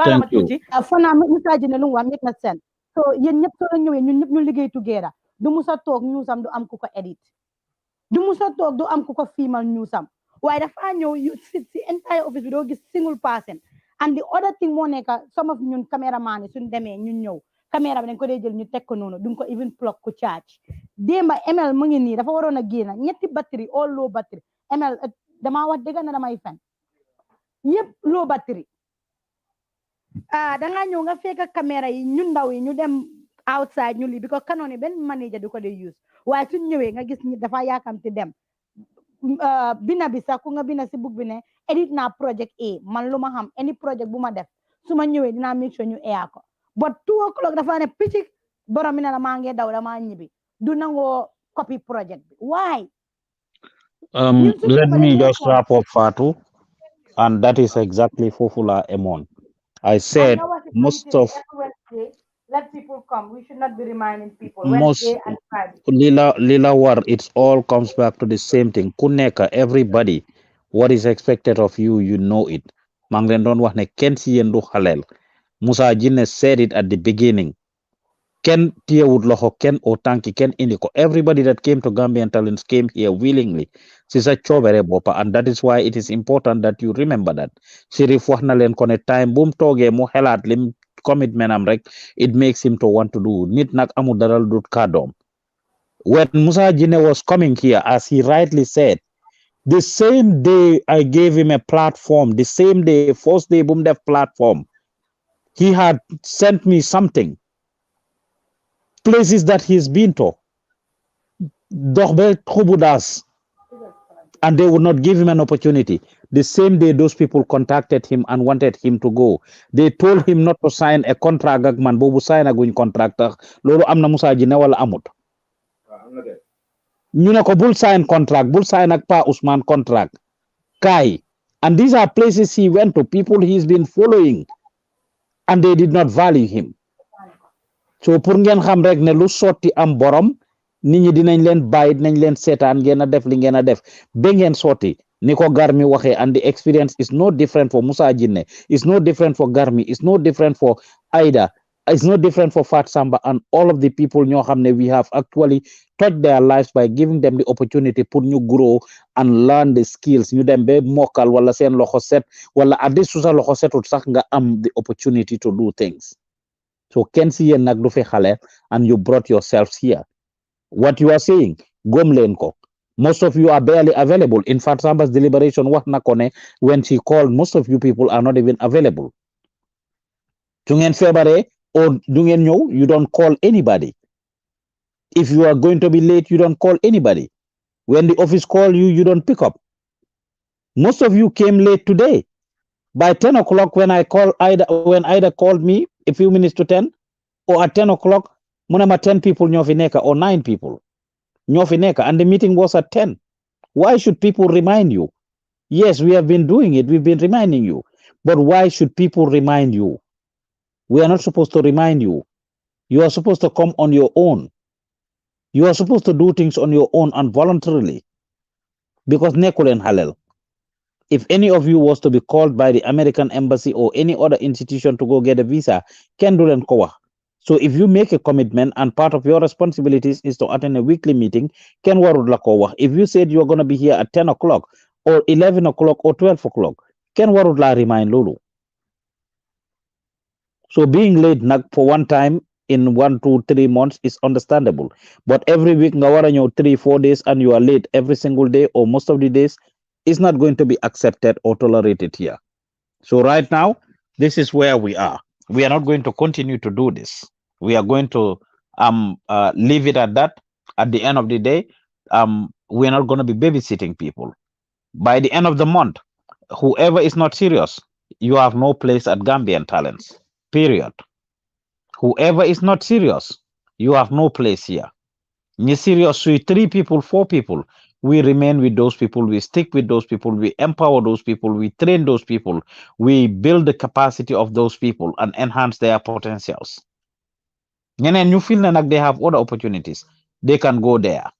Thank you. Fana Musa jine lu wa make na sense. So yéen ñëpp soo ñëwee ñun ñëpp ñu liggéey together. Du Musa toog newsam du am ku ko edit. Du Musa toog du am ku ko filmal newsam. Waaye dafa ñëw you sit si entire office bi doo gis single person. And the other thing moo nekk some of ñun cameraman yi suñ demee ñun ñëw caméra bi dañ ko dee jël ñu teg ko noonu duñ ko even plug ko charge démba ML mu ngi nii dafa waroon a génn ñetti batterie all low batterie ML damaa wax dëgg na damay fen yëpp low batterie dangaa ñëw nga fekk caméra yi ñu ndaw yi ñu dem outside ñu lii because Canon yi benn manager du ko dee use waaye suñ ñëwee nga gis ñi dafa yaakamti dem bina bi sax ku nga bina si book bi ne edit na project A man lu ma xam any project bu ma def su ma ñëwee dinaa make sure ñu eya ko but 2 o'clock dafa ne picc borom mi ne la maa ngi daw dama ñibbi du nangoo copy project bi why let me just wrap up, Fatu, and that is exactly Fofula Emon. I said most of let people come. We should not be reminding people most Wednesday and Friday. Lila War, it all comes back to the same thing. Kuneka, everybody, what is expected of you, you know it. Manglen don wax ne ken si yendu halel. Musa Jinne said it at the beginning. Ken tiyewut loxo ken o tanki ken indiko. Everybody that came to Gambian Talents came here willingly. Sisa chobere bopa, and that is why it is important that you remember that. Sheriff wax na len ko ne time boom toge mu helat lim commitment am rek, it makes him to want to do. Nit nak amu daral dut kadom. When Musa Jinne was coming here, as he rightly said, the same day I gave him a platform, the same day, first day boom def platform, he had sent me something. Places that he's been to. Dohbe Trubudas. And they would not give him an opportunity. The same day, those people contacted him and wanted him to go. They told him not to sign a contract. Man, bobu sign a going contractor. Lolo amna Musa Jinne wala amut. Ñu ne ko bul sign contract, bul sign ak Pa Usman contract. Kai. And these are places he went to, people he's been following. And they did not value him. So pour ngeen xam rek ne lu sotti am borom nit ñi dinañ leen bàyyi dinañ leen seetaan ngeen a def li ngeen a def ba ngeen sotti ni ko Garmi waxee, and the experience is no different for Musa Jinne, it's no different for Garmi, it's no different for Aida, it's no different for Fat Samba and all of the people ñoo xam ne we have actually touched their lives by giving them the opportunity pour ñu grow and learn the skills ñu dem ba mokkal wala seen loxo set wala at least su sa loxo setut sax nga am the opportunity to do things. So Ken si yen nak du fi xale and you brought yourselves here. What you are saying, gom leen ko. Most of you are barely available. In fact, Samba's deliberation wax na ko ne when she called, most of you people are not even available. Su ngeen feebare or du ngeen ñëw, you don't call anybody. If you are going to be late, you don't call anybody. When the office call you, you don't pick up. Most of you came late today. By 10 o'clock when Ida called me a few minutes to 10, or at 10 o'clock, munama 10 people ñoo fi nekk or 9 people ñoo fi nekk, and the meeting was at 10. Why should people remind you? Yes, we have been doing it. We've been reminding you. But why should people remind you? We are not supposed to remind you. You are supposed to come on your own. You are supposed to do things on your own and voluntarily. Because nekkulen halal. If any of you was to be called by the American embassy or any other institution to go get a visa, ken du len ko wax. So if you make a commitment and part of your responsibilities is to attend a weekly meeting, ken warud la ko wax. If you said you're going to be here at 10 o'clock or 11 o'clock or 12 o'clock, ken warud la remind lulu. So being late for one time in 1, 2, 3 months is understandable. But every week, 3, 4 days, and you are late every single day or most of the days, is not going to be accepted or tolerated here. So right now, this is where we are. We are not going to continue to do this. We are going to leave it at that. At the end of the day, we are not going to be babysitting people. By the end of the month, whoever is not serious, you have no place at Gambian Talents. Period. Whoever is not serious, you have no place here. You're serious with 3 people, 4 people. We remain with those people. We stick with those people. We empower those people. We train those people. We build the capacity of those people and enhance their potentials. And then you feel like they have other opportunities. They can go there.